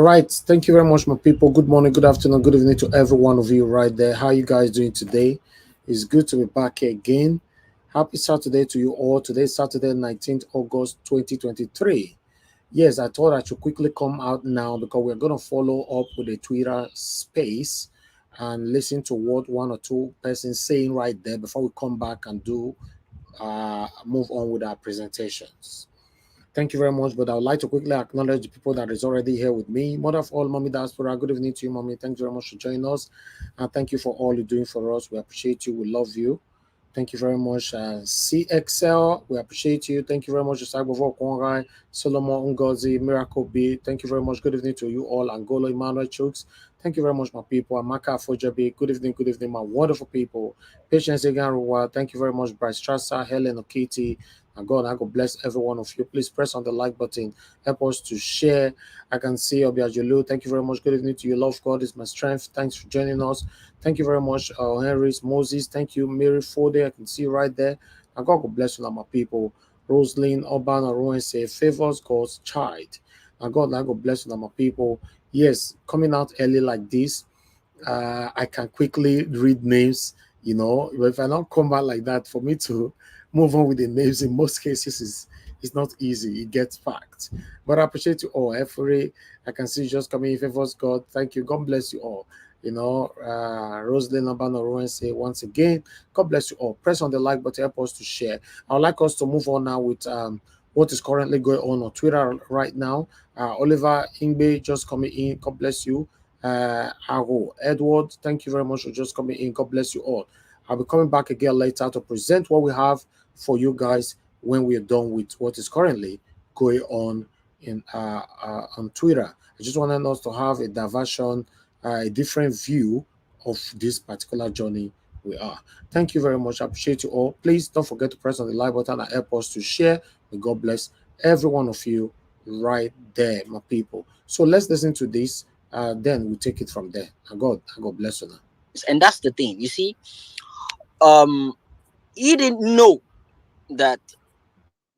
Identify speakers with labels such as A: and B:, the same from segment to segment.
A: right. Thank you very much, my people. Good morning, good afternoon, good evening to every one of you right there. How you guys doing today? It's good to be back here again. Happy Saturday to you all. Today is Saturday, 19th August 2023. Yes, I thought I should quickly come out now because we're going to follow up with a Twitter space and listen to what one or two persons saying right there before we come back and do move on with our presentations. Thank you very much. But I would like to quickly acknowledge the people that is already here with me. Mother of all, Mommy Diaspora, good evening to you, Mommy. Thank you very much for joining us. And thank you for all you're doing for us. We appreciate you. We love you. Thank you very much. CXL, we appreciate you. Thank you very much. Isagbovo Kongai, Solomon Ngozi, Miracle B. Thank you very much. Good evening to you all. Angolo Emmanuel Chooks. Thank you very much, my people. Amaka Fojabi. Good evening, my wonderful people. Patience Eganruwa. Thank you very much. Bryce Strasser, Helen Okiti. And God, I God bless every one of you. Please press on the like button. Help us to share. I can see Obiajulu. Thank you very much. Good evening to you. Love God is my strength. Thanks for joining us. Thank you very much, Henry's Moses. Thank you, Mary Fode. I can see you right there. And God bless you, my people. Rosalind Urban Aruan say favors God's child. And God bless you, my people. Yes, coming out early like this, I can quickly read names. But if I don't come back like that, for me to move on with the names in most cases is not easy. It gets packed. But I appreciate you all. Every I can see you just coming in favors God. Thank you. God bless you all. Rosalind Abano say once again, God bless you all. Press on the like button, help us to share. I would like us to move on now with what is currently going on Twitter right now. Oliver Ingbe just coming in. God bless you. Aro Edward, thank you very much for just coming in. God bless you all. I'll be coming back again later to present what we have for you guys when we are done with what is currently going on on Twitter. I just wanted us to have a diversion, a different view of this particular journey we are. Thank you very much. I appreciate you all. Please don't forget to press on the like button and help us to share. May God bless every one of you right there, my people. So let's listen to this. Then we take it from there. And God bless you now.
B: And that's the thing. You see, he didn't know that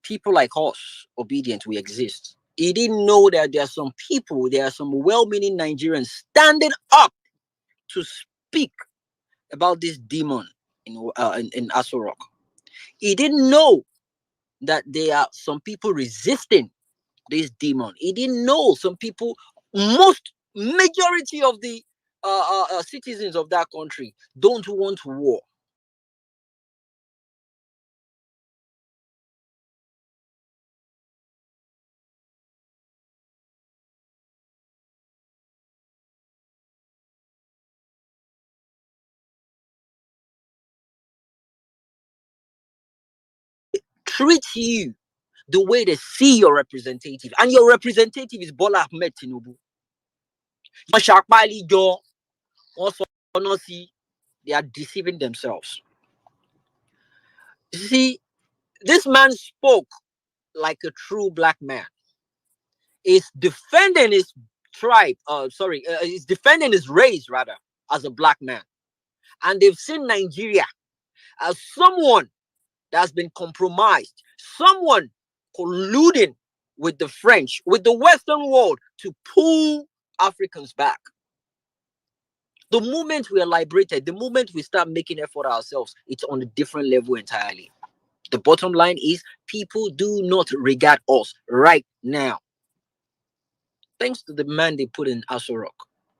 B: people like us, obedient, we exist. He didn't know that there are some well-meaning Nigerians standing up to speak about this demon in Aso Rock. He didn't know that there are some people resisting this demon. He didn't know some people, majority of the citizens of that country don't want war. Treat you the way they see your representative, and your representative is Bola Ahmed Tinubu. They are deceiving themselves. You see, this man spoke like a true black man. He's defending his tribe, he's defending his race rather as a black man. And they've seen Nigeria as someone that's been compromised, someone colluding with the French, with the Western world to pull Africans back. The moment we are liberated, the moment we start making effort ourselves, it's on a different level entirely. The bottom line is people do not regard us right now. Thanks to the man they put in Aso Rock.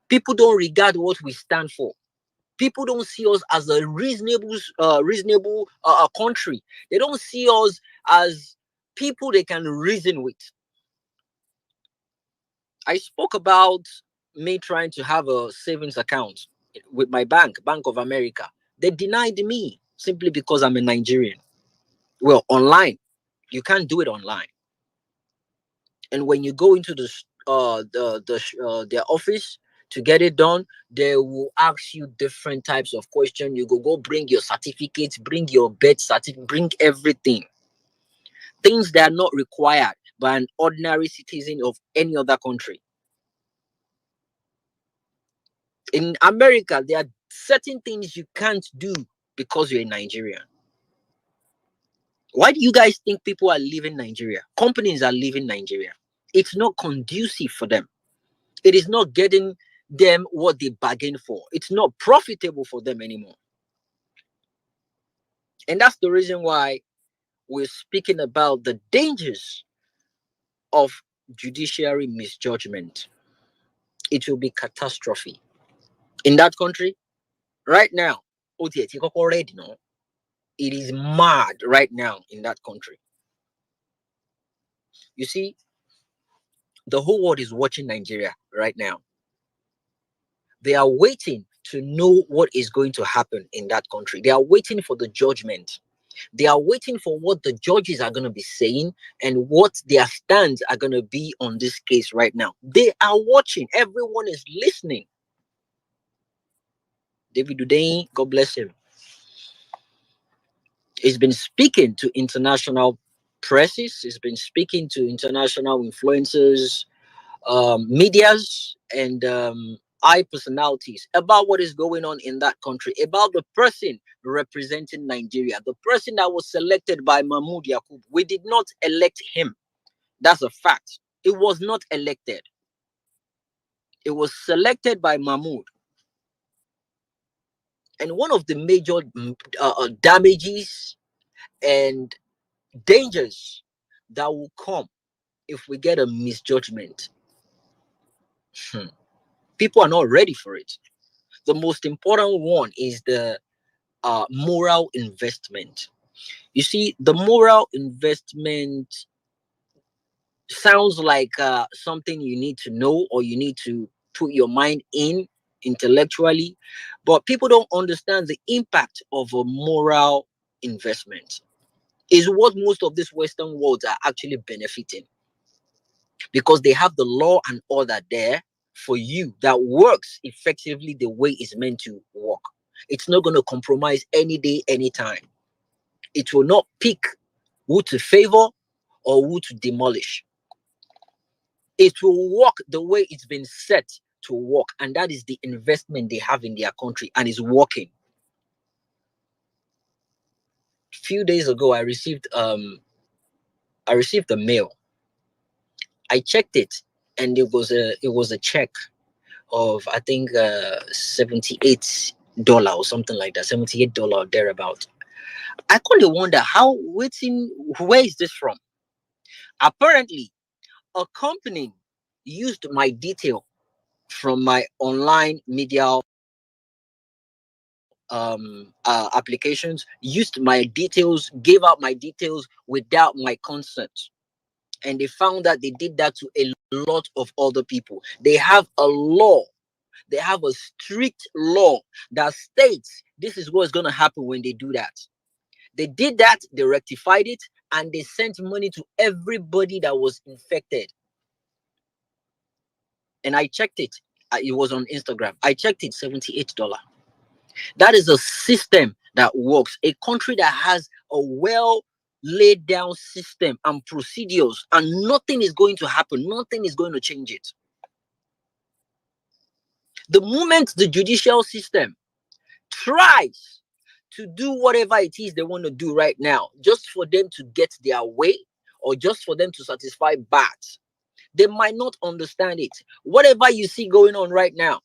B: People don't regard what we stand for. People don't see us as a reasonable country. They don't see us as people they can reason with. I spoke about me trying to have a savings account with my Bank of America. They denied me simply because I'm a Nigerian. Well, online, you can't do it online. And when you go into their office to get it done, they will ask you different types of questions. You go bring your certificates, bring your birth certificate, bring everything. Things that are not required by an ordinary citizen of any other country. In America, there are certain things you can't do because you're a Nigerian. Why do you guys think people are leaving Nigeria? Companies are leaving Nigeria. It's not conducive for them. It is not getting them what they bargained for. It's not profitable for them anymore. And that's the reason why we're speaking about the dangers of judiciary misjudgment. It will be catastrophe in that country right now. It is mad right now in that country. You see, the whole world is watching Nigeria right now. They are waiting to know what is going to happen in that country. They are waiting for the judgment. They are waiting for what the judges are going to be saying and what their stands are going to be on this case right now. They are watching. Everyone is listening. David Udein, God bless him, he's been speaking to international presses. He's been speaking to international influencers, medias, and high personalities about what is going on in that country, about the person representing Nigeria, the person that was selected by Mahmoud Yakub. We did not elect him. That's a fact. It was not elected. It was selected by Mahmoud. And one of the major damages and dangers that will come if we get a misjudgment, people are not ready for it. The most important one is the moral investment. You see, the moral investment sounds like something you need to know or you need to put your mind in intellectually, but people don't understand the impact of a moral investment. Is what most of these Western worlds are actually benefiting, because they have the law and order there for you that works effectively the way it's meant to work. It's not going to compromise any day, anytime. It will not pick who to favor or who to demolish. It will work the way it's been set to work, and that is the investment they have in their country, and it's working. A few days ago, I received a mail. I checked it, and it was a check of, I think, $78 or something like that, $78 or thereabout. I couldn't wonder where is this from? Apparently, a company used my detail from my online media applications, used my details, gave out my details without my consent. And they found that they did that to a lot of other people. They have a law. They have a strict law that states this is what's going to happen when they do that. They did that, they rectified it, and they sent money to everybody that was infected. And I checked it. It was on Instagram. I checked it, $78. That is a system that works. A country that has a well laid down system and procedures, and nothing is going to happen. Nothing is going to change it. The moment the judicial system tries to do whatever it is they want to do right now, just for them to get their way or just for them to satisfy bats, they might not understand it. Whatever you see going on right now,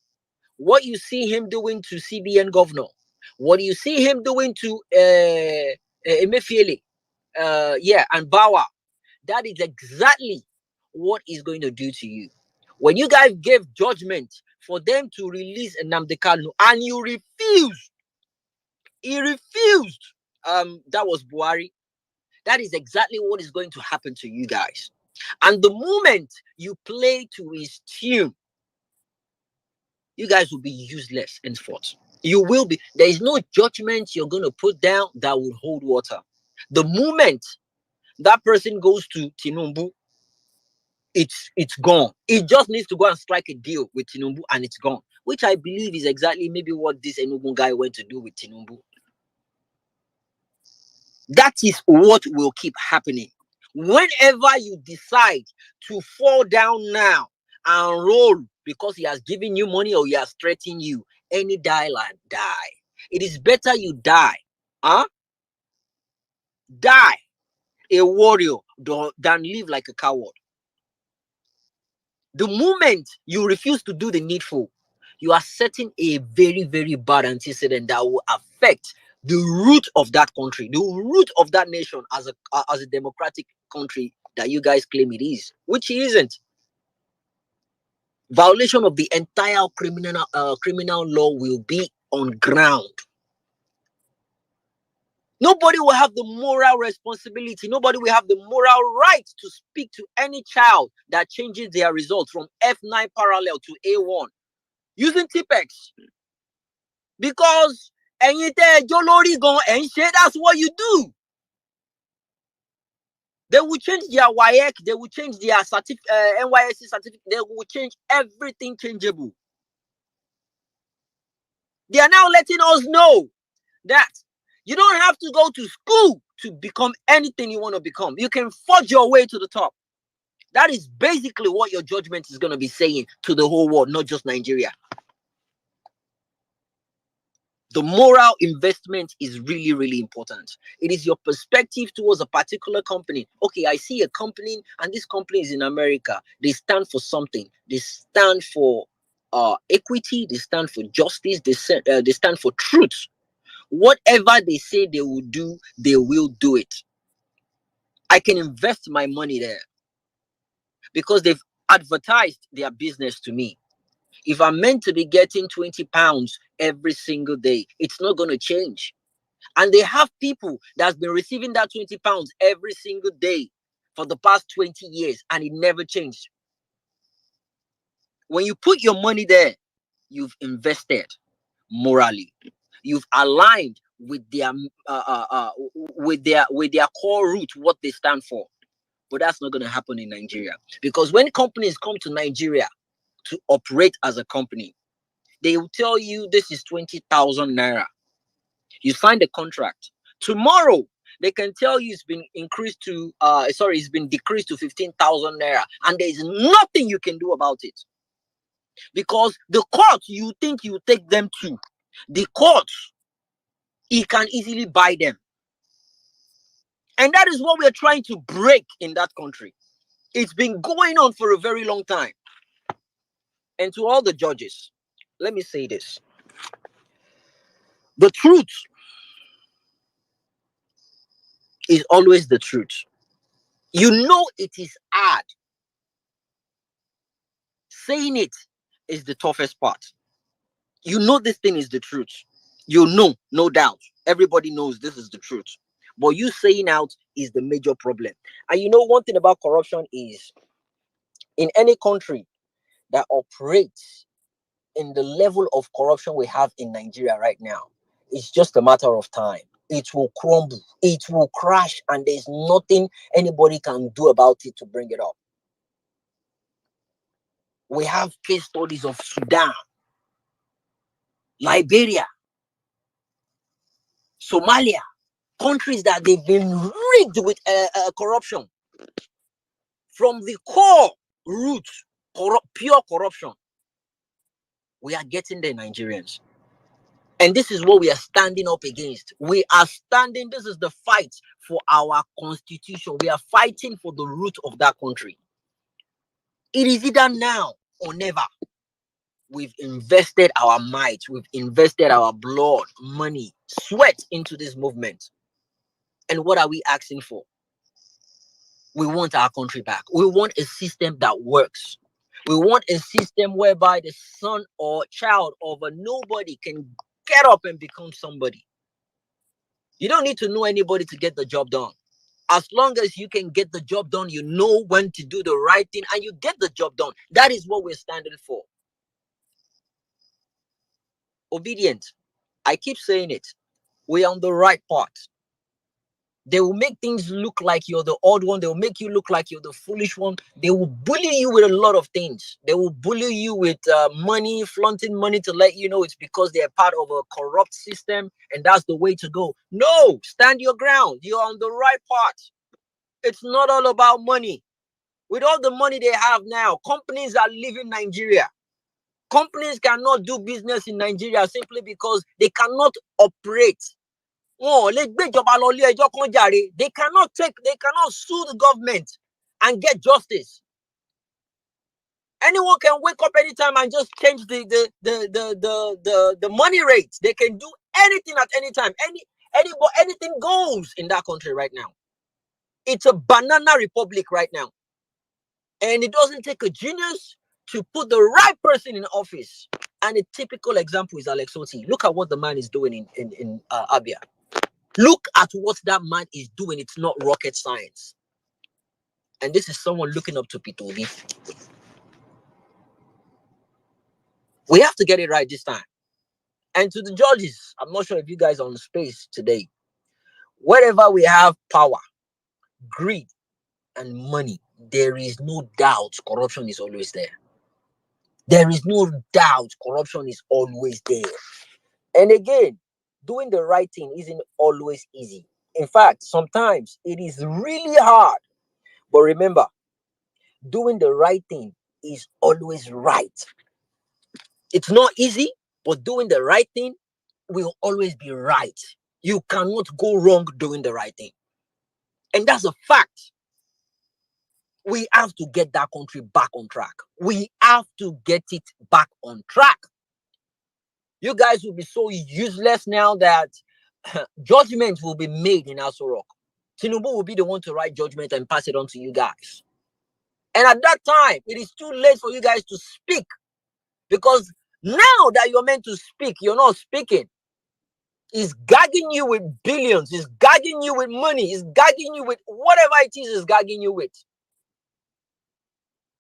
B: what you see him doing to CBN governor, what you see him doing to Emefiele, and Bawa, that is exactly what he's going to do to you. When you guys gave judgment for them to release Nnamdi Kanu and you refused, he refused. That was Buhari. That is exactly what is going to happen to you guys. And the moment you play to his tune, you guys will be useless henceforth. You will be. There is no judgment you're going to put down that will hold water. The moment that person goes to Tinubu, it's gone. It just needs to go and strike a deal with Tinubu and it's gone. Which I believe is exactly maybe what this Enugu guy went to do with Tinubu. That is what will keep happening. Whenever you decide to fall down now and roll because he has given you money or he has threatened you, any die like die. It is better you die. Huh? Die a warrior than live like a coward. The moment you refuse to do the needful, you are setting a very, very bad antecedent that will affect the root of that country, the root of that nation as a democratic country that you guys claim it is, which it isn't. Violation of the entire criminal law will be on ground. Nobody will have the moral responsibility. Nobody will have the moral right to speak to any child that changes their results from F9 parallel to A1 using TPEX. Because that's what you do. They will change their WAEC, they will change their NYSC certificate, they will change everything changeable. They are now letting us know that you don't have to go to school to become anything you want to become. You can forge your way to the top. That is basically what your judgment is going to be saying to the whole world, not just Nigeria. The moral investment is really, really important. It is your perspective towards a particular company. Okay, I see a company, and this company is in America. They stand for something. They stand for equity. They stand for justice. They stand for truth. Whatever they say they will do, they will do it. I can invest my money there because they've advertised their business to me. If I'm meant to be getting 20 pounds every single day, it's not going to change. And they have people that's been receiving that 20 pounds every single day for the past 20 years, and it never changed. When you put your money there, you've invested morally. You've aligned with their core root, what they stand for. But that's not going to happen in Nigeria, because when companies come to Nigeria to operate as a company, they will tell you this is 20,000 naira. You sign the contract. Tomorrow, they can tell you it's been it's been decreased to 15,000 naira, and there is nothing you can do about it. Because the court you think you take them to, the court, it can easily buy them. And that is what we're trying to break in that country. It's been going on for a very long time. And to all the judges, let me say this. The truth is always the truth. You know it is hard. Saying it is the toughest part. You know this thing is the truth. You know, no doubt. Everybody knows this is the truth. But you saying out is the major problem. And you know, one thing about corruption is, in any country that operates in the level of corruption we have in Nigeria right now, it's just a matter of time. It will crumble, it will crash, and there's nothing anybody can do about it to bring it up. We have case studies of Sudan, Liberia, Somalia, countries that they've been rigged with corruption from the core root, pure corruption. We are getting there, Nigerians. And this is what we are standing up against. We are standing, this is the fight for our constitution. We are fighting for the root of that country. It is either now or never. We've invested our might, we've invested our blood, money, sweat into this movement. And what are we asking for? We want our country back. We want a system that works. We want a system whereby the son or child of a nobody can get up and become somebody. You don't need to know anybody to get the job done. As long as you can get the job done, you know when to do the right thing and you get the job done. That is what we're standing for. Obedient. I keep saying it. We're on the right path. They will make things look like you're the odd one. They will make you look like you're the foolish one. They will bully you with a lot of things. They will bully you with money, flaunting money to let you know it's because they're part of a corrupt system and that's the way to go. No, stand your ground. You're on the right path. It's not all about money. With all the money they have now, companies are leaving Nigeria. Companies cannot do business in Nigeria simply because they cannot operate. They cannot sue the government and get justice. Anyone can wake up anytime and just change the money rate. They can do anything at any time. Anything goes in that country right now. It's a banana republic right now. And it doesn't take a genius to put the right person in office. And a typical example is Alex Oti. Look at what the man is doing in Abia. Look at what that man is doing. It's not rocket science. And this is someone looking up to Peter Obi. We have to get it right this time. And to the judges, I'm not sure if you guys are on the space today. Wherever we have power, greed, and money, there is no doubt corruption is always there. There is no doubt corruption is always there. And again, doing the right thing isn't always easy. In fact, sometimes it is really hard. But remember, doing the right thing is always right. It's not easy, but doing the right thing will always be right. You cannot go wrong doing the right thing. And that's a fact. We have to get that country back on track. We have to get it back on track. You guys will be so useless now that judgment will be made in Aso Rock. Tinubu will be the one to write judgment and pass it on to you guys. And at that time, it is too late for you guys to speak. Because now that you're meant to speak, you're not speaking. He's gagging you with billions. He's gagging you with money. He's gagging you with whatever it is he's gagging you with.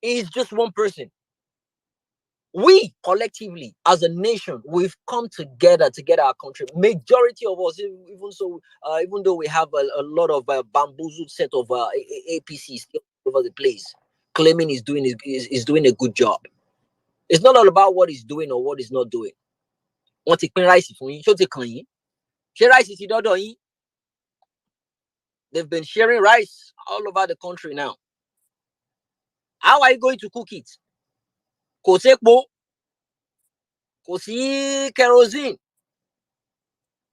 B: He's just one person. We collectively, as a nation, we've come together to get our country. Majority of us, even though we have a lot of bamboozled set of APCs still over the place, claiming he's doing a good job. It's not all about what he's doing or what he's not doing. Wọ́n ti pín rice fún yín, ṣó ti kàn yín? Ṣé rice ti dọ́dọ̀ yín? They've been sharing rice all over the country now. How are you going to cook it? Kò sépo, kò sí kerosene.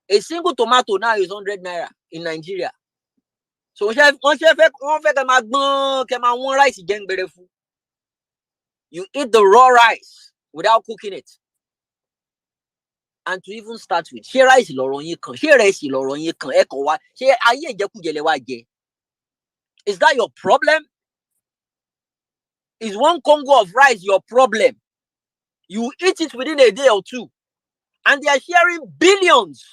B: A single tomato now is 100 naira in Nigeria. So wọ́n fẹ́ kẹ́ máa gbọ́n kẹ́ máa wọ́n rice jẹ́ ń gbẹrẹ fún. You eat the raw rice without cooking it. And to even start with, ṣé rice lọ̀rọ̀ yín kan? Ṣé rice lọ̀rọ̀ yín kan? Ẹ kàn wá, ṣé ayé ìjẹkújẹ lẹ wá jẹ? Is that your problem? Is one Congo of rice your problem? You eat it within a day or two. And they are sharing billions.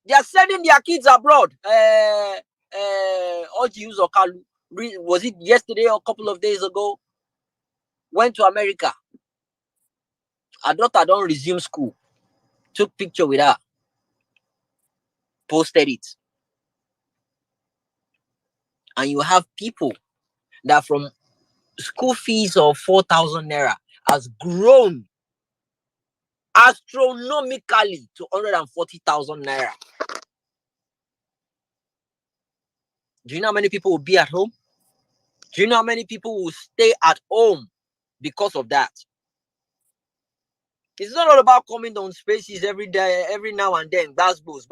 B: They are sending their kids abroad. Was it yesterday or a couple of days ago? Went to America. Her daughter don't resume school. Took picture with her. Posted it. And you have people that from school fees of 4,000 naira has grown astronomically to 140,000 naira. Do you know how many people will be at home? Do you know how many people will stay at home because of that? It's not all about coming on spaces every day, every now and then. That's boost.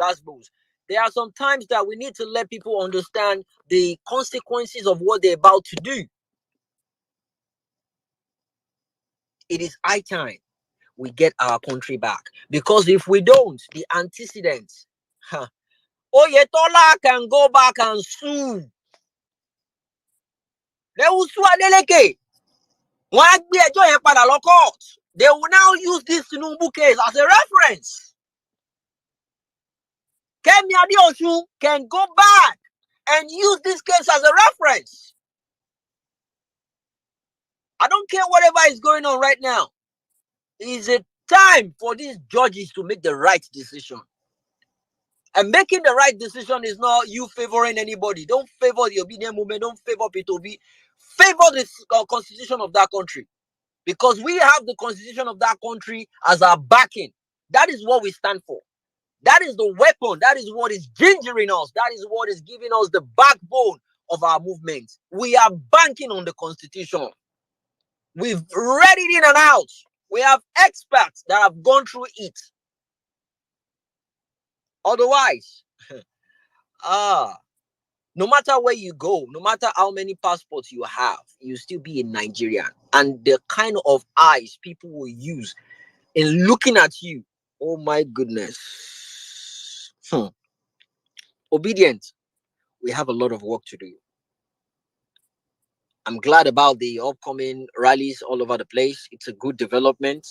B: There are some times that we need to let people understand the consequences of what they're about to do. It is high time we get our country back. Because if we don't, the antecedents, Oyetola can go back and sue. They will sue Adeleke. They will now use this Tinubu case as a reference. Kemi Adeosun can go back and use this case as a reference. I don't care whatever is going on right now. It's a time for these judges to make the right decision. And making the right decision is not you favoring anybody. Don't favor the obedient movement. Don't favor Peter Obi. Favor the constitution of that country. Because we have the constitution of that country as our backing. That is what we stand for. That is the weapon. That is what is gingering us. That is what is giving us the backbone of our movement. We are banking on the constitution. We've read it in and out. We have experts that have gone through it. Otherwise, No matter where you go, no matter how many passports you have, you still be a Nigerian. And the kind of eyes people will use in looking at you, oh my goodness. Obedient, we have a lot of work to do. I'm glad about the upcoming rallies all over the place. It's a good development.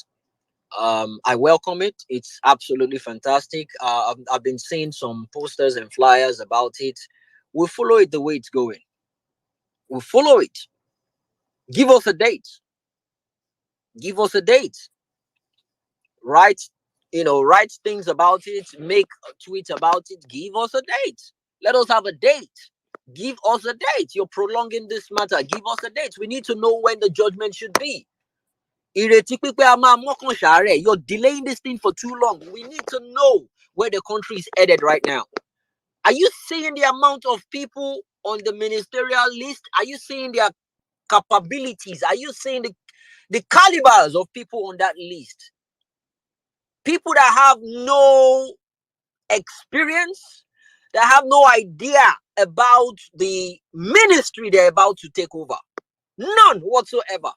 B: I welcome it. It's absolutely fantastic. I've been seeing some posters and flyers about it. We'll follow it the way it's going. We'll follow it. Give us a date. Give us a date. Write, write things about it. Make a tweet about it. Give us a date. Let us have a date. Give us a date. You're prolonging this matter. Give us a date. We need to know when the judgment should be. You're delaying this thing for too long. We need to know where the country is headed right now. Are you seeing the amount of people on the ministerial list? Are you seeing their capabilities? Are you seeing the calibers of people on that list? People that have no experience, that have no idea about the ministry they're about to take over. None whatsoever.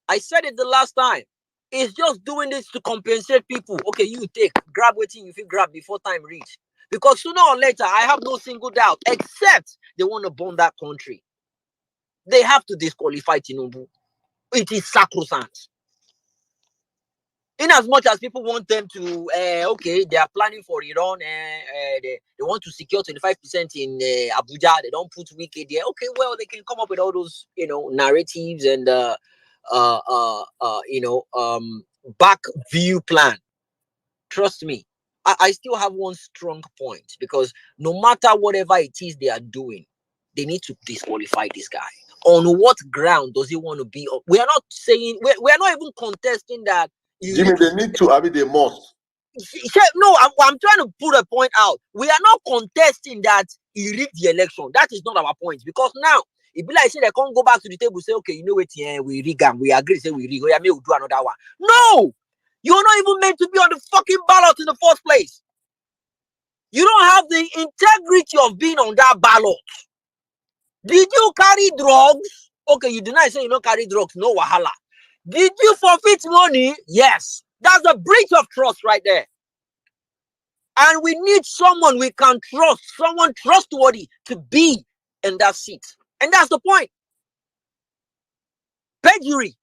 B: I said it the last time. It's just doing this to compensate people. Okay, you grab waiting if you grab before time reach. Because sooner or later, I have no single doubt, except they want to burn that country. They have to disqualify Tinubu. It is sacrosanct. In as much as people want them to, they are planning for Iran, they want to secure 25% in Abuja, they don't put Wiki there. Okay, well, they can come up with all those, narratives and, back view plan. Trust me, I still have one strong point, because no matter whatever it is they are doing, they need to disqualify this guy. On what ground does he want to be? We are not saying, we are not even contesting that.
C: Jimmy, they need to, they must.
B: No, I'm trying to put a point out. We are not contesting that he rigged the election. That is not our point. Because now, if be like say they can't go back to the table, say, okay, you know what, we rig and we agree, say we rig, yeah, maybe we'll do another one. No! You're not even meant to be on the fucking ballot in the first place. You don't have the integrity of being on that ballot. Did you carry drugs? Okay, you deny say you don't carry drugs, no wahala. Did you forfeit money? Yes. That's a breach of trust right there. And we need someone we can trust, someone trustworthy to be in that seat. And that's the point. Perjury.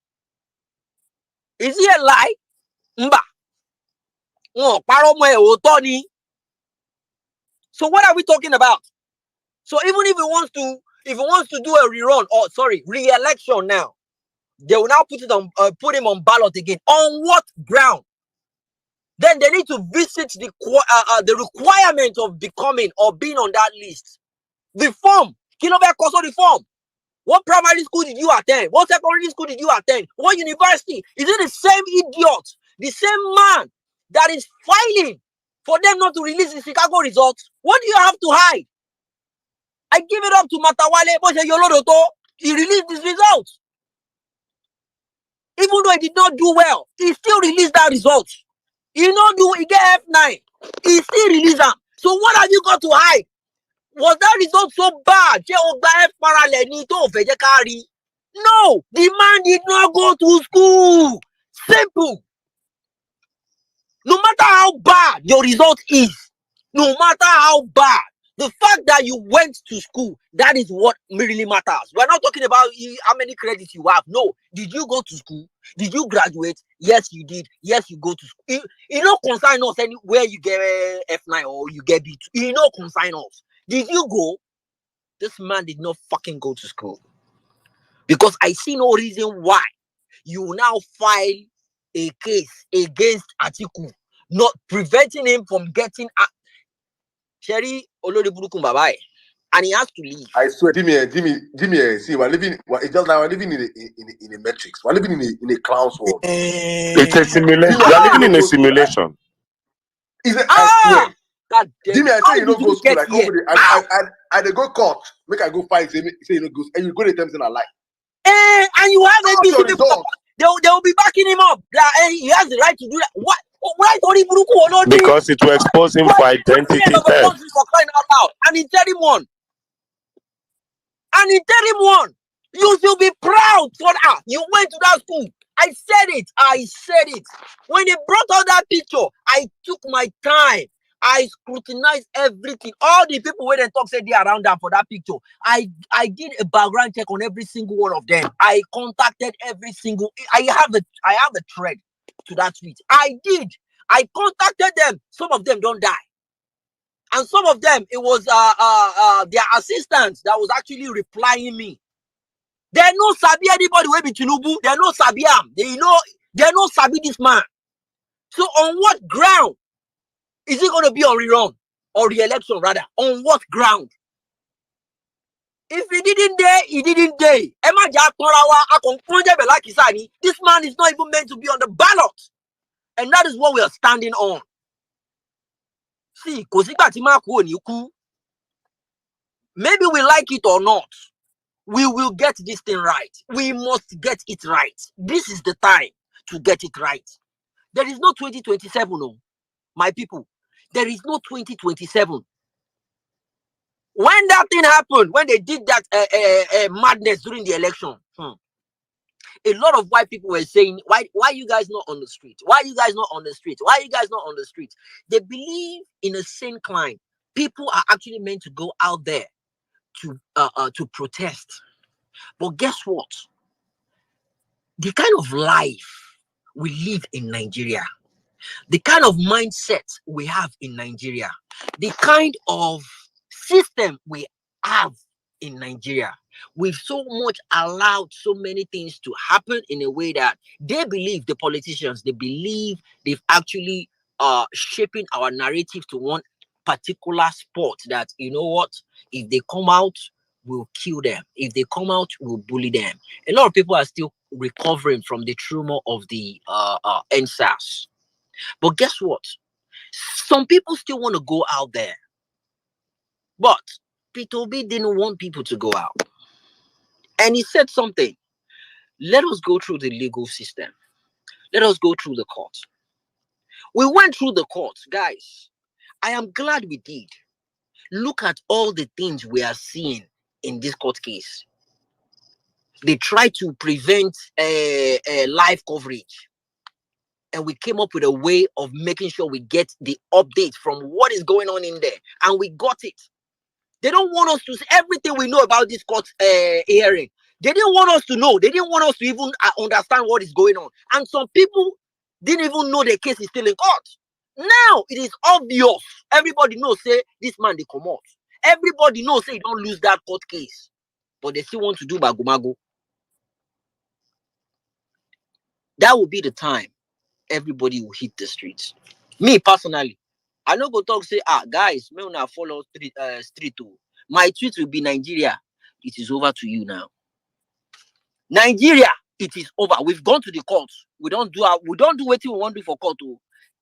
B: Is he a lie? Mba. So what are we talking about? So even if he wants to do a rerun, re-election now, they will now put him on ballot again. On what ground? Then they need to visit the requirement of becoming or being on that list. The form. The form. What primary school did you attend? What secondary school did you attend? What university? Is it the same idiot, the same man that is filing for them not to release the Chicago results? What do you have to hide? I give it up to Matawale. He released his results. Even though he did not do well, he still released that result. He get F9. He still released them. So what have you got to hide? Was that result so bad? No, the man did not go to school. Simple. No matter how bad your result is, no matter how bad, the fact that you went to school, that is what really matters. We're not talking about how many credits you have. No. Did you go to school? Did you graduate? Yes, you did. Yes, you go to school. You don't consign us anywhere you get F9 or you get B2. You don't consign us. Did you go? This man did not fucking go to school. Because I see no reason why you now file a case against Atiku, not preventing him from getting Sherry Oloriburukum Babai, and he has to leave.
C: I swear, Jimmy, see, we're living. It's just like we're living in a matrix. We're living in a clown's world.
D: It's a simulation. We're living in a simulation.
C: I swear.
B: God damn.
C: Jimmy, I say you don't go school like somebody. I they go court, make I go fight. Say you don't go, and you go to them saying I like.
B: And you have NBC people. They will be backing him up. He has the right to do that. What? Why don't he
D: Because it will expose him for identity theft.
B: for crying out loud? And in interim one. And in interim one. You should be proud for that. You went to that school. I said it. I said it. When they brought out that picture, I took my time. I scrutinized everything. All the people where they talk said they around them for that picture. I did a background check on every single one of them. I contacted every single. I have the thread to that tweet. I did. I contacted them. Some of them don't die. And some of them, it was their assistants that was actually replying me. They no sabi anybody wey be Tinubu. They no sabi am. They no sabi this man. So on what ground is he going to be on rerun or re-election rather? On what ground? If he didn't dare, he didn't dare. This man is not even meant to be on the ballot. And that is what we are standing on. See, maybe we like it or not, we will get this thing right. We must get it right. This is the time to get it right. There is no 2027, no, my people. There is no 2027. When that thing happened, when they did that madness during the election, a lot of white people were saying, why you guys not on the street? Why you guys not on the street? Why you guys not on the street? They believe in a sane climb. People are actually meant to go out there to protest. But guess what? The kind of life we live in Nigeria, the kind of mindset we have in Nigeria, the kind of system we have in Nigeria, we've so much allowed so many things to happen in a way that they believe, the politicians, they believe they've actually shaping our narrative to one particular spot that, you know what, if they come out, we'll kill them. If they come out, we'll bully them. A lot of people are still recovering from the trauma of the NSAS. But guess what? Some people still want to go out there. But Peter Obi didn't want people to go out. And he said something. Let us go through the legal system. Let us go through the court. We went through the court, guys. I am glad we did. Look at all the things we are seeing in this court case. They tried to prevent live coverage. And we came up with a way of making sure we get the update from what is going on in there. And we got it. They don't want us to see everything we know about this court hearing. They didn't want us to know. They didn't want us to even understand what is going on. And some people didn't even know the case is still in court. Now it is obvious. Everybody knows, say, this man, they come out. Everybody knows, say, you don't lose that court case. But they still want to do bagumago. That will be the time everybody will hit the streets. Me, personally, I no go talk, say, guys, may not follow street. My tweet will be Nigeria. It is over to you now. Nigeria, it is over. We've gone to the court. We don't do what we want to do for court.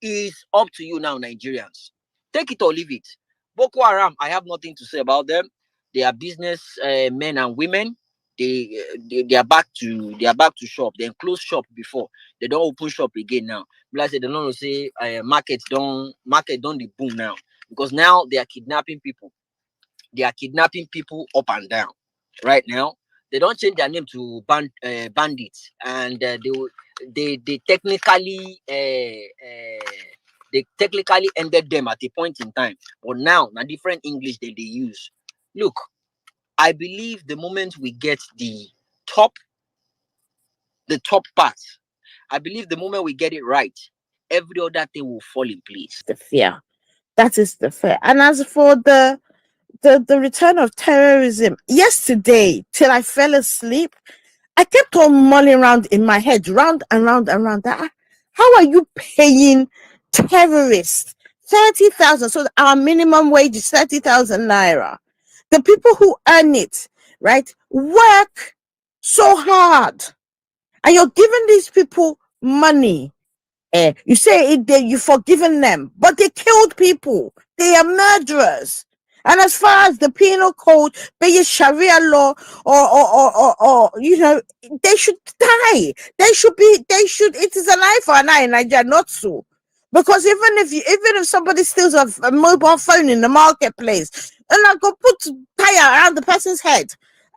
B: It's up to you now, Nigerians. Take it or leave it. Boko Haram, I have nothing to say about them. They are business men and women. They are back to shop. They closed shop before. They don't open shop again now. Like I said, they don't say market don't the boom now, because now they are kidnapping people. They are kidnapping people up and down. Right now, they don't change their name to bandits, and they technically ended them at a point in time. But now, a different English that they use. Look, I believe the moment we get the top part, I believe the moment we get it right, every other thing will fall in place.
E: The fear. That is the fear. And as for the return of terrorism, yesterday, till I fell asleep, I kept on mulling around in my head, round and round and round. How are you paying terrorists 30,000? So our minimum wage is 30,000 naira. The people who earn it, right, work so hard, and you're giving these people money. You say you've forgiven them, but they killed people. They are murderers. And as far as the penal code, be it Sharia law or they should die. It is an eye for an eye in Nigeria, not so. Because even if somebody steals a mobile phone in the marketplace, and I go put tire around the person's head,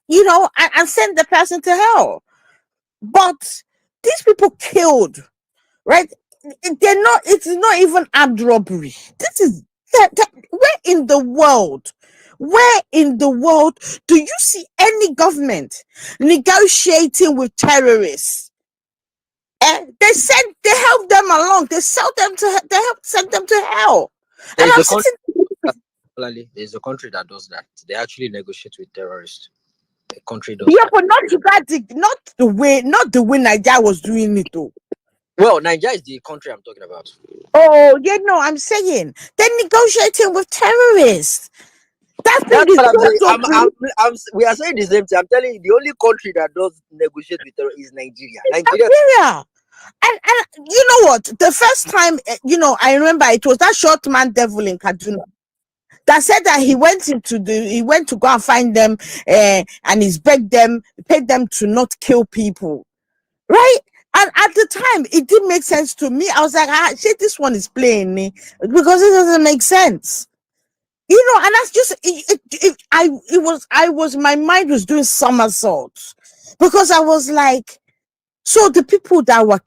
E: you know, and send the person to hell. But these people killed, right? They're not. It's not even armed robbery. This is where in the world? Where in the world do you see any government negotiating with terrorists? They help them along. They help send them to hell. And
B: There's
E: I'm
B: a country,
E: sitting.
B: there's a country that does that. They actually negotiate with terrorists. A country does
E: Yeah,
B: that.
E: but not the way Nigeria was doing it though.
B: Well, Nigeria is the country I'm talking about.
E: Oh, yeah, no, I'm saying they're negotiating with terrorists. That thing
B: That's
E: is
B: what I'm
E: just
B: saying.
E: so brilliant.
B: We are saying the same thing. I'm telling you, the only country that does negotiate with terror is Nigeria. Nigeria.
E: Nigeria. And you know what? The first time, I remember it was that short man devil in Kaduna that said that he went to go and find them, and he's paid them to not kill people, right? And at the time, it didn't make sense to me. I was like, shit, this one is playing me because it doesn't make sense. And that's just my mind was doing somersaults because I was like, so the people that were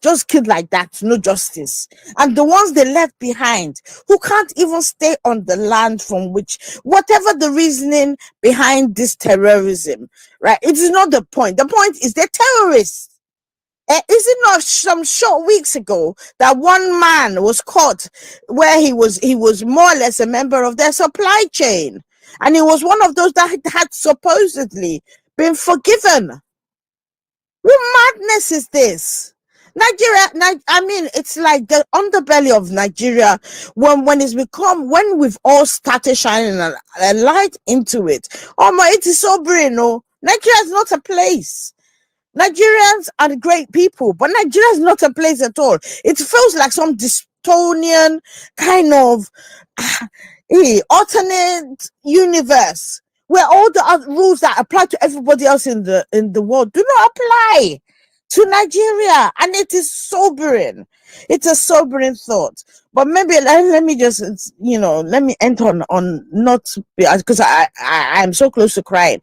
E: just killed like that, no justice. And the ones they left behind who can't even stay on the land from which, whatever the reasoning behind this terrorism, right? It is not the point. The point is they're terrorists. Is it not some short weeks ago that one man was caught where he was more or less a member of their supply chain, and he was one of those that had supposedly been forgiven? What madness is this? Nigeria, I mean, it's like the underbelly of Nigeria when we've all started shining a light into it. Oh my, it is sobering. No, Nigeria is not a place. Nigerians are great people, but Nigeria is not a place at all. It feels like some dystopian kind of alternate universe where all the rules that apply to everybody else in the world do not apply to Nigeria, and it is sobering. It's a sobering thought. But maybe let me just let me end on not because I'm so close to crying.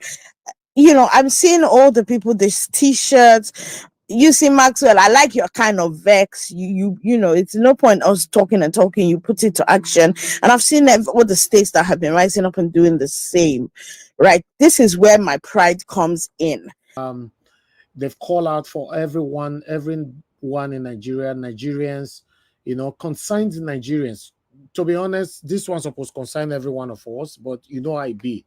E: I'm seeing all the people, these t-shirts. You see, Maxwell, I like your kind of vex. It's no point us talking and talking. You put it to action. And I've seen all the states that have been rising up and doing the same, right? This is where my pride comes in.
A: They've called out for everyone in Nigeria, Nigerians, consigned Nigerians. To be honest, this one's supposed to concern every one of us, but I be.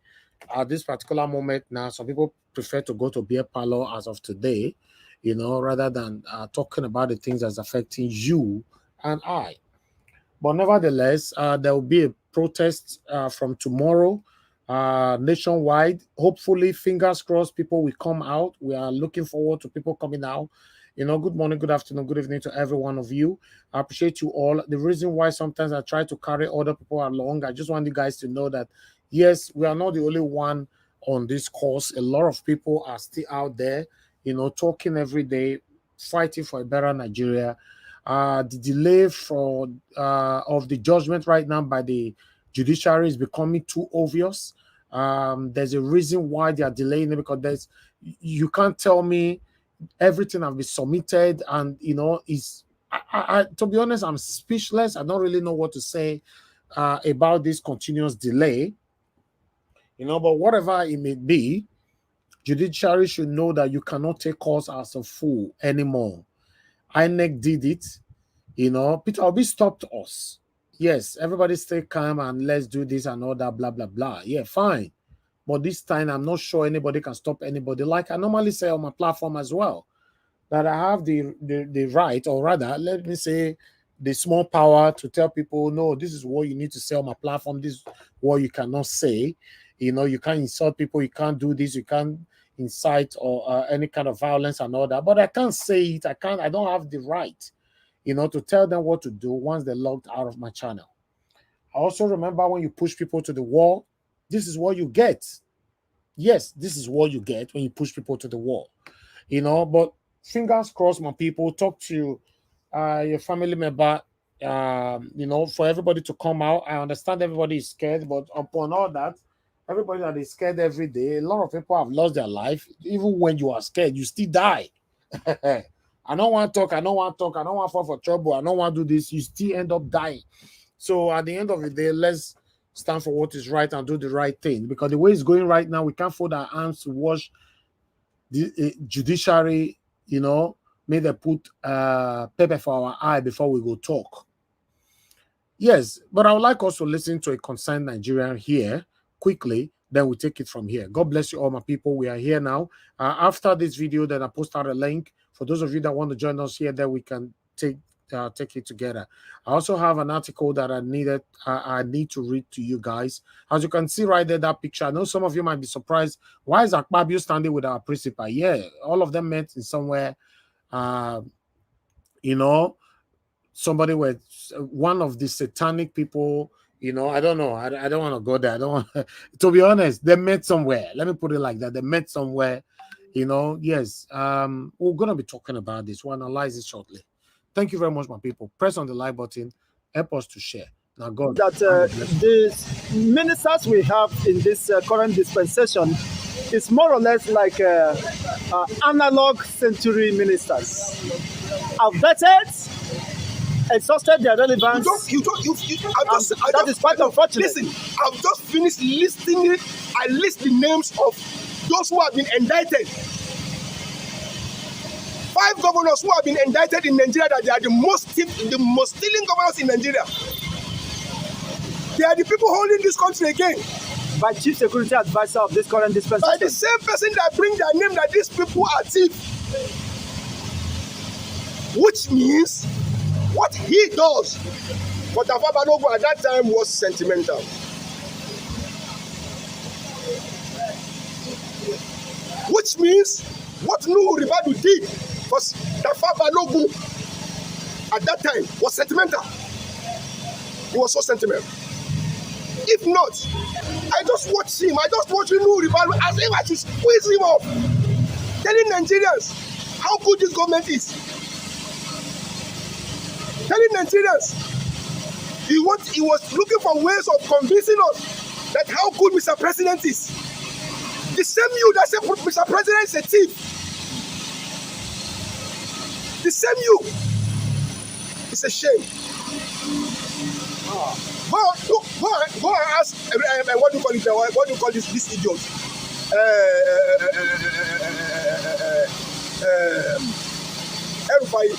A: At this particular moment now, some people prefer to go to beer parlor as of today, rather than talking about the things that's affecting you and I. But nevertheless, there will be a protest from tomorrow nationwide. Hopefully, fingers crossed, people will come out. We are looking forward to people coming out. Good morning, good afternoon, good evening to every one of you. I appreciate you all. The reason why sometimes I try to carry other people along, I just want you guys to know that, yes, we are not the only one on this course. A lot of people are still out there, talking every day, fighting for a better Nigeria. The delay of the judgment right now by the Judiciary is becoming too obvious. There's a reason why they are delaying it, because you can't tell me everything have been submitted and is to be honest, I'm speechless. I don't really know what to say about this continuous delay. But whatever it may be, Judiciary should know that you cannot take us as a fool anymore. INEC did it. Peter Obi stopped us. Yes, everybody stay calm and let's do this and all that, blah, blah, blah. Yeah, fine. But this time, I'm not sure anybody can stop anybody. Like I normally say on my platform as well, that I have the right, or rather, let me say, the small power to tell people, no, this is what you need to say on my platform. This is what you cannot say. You can't insult people. You can't do this. You can't incite or any kind of violence and all that. But I can't say it. I don't have the right, to tell them what to do once they're logged out of my channel. I also remember when you push people to the wall, this is what you get. Yes, this is what you get when you push people to the wall. But fingers crossed, my people. Talk to your family member. you know, for everybody to come out. I understand everybody is scared, but upon all that, everybody that is scared every day, a lot of people have lost their life. Even when you are scared, you still die. I don't want to talk, I don't want to talk, I don't want to fall for trouble, I don't want to do this, you still end up dying. So at the end of the day, let's stand for what is right and do the right thing. Because the way it's going right now, we can't fold our arms to watch the judiciary, you know, may they put paper for our eye before we go talk. Yes, but I would like us to listen to a concerned Nigerian here quickly, then we take it from here. God bless you all, my people. We are here now. After this video, then I post out a link for those of you that want to join us here, that we can take it together. I also have an article that I need to read to you guys. As you can see right there, that picture. I know some of you might be surprised. Why is Akpabio standing with our principal? Yeah, all of them met in somewhere. You know, somebody with one of the satanic people. You know, I don't know. I don't want to go there. I don't want to be honest. They met somewhere. Let me put it like that. They met somewhere. You know, yes. We're gonna be talking about this. We'll analyze it shortly. Thank you very much, my people. Press on the like button. Help us to share. Now, God.
F: That the ministers we have in this current dispensation is more or less like analog century ministers. Outdated, exhausted their relevance. That is quite unfortunate.
C: Listen, I've just finished listing it. I list the names of those who have been indicted. 5 governors who have been indicted in Nigeria, that they are the most stealing governors in Nigeria. They are the people holding this country again.
F: By chief security advisor of this current dispensation.
C: By the same person that bring their name that these people are thieves. Which means what he does for Akpabio at that time was sentimental. Which means what Nuhu Ribadu did for Akpabio at that time was sentimental. It was so sentimental. If not, I just watch him. I just watch Nuhu Ribadu as if I should squeeze him off, telling Nigerians how good this government is. Telling Nigerians he was looking for ways of convincing us that how good Mr. President is. The same you that said Mr. President is a thief. The same you. It's a shame. Go and ask what do you call it? What do you call this idiot? Everybody.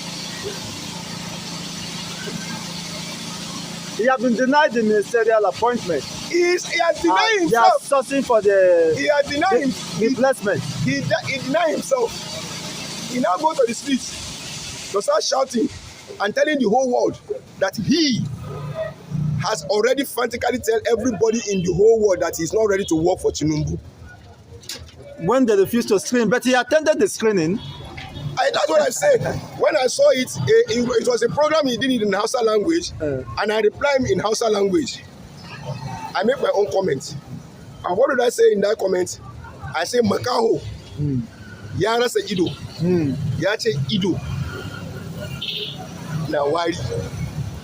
F: He has been denied the ministerial appointment.
C: He has denied himself.
F: They are sourcing for the replacement.
C: He denied himself. He now go to the streets to start shouting and telling the whole world that he has already frantically tell everybody in the whole world that he's not ready to work for Tinubu.
F: When they refused to screen, but he attended the screening.
C: That's what I said. When I saw it, it was a program he did it in Hausa language, and I replied in Hausa language. I make my own comment. And what did I say in that comment? I say Makaho. Yara say Ido. Yache Ido. Now why?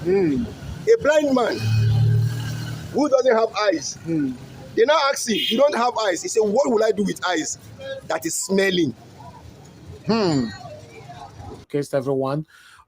C: A blind man who doesn't have eyes. They now ask him, you don't have eyes. He said, what will I do with eyes that is smelling?
A: Case everyone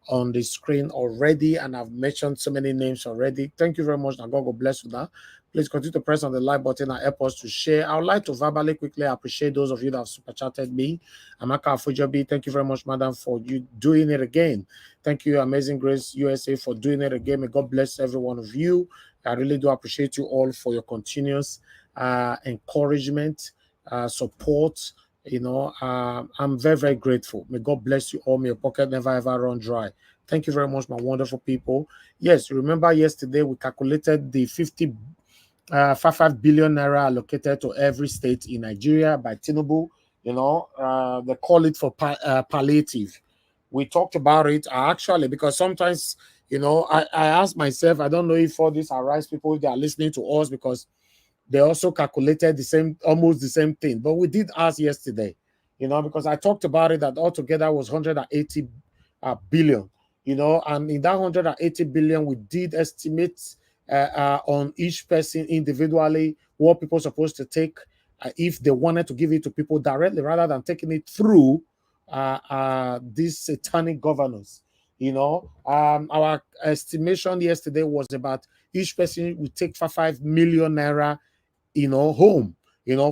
A: on the screen already, and I've mentioned so many names already. Thank you very much. Now God bless you. That please continue to press on the like button and help us to share. I would like to verbally quickly appreciate those of you that have super chatted me. Amaka Afujobi, thank you very much, madam, for you doing it again. Thank you, Amazing Grace USA, for doing it again. May God bless every one of you. I really do appreciate you all for your continuous encouragement, support. You know, I'm very, very grateful. May God bless you all. May your pocket never, ever run dry. Thank you very much, my wonderful people. Yes, remember yesterday we calculated the 55 billion naira allocated to every state in Nigeria by Tinubu. You know, they call it for palliative. We talked about it actually because sometimes, you know, I ask myself, I don't know if all these arise people, if they are listening to us because they also calculated the same, almost the same thing. But we did ask yesterday, you know, because I talked about it that altogether was 180 billion, and in that 180 billion, we did estimate on each person individually what people are supposed to take if they wanted to give it to people directly rather than taking it through these satanic governors. Our estimation yesterday was about each person would take 5 million naira, home,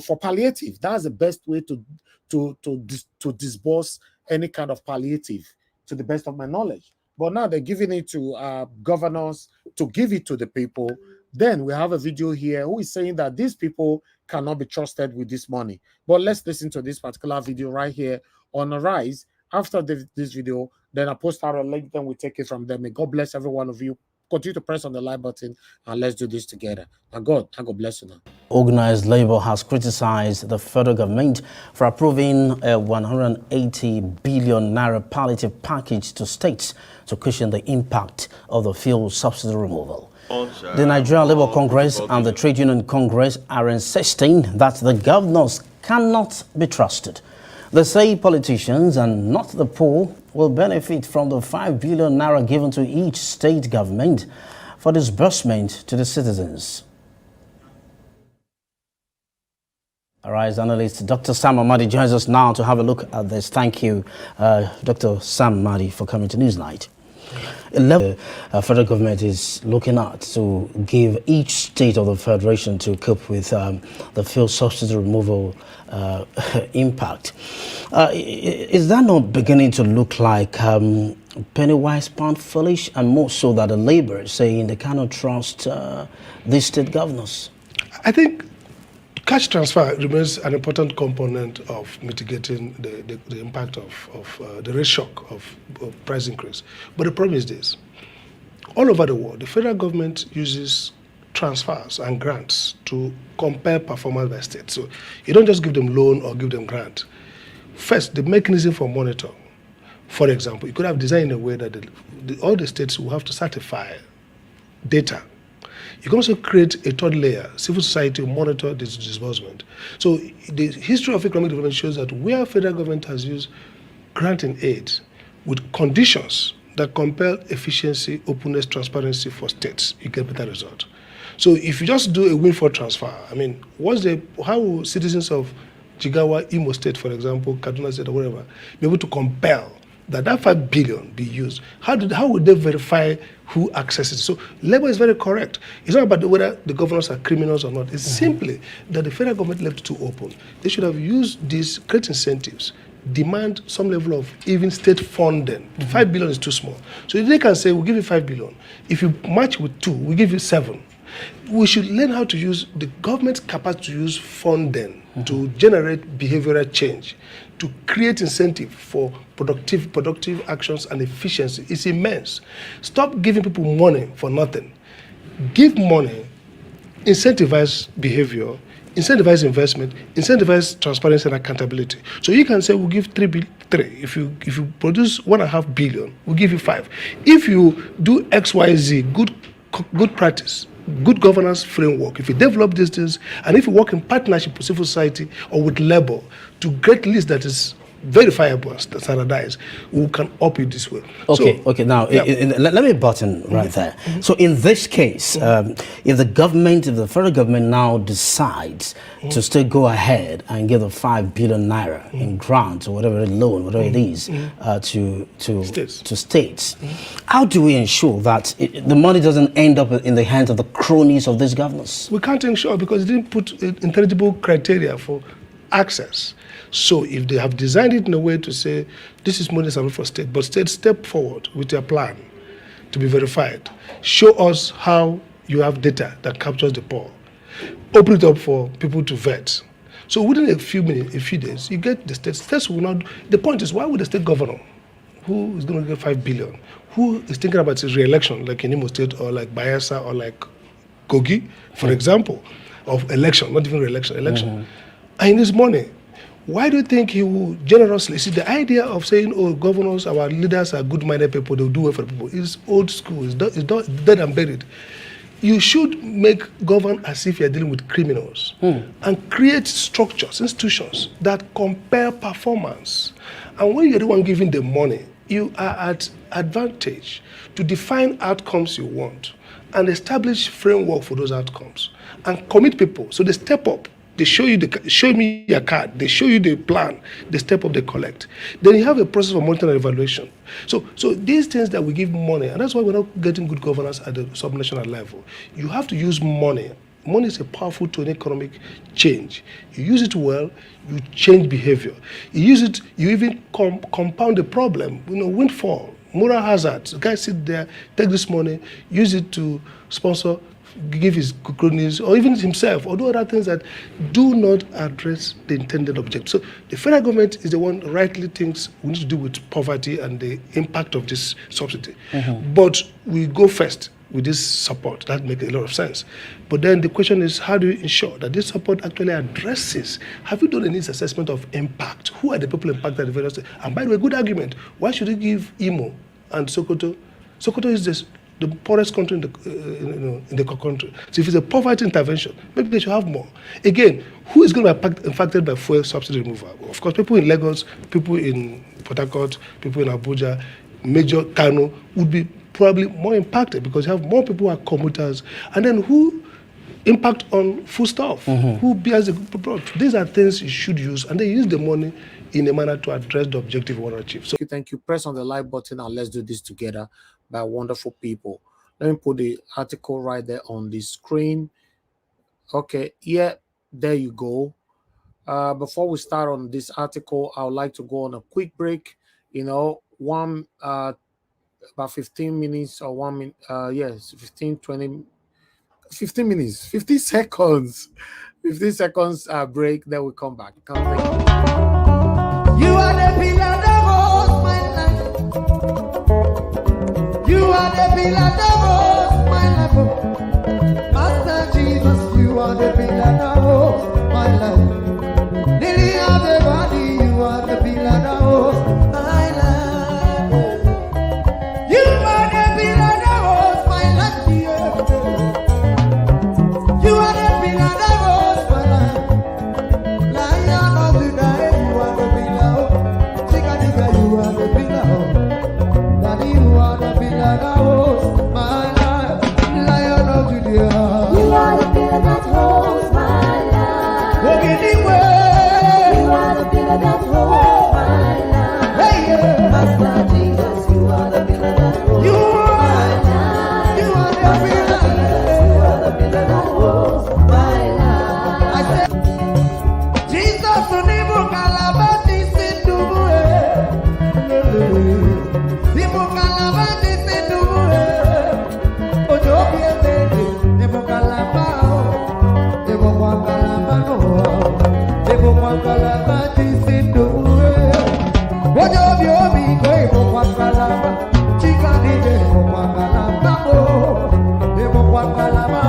A: for palliative. That's the best way to disburse any kind of palliative, to the best of my knowledge. But now they're giving it to governors to give it to the people. Then we have a video here who is saying that these people cannot be trusted with this money. But let's listen to this particular video right here on Rise. After this video, then I post out a link, then we take it from there. May God bless every one of you. Continue to press on the like button and let's do this together. And God bless you now.
G: Organized Labour has criticized the federal government for approving a 180 billion naira palliative package to states to cushion the impact of the fuel subsidy removal. The Nigerian Labour Congress and the Trade Union Congress are insisting that the governors cannot be trusted. They say politicians and not the poor will benefit from the 5 billion naira given to each state government for disbursement to the citizens. Arise analyst Dr. Sam Amadi joins us now to have a look at this. Thank you, Dr. Sam Amadi, for coming to Newsnight. The federal government is looking at to give each state of the federation to cope with the fuel subsidy removal impact. Is that not beginning to look like penny wise pound foolish, and more so that the Labour is saying they cannot trust these state governors?
H: I think cash transfer remains an important component of mitigating the impact of the rate shock of price increase. But the problem is this. All over the world, the federal government uses transfers and grants to compare performance by state. So you don't just give them loan or give them grant. First, the mechanism for monitor. For example, you could have designed in a way that all the states will have to certify data. You can also create a third layer, civil society, to monitor this disbursement. So the history of economic development shows that where federal government has used grant and aid with conditions that compel efficiency, openness, transparency for states, you get better result. So if you just do a windfall transfer, I mean, how will citizens of Jigawa, Imo State, for example, Kaduna State or whatever, be able to compel that 5 billion be used? How would they verify who accesses it? So Labour is very correct. It's not about whether the governors are criminals or not. It's simply that the federal government left it too open. They should have used these great incentives, demand some level of even state funding. 5 billion is too small. So they can say, we'll give you 5 billion. If you match with 2, we'll give you 7. We should learn how to use the government's capacity to use funding to generate behavioral change, to create incentive for productive actions and efficiency. It's immense. Stop giving people money for nothing. Give money, incentivize behavior, incentivize investment, incentivize transparency and accountability. So you can say we'll give 3 billion. If you produce 1.5 billion, we'll give you 5. If you do XYZ, good practice, good governance framework, if you develop these things, and if you work in partnership with civil society or with labor to get list that is verifiable and standardized, we can up it this way.
G: Okay. Now, yeah. Let me button right there. So in this case, if the federal government now decides to still go ahead and give the 5 billion naira in grant or whatever loan, whatever it is, to states, how do we ensure that the money doesn't end up in the hands of the cronies of these governors?
H: We can't ensure because they didn't put intelligible criteria for access. So if they have designed it in a way to say, this is money available for state, but state step forward with your plan to be verified. Show us how you have data that captures the poor. Open it up for people to vet. So within a few days, you get the states. States will not. The point is, why would the state governor, who is going to get 5 billion, who is thinking about his re-election, like in Imo State or like Bayelsa or like Kogi, for example, of election, not even re-election, election, and in his money, why do you think he will generously? See, the idea of saying, oh, governors, our leaders are good-minded people, they'll do well for people, is old school, it's dead and buried. You should govern as if you're dealing with criminals and create structures, institutions that compare performance. And when you're the one giving the money, you are at advantage to define outcomes you want and establish framework for those outcomes and commit people. So they step up. They show me your card. They show you the plan. They step up, they collect. Then you have a process for monitoring and evaluation. So these things that we give money, and that's why we're not getting good governance at the subnational level. You have to use money. Money is a powerful tool in economic change. You use it well, you change behavior. You use it, you even compound the problem. Windfall, moral hazard. The guy sit there, take this money, use it to sponsor, give his cronies, or even himself, or do other things that do not address the intended objective. So the federal government is the one rightly thinks we need to deal with poverty and the impact of this subsidy. But we go first with this support. That makes a lot of sense. But then the question is, how do you ensure that this support actually addresses? Have you done a needs assessment of impact? Who are the people impacted? And by the way, good argument. Why should you give Imo and Sokoto? Sokoto is the poorest country in the country. So if it's a poverty intervention, maybe they should have more. Again, who is going to be impacted by fuel subsidy removal? Of course, people in Lagos, people in Port Harcourt, people in Abuja, Major Kano would be probably more impacted because you have more people who are commuters. And then who impact on foodstuff? Who bears the product? These are things you should use, and they use the money in a manner to address the objective we want to achieve. So
A: Thank you. Press on the like button and let's do this together by wonderful people. Let me put the article right there on the screen. Okay, yeah, there you go. Before we start on this article, I would like to go on a quick break. About 15 minutes or 1 minute. Yes, 15, 20, 15 minutes, 50 seconds. 15 seconds break, then we come back.
I: You are the pillar that holds my life. You are the pillar that holds my life. Master Jesus, you are the pillar that holds my life. Lily of the body, you are the pillar that holds my life. You are the pillar that holds my life. You are the pillar that holds my life. Lion of the night, you are the pillar. Chicanica, you are the pillar. Daddy, you are the pillar that holds my life. Lion of Judea.
J: You are the pillar that holds my life.
I: Walk anywhere.
J: You are the pillar that holds my life.
I: Hey, yeah.
J: Master Jesus, you are the pillar that holds
I: You
J: my
I: are,
J: life.
I: you are the
J: Master
I: pillar.
J: Jesus, you are the pillar that holds my life.
I: I said, Jesus, unibu kalabati sinduwe. Nibu kalabati sinduwe. Ojo biebebe, nibu kalabao. Nibu kwa kalabano. Nibu kwa kalabati sinduwe. Ojo biobi ko nibu kwa kalaba. Chika nibu kwa kalabao. Nibu kwa kalaba.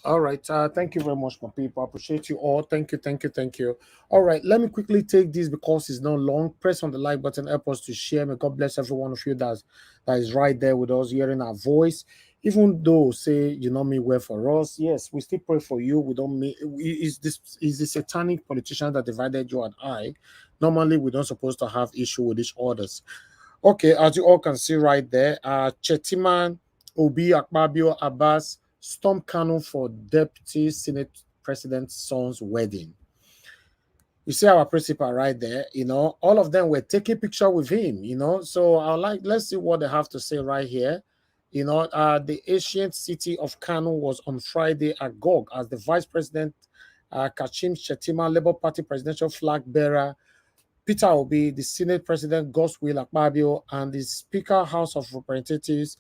A: All right. Thank you very much, my people. I appreciate you all. Thank you, thank you, thank you. All right. Let me quickly take this because it's not long. Press on the like button. Help us to share. May God bless every one of you that is right there with us, hearing our voice. Even though say you know me well for us, yes, we still pray for you. We don't mean is the satanic politician that divided you and I. Normally, we don't supposed to have issue with each others. Okay, as you all can see right there, Chetiman, Obi, Akpabio, Abbas, Storm Kanu for Deputy Senate President's son's wedding. You see our principal right there, all of them were taking picture with him, So let's see what they have to say right here. The ancient city of Kanu was on Friday agog as the Vice President Kachim Shettima, Labour Party presidential flag bearer, Peter Obi, the Senate President Godswill Akpabio, and the Speaker House of Representatives,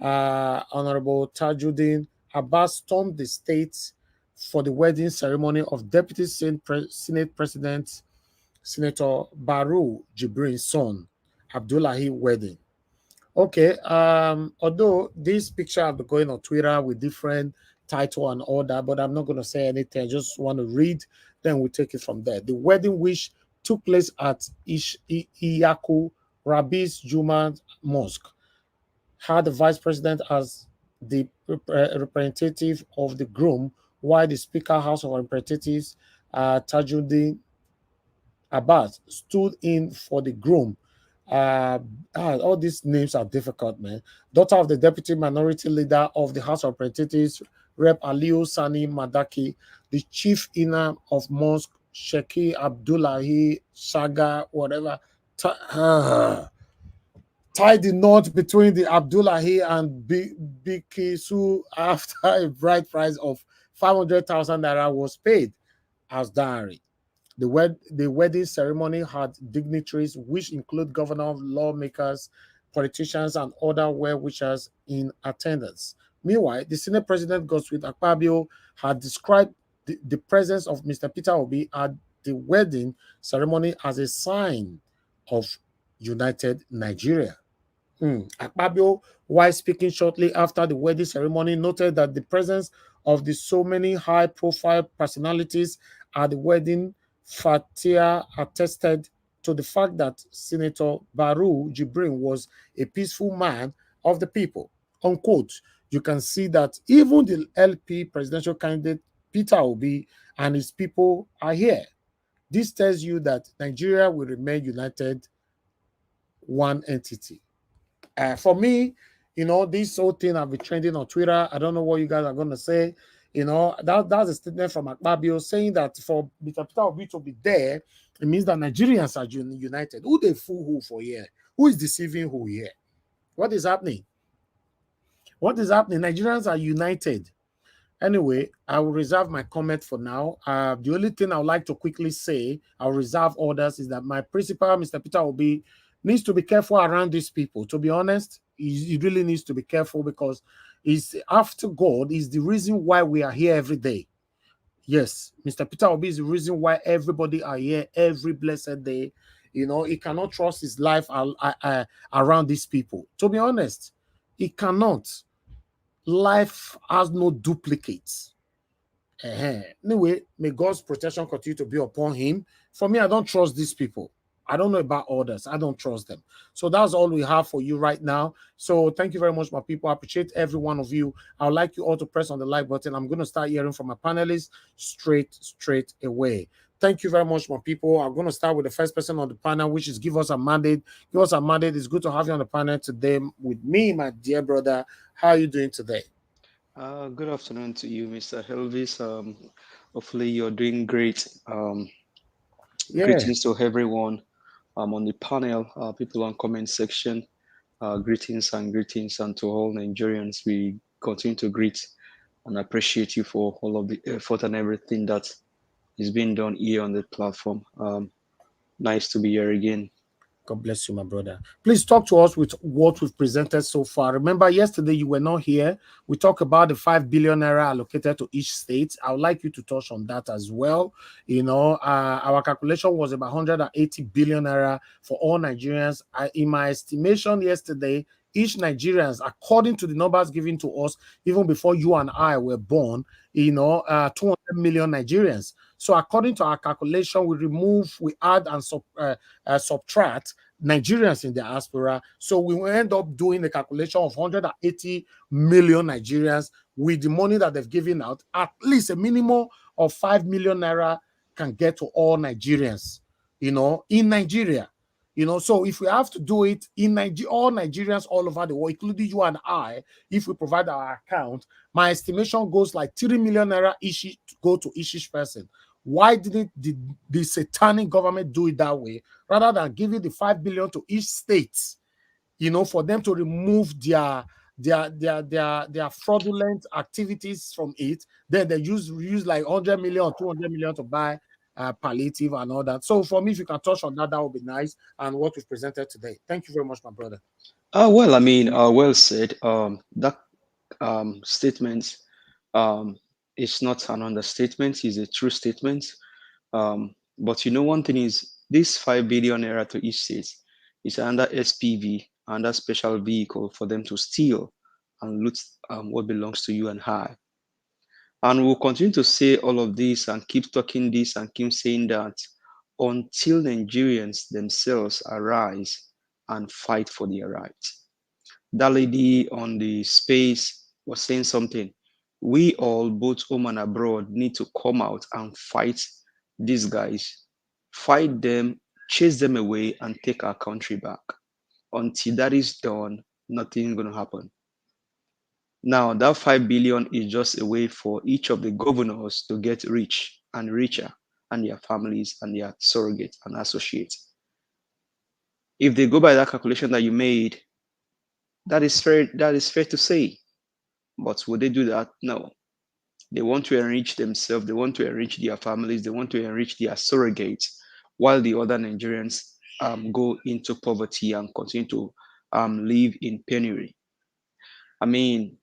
A: Honorable Tajuddin Abbas stormed the state for the wedding ceremony of Deputy Senate President Senator Baru Jibrin's son, Abdullahi wedding. Okay, although this picture have been going on Twitter with different title and all that, but I'm not going to say anything. I just want to read, then we'll take it from there. The wedding which took place at Iyaku Rabi's Juma Mosque had the Vice President as the representative of the groom, while the Speaker House of Representatives, Tajuddin Abbas stood in for the groom. All these names are difficult, man. Daughter of the deputy minority leader of the House of Representatives, Rep. Aliu Sani Madaki, the chief imam of mosque, Sheikh Abdullahi Shaga, whatever. Tied the knot between the Abdullahi and Bikisu after a bride price of 500,000 naira was paid as dowry. The wedding ceremony had dignitaries, which include governors, lawmakers, politicians, and other well-wishers in attendance. Meanwhile, the Senate President Godswill Akpabio had described the presence of Mr. Peter Obi at the wedding ceremony as a sign of united Nigeria. Akpabio, while speaking shortly after the wedding ceremony, noted that the presence of the so many high-profile personalities at the wedding fatia attested to the fact that Senator Baru Jibrin was a peaceful man of the people. Unquote. You can see that even the LP presidential candidate Peter Obi and his people are here. This tells you that Nigeria will remain united, one entity. For me, this whole thing I've been trending on Twitter. I don't know what you guys are going to say. That's a statement from Akpabio saying that for Mr. Peter Obi to be there, it means that Nigerians are united. Who they fool who for here? Who is deceiving who here? What is happening? What is happening? Nigerians are united. Anyway, I will reserve my comment for now. The only thing I would like to quickly say, I'll reserve orders, is that my principal, Mr. Peter Obi, needs to be careful around these people. To be honest, he really needs to be careful because he's after God is the reason why we are here every day. Yes, Mr. Peter Obi is the reason why everybody are here every blessed day. He cannot trust his life around these people. To be honest, he cannot. Life has no duplicates. Anyway, may God's protection continue to be upon him. For me, I don't trust these people. I don't know about others. I don't trust them. So that's all we have for you right now. So thank you very much, my people. I appreciate every one of you. I would like you all to press on the like button. I'm going to start hearing from my panelists straight away. Thank you very much, my people. I'm going to start with the first person on the panel, which is Give Us a Mandate. Give Us a Mandate. It's good to have you on the panel today with me, my dear brother. How are you doing today?
K: Good afternoon to you, Mr. Elvis. Hopefully you're doing great.
A: Yeah.
K: Greetings to everyone on the panel, people on comment section. Greetings and to all Nigerians. We continue to greet and appreciate you for all of the effort and everything that is being done here on the platform. Nice to be here again.
A: God bless you, my brother. Please talk to us with what we've presented so far. Remember, yesterday you were not here. We talked about the 5 billion naira allocated to each state. I would like you to touch on that as well. Our calculation was about 180 billion naira for all Nigerians. In my estimation yesterday, each Nigerians, according to the numbers given to us, even before you and I were born, 200 million Nigerians. So according to our calculation, we add and subtract Nigerians in the diaspora. So we will end up doing a calculation of 180 million Nigerians with the money that they've given out. At least a minimum of 5 million naira can get to all Nigerians, in Nigeria. So if we have to do it in Nigeria, all Nigerians all over the world, including you and I, if we provide our account, my estimation goes like 3 million naira each go to each person. Why didn't the satanic government do it that way rather than giving the 5 billion to each state, for them to remove their fraudulent activities from it? Then they use like 100 million or 200 million to buy palliative and all that. So for me, if you can touch on that, that would be nice. And what we've presented today. Thank you very much, my brother.
K: Well said. That statement is not an understatement, it's a true statement. But one thing is this 5 billion naira to each state is under SPV, under special vehicle for them to steal and loot what belongs to you and I. And we'll continue to say all of this and keep talking this and keep saying that until Nigerians themselves arise and fight for their rights. That lady on the space was saying something. We all, both home and abroad, need to come out and fight these guys fight them, chase them away, and take our country back. Until that is done, nothing is going to happen. Now, that 5 billion is just a way for each of the governors to get rich and richer, and their families and their surrogates and associates. If they go by that calculation that you made, that is fair to say. But would they do that? No. They want to enrich themselves, they want to enrich their families, they want to enrich their surrogates, while the other Nigerians go into poverty and continue to live in penury. I mean,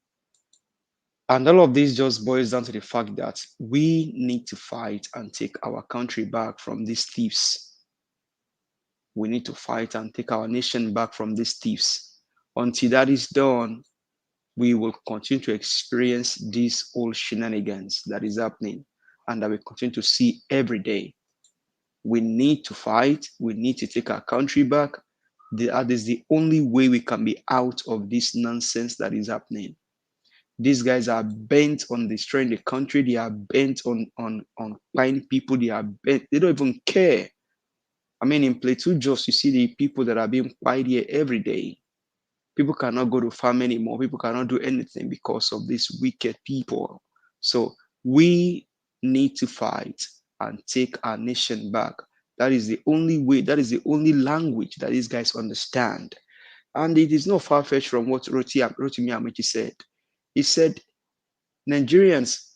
K: and all of this just boils down to the fact that we need to fight and take our country back from these thieves. We need to fight and take our nation back from these thieves. Until that is done, we will continue to experience these old shenanigans that is happening and that we continue to see every day. We need to fight. We need to take our country back. That is the only way we can be out of this nonsense that is happening. These guys are bent on destroying the country. They are bent on buying people. They are bent. They don't even care. I mean, in Plateau, just you see the people that are being quiet here every day. People cannot go to farm anymore. People cannot do anything because of these wicked people. So we need to fight and take our nation back. That is the only way. That is the only language that these guys understand. And it is not far-fetched from what Rotimi Amaechi said. He said Nigerians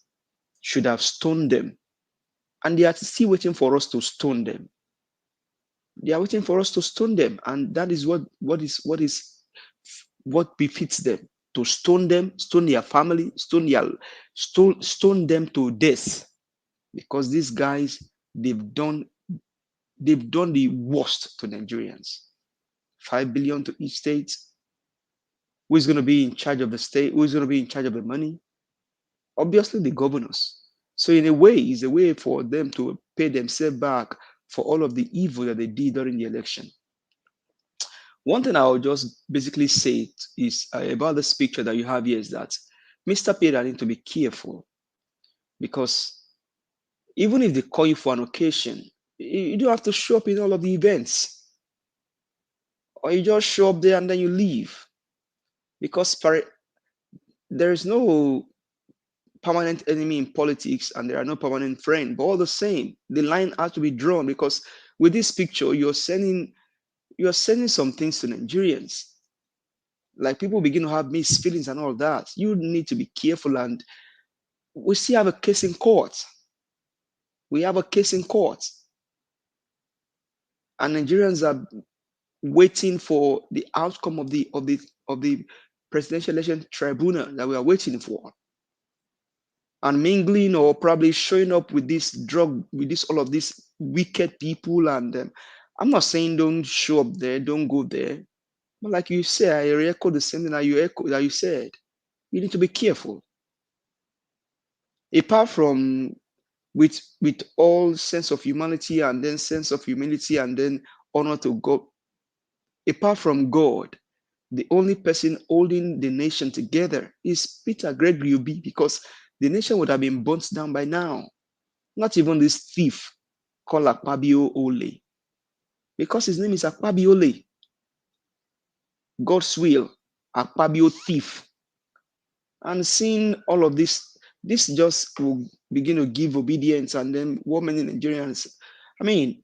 K: should have stoned them. And they are still waiting for us to stone them. They are waiting for us to stone them. And that is what befits them, to stone them, stone their family, stone them to death, because these guys, they've done the worst to Nigerians. 5 billion to each state. Who is going to be in charge of the state? Who is going to be in charge of the money? Obviously the governors. So in a way, it's a way for them to pay themselves back for all of the evil that they did during the election. One thing I will just basically say is about this picture that you have here is that Mr. Peter needs to be careful, because even if they call you for an occasion, you don't have to show up in all of the events, or you just show up there and then you leave, because there is no permanent enemy in politics and there are no permanent friends. But all the same, the line has to be drawn, because with this picture, you're sending some things to Nigerians. Like, people begin to have mixed feelings and all that. You need to be careful. And we still have a case in court. We have a case in court. And Nigerians are waiting for the outcome of the presidential election tribunal that we are waiting for. And mingling or probably showing up with this drug, with all of these wicked people. And I'm not saying don't show up there, don't go there. But like you said, I echo the same thing that you said. You need to be careful. Apart from with all sense of humanity and then sense of humility and then honor to God, apart from God, the only person holding the nation together is Peter Gregory Obi, because the nation would have been burnt down by now. Not even this thief called Akpabio Ole, because his name is Akpabio Ole. God's will, Akpabio thief. And seeing all of this just will begin to give obedience, and then what many Nigerians, I mean,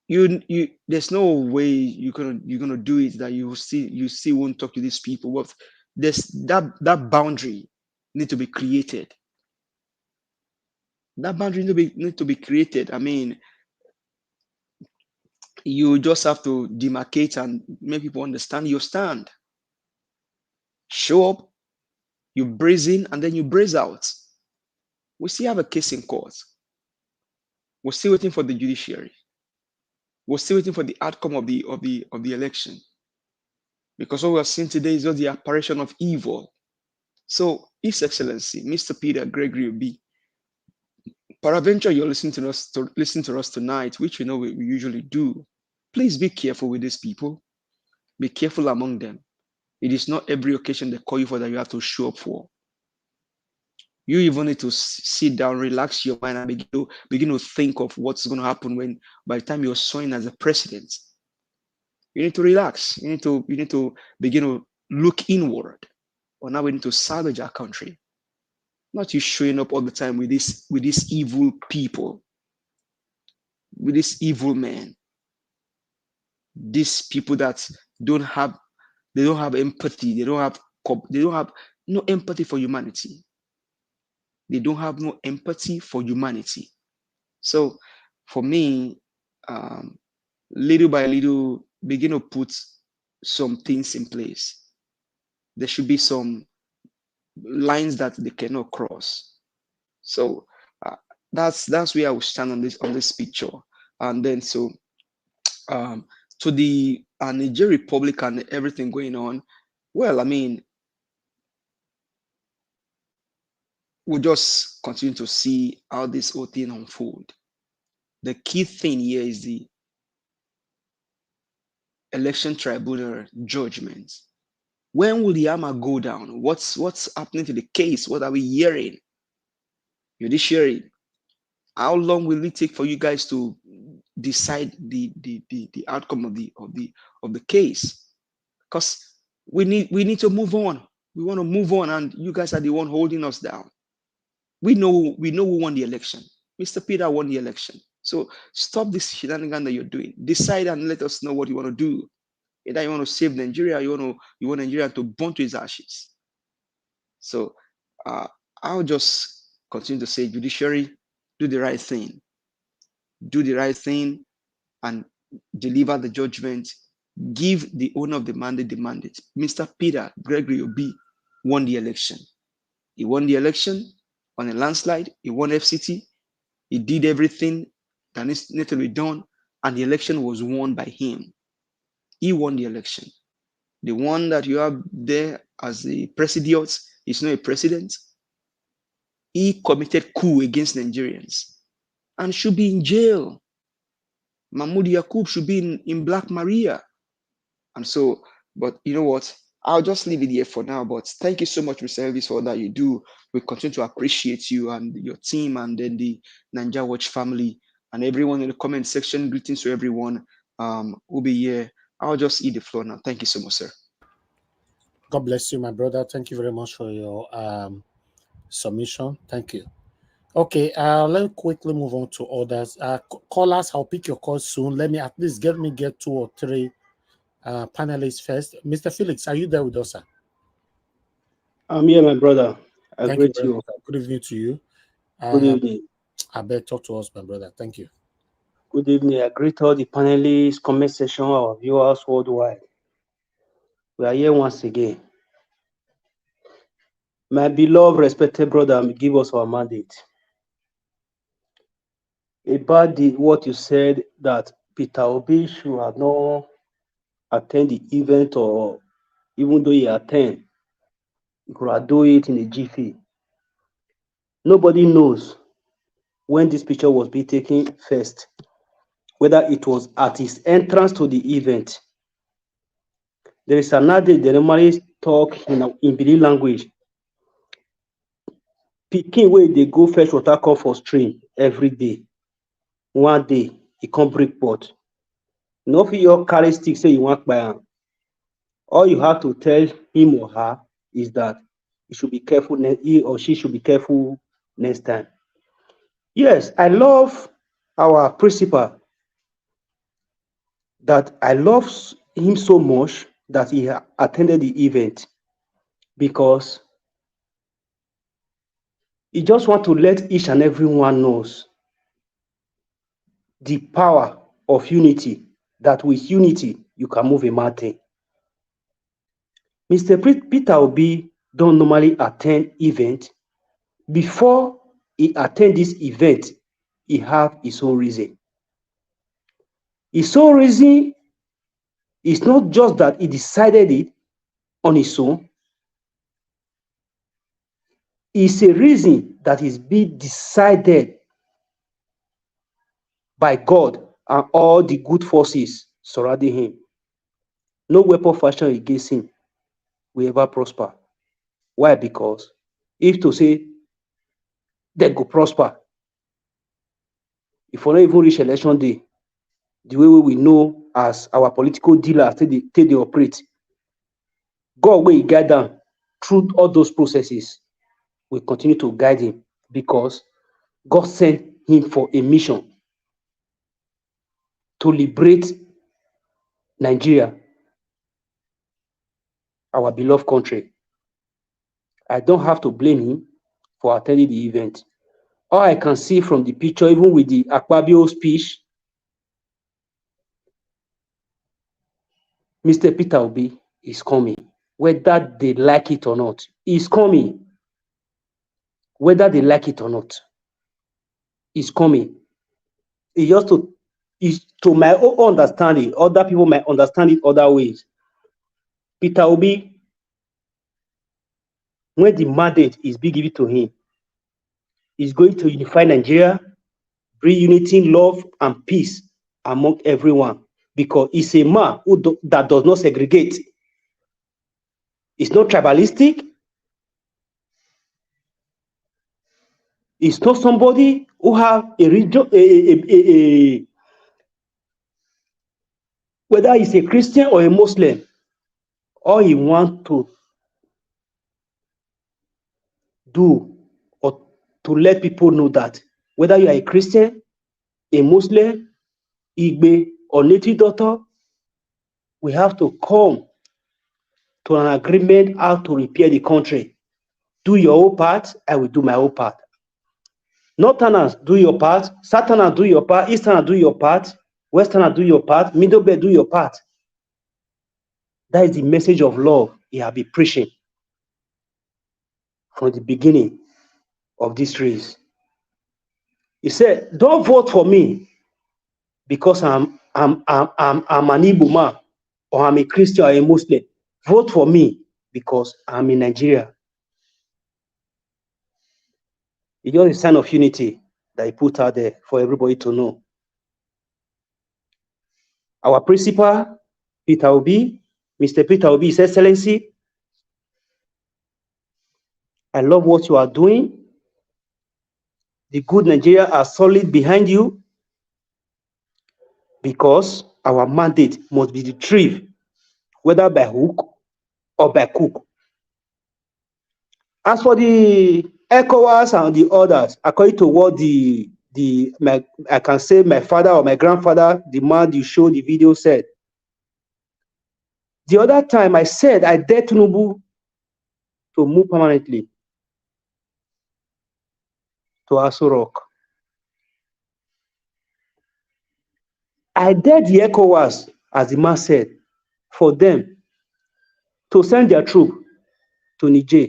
K: you there's no way you're gonna do it that you still won't talk to these people. But there's that boundary need to be created. That boundary need to be created. I mean, you just have to demarcate and make people understand your stand. Show up, you braze in, and then you braze out. We still have a case in court. We're still waiting for the judiciary. We're still waiting for the outcome of the election. Because what we're seeing today is just the apparition of evil. So, His Excellency, Mr. Peter Gregory Obi, peradventure you're listening to us tonight, which we know we usually do. Please be careful with these people. Be careful among them. It is not every occasion they call you for that you have to show up for. You even need to sit down, relax your mind, and begin to think of what's going to happen when by the time you're sworn as a president. You need to relax. You need to begin to look inward. Or now we need to salvage our country. Not you showing up all the time with these evil people, with these evil men, these people that don't have empathy. They don't have no empathy for humanity. They don't have no empathy for humanity. So for me, little by little, begin to put some things in place. There should be some lines that they cannot cross. So that's where I will stand on this picture. And then to the Niger Republic and everything going on. Well, I mean, we'll just continue to see how this whole thing unfold. The key thing here is the election tribunal judgment. When will the hammer go down? What's happening to the case? What are we hearing? Judiciary. How long will it take for you guys to decide the outcome of the case? Because we need to move on. We want to move on, and you guys are the one holding us down. We know who won the election. Mr. Peter won the election. So stop this shenanigan that you're doing. Decide and let us know what you want to do. Either you want to save Nigeria, you want Nigeria to burn to its ashes. So I'll just continue to say, Judiciary, do the right thing. Do the right thing and deliver the judgment. Give the owner of the mandate the mandate. Mr. Peter Gregory Obi won the election. He won the election on a landslide. He won FCT. He did everything that needed to be done, and the election was won by him. He won the election. The one that you have there as the president is not a president. He committed coup against Nigerians and should be in jail. Mahmoud Yakub should be in Black Maria. And so, but you know what? I'll just leave it here for now. But thank you so much, Mr. Elvis, for all that you do. We continue to appreciate you and your team, and then the Ninja Watch family and everyone in the comment section. Greetings to everyone. We'll be here. I'll just eat the floor now. Thank you so much, sir.
A: God bless you, my brother. Thank you very much for your submission. Thank you. Okay, let me quickly move on to others. Callers, I'll pick your calls soon. Let me at least get 2 or 3 panelists first. Mr. Felix, are you there with us, sir?
L: I'm here, my brother.
A: Thank you very much. Good evening to you.
L: Good evening.
A: I better talk to us, my brother. Thank you.
L: Good evening. I greet all the panelists, comment section, our viewers worldwide. We are here once again. My beloved, respected brother, give us our mandate. About what you said that Peter Obi should have not attended the event, or even though he attended, he could have done it in a jiffy. Nobody knows when this picture was being taken first, whether it was at his entrance to the event. There is another, they normally talk in Bili language. Pikin wey dey go fetch water come for stream every day. One day, he come break pot. No fit your carry stick say you want buy am. All you have to tell him or her is that he should be careful, he or she should be careful next time. Yes, I love our principal, that I love him so much that he attended the event, because he just want to let each and everyone knows the power of unity, that with unity you can move a mountain. Mr. Peter Obi don't normally attend event. Before he attend this event, he have his own reason. His own reason is not just that he decided it on his own. It's a reason that is being decided by God and all the good forces surrounding him. No weapon fashioned against him will ever prosper. Why? Because if to say they go prosper. If we not even reach election day, the way we know as our political dealers take they operate, God will guide them through all those processes. We continue to guide him because God sent him for a mission to liberate Nigeria, our beloved country. I don't have to blame him for attending the event. All I can see from the picture, even with the Akpabio speech, Mr. Peter Obi is coming. Whether they like it or not, he's coming. Whether they like it or not, he's coming. It's just to my own understanding, other people might understand it other ways. Peter Obi, when the mandate is being given to him, is going to unify Nigeria, bring unity, love, and peace among everyone. Because he's a man that does not segregate. It's not tribalistic. It's not somebody who have a religion, whether he's a Christian or a Muslim. All he wants to do or to let people know that whether you are a Christian, a Muslim, Igbe, or native daughter, we have to come to an agreement how to repair the country. Do your own part, I will do my own part. Northerners, do your part. Southerners, do your part. Easterners, do your part. Westerners, do your part. Middle Belt, do your part. That is the message of love he has been preaching from the beginning of this race. He said, "Don't vote for me because I'm an Igbo man or I'm a Christian or a Muslim. Vote for me because I'm in Nigeria." It's just a sign of unity that he put out there for everybody to know. Our principal, Peter Obi, Mr. Peter Obi, His Excellency, I love what you are doing. The good Nigeria are solid behind you because our mandate must be retrieved, whether by hook or by crook. As for the ECOWAS and the others, according to what I can say my father or my grandfather, the man you showed the video, said. The other time I said I dare Tinubu to move permanently to Aso Rock. I dare the ECOWAS, as the man said, for them to send their troop to Niger.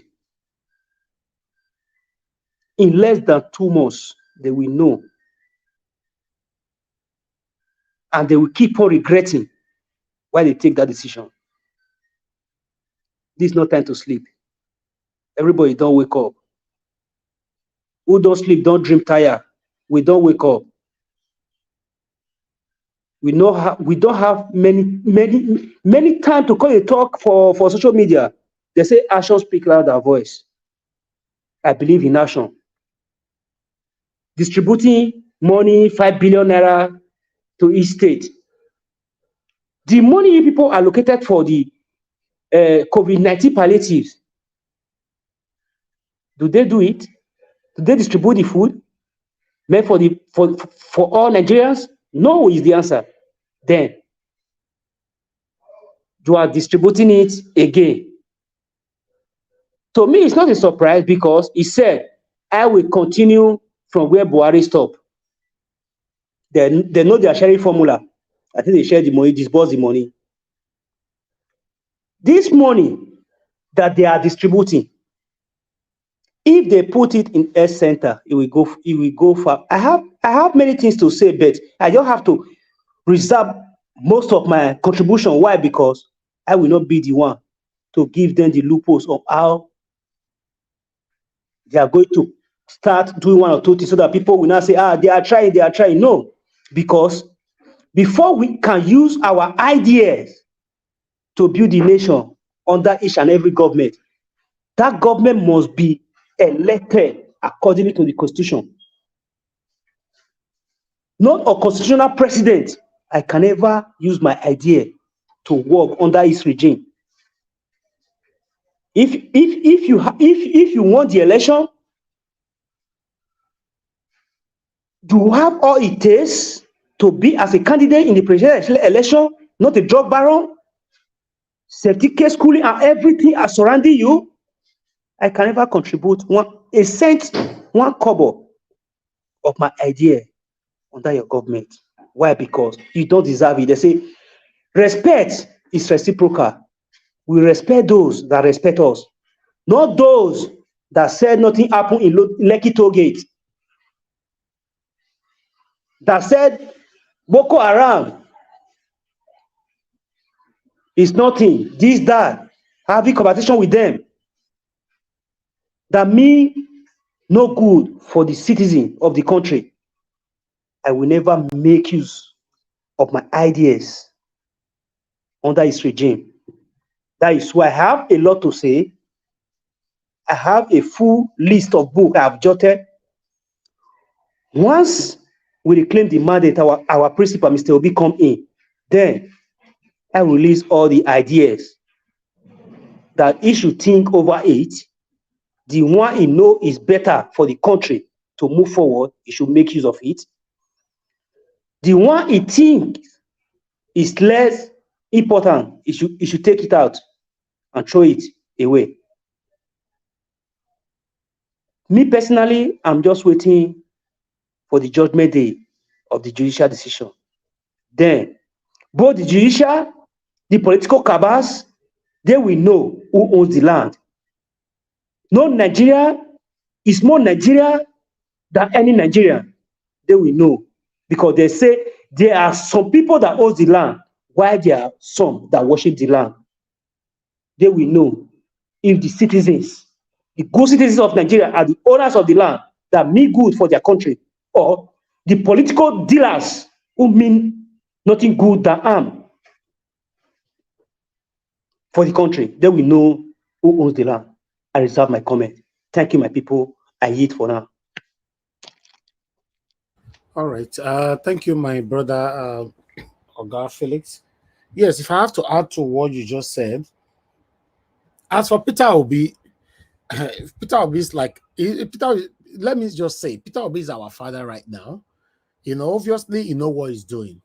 L: In less than 2 months, they will know. And they will keep on regretting why they take that decision. This is not time to sleep. Everybody don't wake up. Who don't sleep, don't dream tire. We don't wake up. We don't have many time to call a talk for social media. They say action speak louder than voice. I believe in action. Distributing money, 5 billion naira to each state. The money people allocated for the COVID-19 palliatives, do they do it? Do they distribute the food meant for all Nigerians? No is the answer. Then you are distributing it again. To me, it's not a surprise because he said, I will continue from where Buhari stopped. They know their sharing formula. I think they share the money, disburse the money. This money that they are distributing, if they put it in health center, it will go far. I have many things to say, but I just have to reserve most of my contribution. Why? Because I will not be the one to give them the loopholes of how they are going to start doing one or two things so that people will not say, they are trying. No, because before we can use our ideas to build the nation under each and every government, that government must be elected according to the Constitution. Not a constitutional president. I can never use my idea to work under his regime. If you want the election, you have all it takes to be as a candidate in the presidential election, not a drug baron, safety case schooling and everything are surrounding you. I can never contribute a cent, one kobo of my idea under your government. Why? Because you don't deserve it. They say respect is reciprocal. We respect those that respect us, not those that said nothing happened in Lekki Toll Gate, that said Boko Haram is nothing, this, that, having conversation with them, that mean no good for the citizen of the country. I will never make use of my ideas under his regime. That is why I have a lot to say. I have a full list of books I have jotted. Once we reclaim the mandate, our principal, Mr. Obi, come in, then I release all the ideas that he should think over it. The one he know is better for the country to move forward, he should make use of it. The one he thinks is less important, he should take it out and throw it away. Me personally, I'm just waiting for the judgment day of the judicial decision. Then, both the judicial, the political cabals, they will know who owns the land. No Nigeria is more Nigeria than any Nigerian. They will know. Because they say there are some people that own the land, while there are some that worship the land. They will know if the citizens, the good citizens of Nigeria are the owners of the land that mean good for their country, or the political dealers who mean nothing good than harm for the country. They will know who owns the land. I reserve my comment. Thank you, my people. I yield for now.
A: All right. Thank you, my brother, Oga Felix. Yes, if I have to add to what you just said, as for Peter Obi, Peter Obi is like, let me just say, Peter Obi is our father right now. Obviously, what he's doing.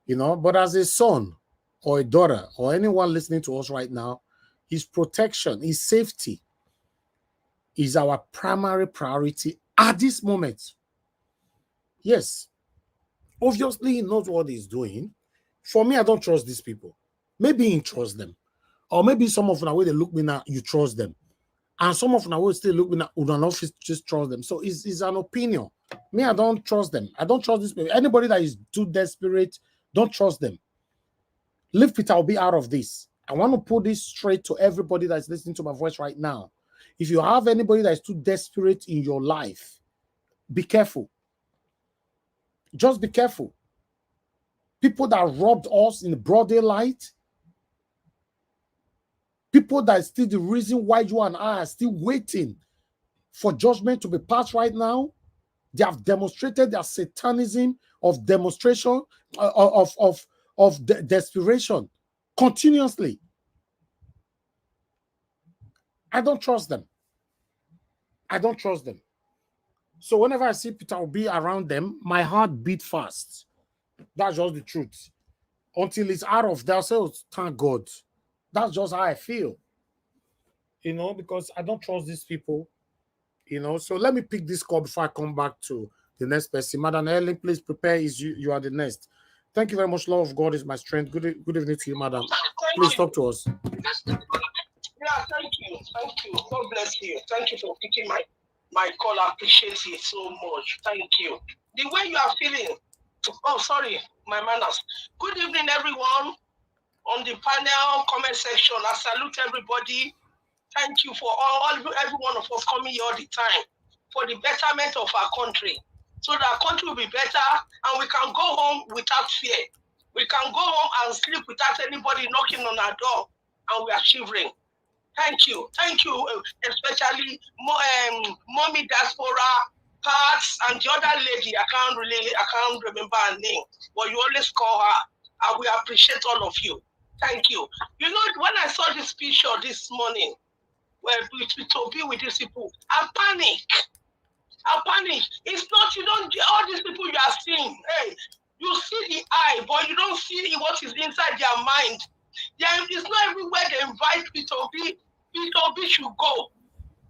A: But as a son or a daughter or anyone listening to us right now, his protection, his safety is our primary priority at this moment. Yes. Obviously, he knows what he's doing. For me, I don't trust these people. Maybe he trusts them. Or maybe some of them, the way they look me now, you trust them. And some of them will still look me now, would not just trust them. So it's an opinion. Me, I don't trust them. I don't trust these people. Anybody that is too desperate, don't trust them. Leave Peter Obi out of this. I want to put this straight to everybody that's listening to my voice right now. If you have anybody that is too desperate in your life, be careful. Just be careful. People that robbed us in broad daylight, people that is still the reason why you and I are still waiting for judgment to be passed right now, they have demonstrated their satanism of demonstration, of desperation continuously. I don't trust them. I don't trust them. So whenever I see Peter Obi around them, my heart beats fast. That's just the truth. Until it's out of themselves, thank God. That's just how I feel. Because I don't trust these people. So let me pick this call before I come back to the next person. Madam Ellen, please prepare. You are the next. Thank you very much. Love of God is my strength. Good evening to you, madam. Please talk to us.
M: Yeah, thank you. God bless you. Thank you for picking my call. I appreciate it so much. Thank you. The way you are feeling. Oh, sorry, my manners. Good evening, everyone. On the panel comment section, I salute everybody. Thank you for every one of us coming here all the time for the betterment of our country, so that our country will be better and we can go home without fear. We can go home and sleep without anybody knocking on our door and we are shivering. Thank you, especially mommy diaspora parts and the other lady. I can't remember her name, but you always call her. I will appreciate all of you. Thank you. You know, when I saw this picture this morning, where to be with these people, I panic. It's not, you don't, all these people you are seeing, hey, you see the eye, but you don't see what is inside their mind. It's not everywhere they invite Peter Obi. Peter Obi should go.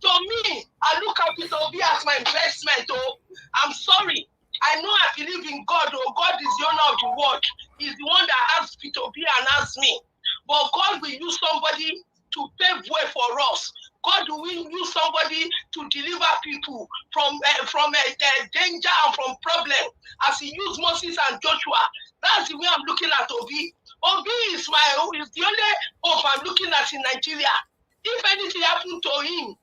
M: To me, I look at Peter Obi as my investment. Oh, I'm sorry. I know I believe in God. Oh, God is the owner of the world. He's the one that has Peter Obi and has me. But God will use somebody to pave way for us. God will use somebody to deliver people from danger and from problem, as He used Moses and Joshua. That's the way I'm looking at Obi. Obi is the only hope I'm looking at in Nigeria. If anything happened to him,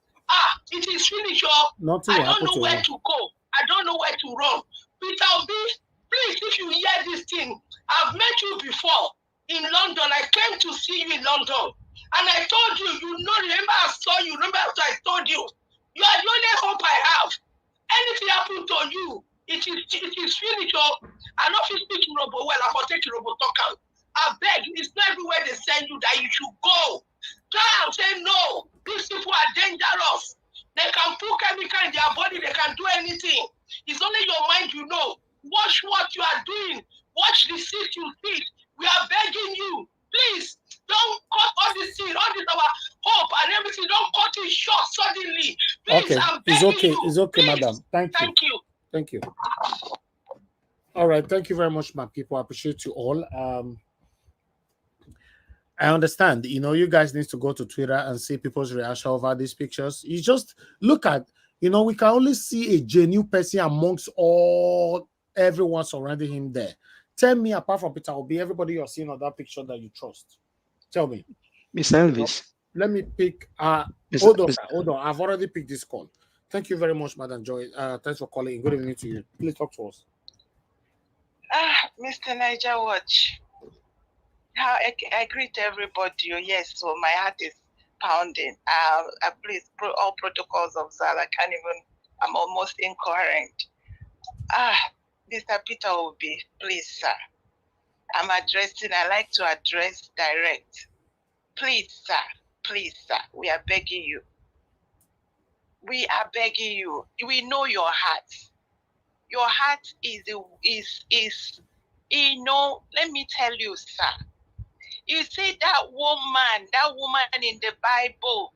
M: it is finished.
A: Nothing
M: I
A: will
M: don't
A: happen
M: know
A: to
M: where
A: him.
M: to go. I don't know where to run. Peter Obi, please, if you hear this thing, I've met you before in London. I came to see you in London. And I told you, remember I saw you, remember after I told you, you are the only hope I have. Anything happen to you, it is finished. I know if you speak Yoruba well, I will take Yoruba talk. I beg, it's not everywhere they send you that you should go. Try and say no. These people are dangerous. They can put chemical in their body, they can do anything. It's only your mind you know. Watch what you are doing. Watch the seat you sit. We are begging you. Please, don't cut all this thing, all this our hope and everything. Don't cut it short suddenly. Please,
A: Okay,
M: I'm
A: it's
M: begging
A: okay.
M: you.
A: It's okay,
M: Please.
A: madam. Thank you.
M: Thank you.
A: Thank you. All right. Thank you very much, my people. I appreciate you all. I understand. You know, you guys need to go to Twitter and see people's reaction over these pictures. You just look at, you know, we can only see a genuine person amongst everyone surrounding him there. Tell me, apart from Peter Obi, everybody you're seeing on that picture that you trust. Tell me.
K: Mr. Elvis.
A: Let me pick.
K: Mr.
A: Hold on. I've already picked this call. Thank you very much, Madam Joy. Thanks for calling. Good evening to you. Please talk to us.
N: Mr. Niger Watch. I greet everybody. Yes, so my heart is pounding. Please, all protocols observed. I can't even, I'm almost incoherent. Mr. Peter Obi, please, sir. I like to address direct. Please, sir, we are begging you. We are begging you. We know your heart. Your heart is, let me tell you, sir. You see that woman in the Bible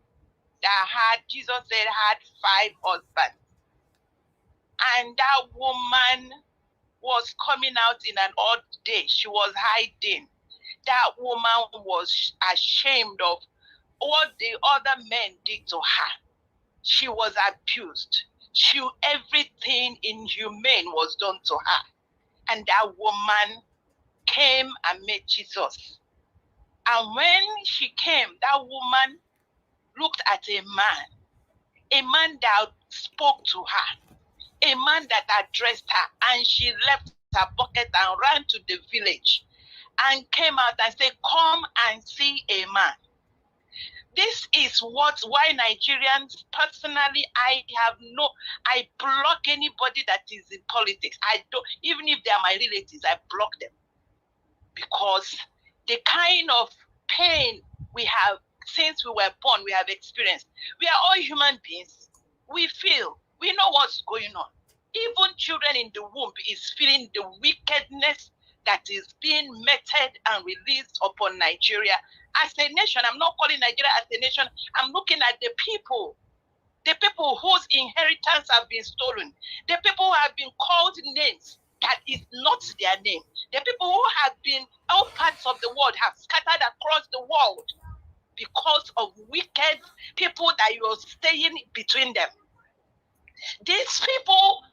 N: Jesus said had 5 husbands. And that woman was coming out in an odd day. She was hiding. That woman was ashamed of what the other men did to her. She was abused. Everything inhumane was done to her. And that woman came and met Jesus. And when she came, that woman looked at a man that spoke to her, a man that addressed her, and she left her bucket and ran to the village and came out and said, come and see a man. This is why Nigerians, personally, I block anybody that is in politics. I don't, even if they are my relatives, I block them. Because the kind of pain we have since we were born, we have experienced. We are all human beings. We feel, we know what's going on. Even children in the womb is feeling the wickedness that is being meted and released upon Nigeria. As a nation, I'm not calling Nigeria as a nation, I'm looking at the people whose inheritance have been stolen, the people who have been called names that is not their name, the people who have been, all parts of the world have scattered across the world because of wicked people that you're staying between them. These people,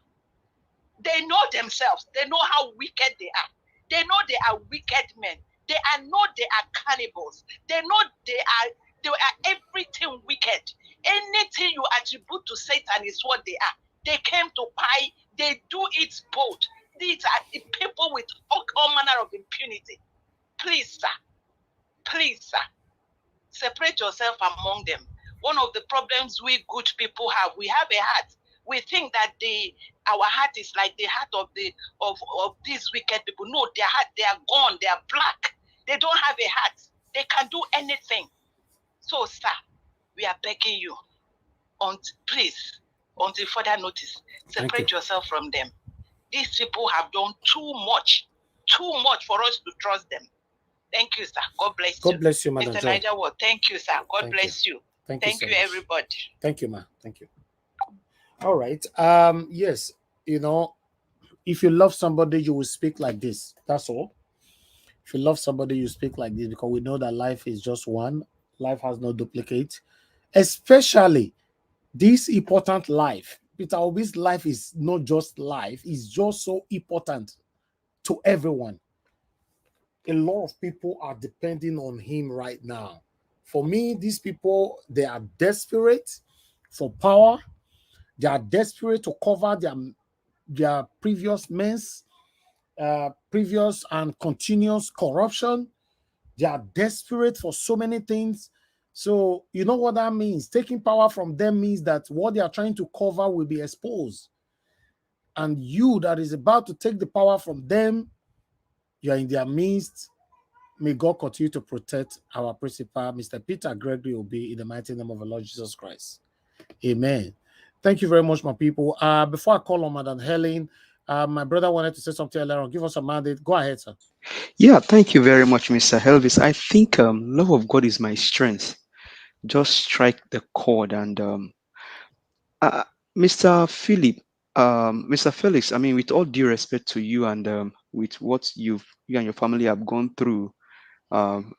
N: they know themselves. They know how wicked they are. They know they are wicked men. They are cannibals. They know they are everything wicked. Anything you attribute to Satan is what they are. They came to pie. They do it both. These are the people with all manner of impunity. Please, sir. Please, sir. Separate yourself among them. One of the problems we good people have, we have a heart. We think that our heart is like the heart of these wicked people. No, their heart, they are gone, they are black. They don't have a heart. They can do anything. So, sir, we are begging you, please, until further notice, separate yourself from them. These people have done too much for us to trust them. Thank you, sir. God bless you.
A: God bless you, Madam
N: Mr.
A: Joy.
N: Niger Ward, thank you, sir. God bless you.
A: Thank
N: you,
A: so much.
N: everybody.
A: Thank you, ma. Thank you. All right. Yes, you know, if you love somebody, you will speak like this. That's all. If you love somebody, you speak like this, because we know that life is just one. Life has no duplicate. Especially this important life. Peter Obi's life is not just life, it's just so important to everyone. A lot of people are depending on him right now. For me, these people, they are desperate for power. They are desperate to cover their previous previous and continuous corruption. They are desperate for so many things. So you know what that means? Taking power from them means that what they are trying to cover will be exposed. And you that is about to take the power from them, you are in their midst. May God continue to protect our principal, Mr. Peter Gregory Obi, in the mighty name of the Lord Jesus Christ. Amen. Thank you very much, my people. Before I call on Madam Helen, my brother wanted to say something earlier on. Give us a mandate. Go ahead, sir.
K: Yeah, thank you very much, Mr. Elvis. I think love of God is my strength. Just strike the chord. And Mr. Philip, Mr. Felix, I mean, with all due respect to you and with what you and your family have gone through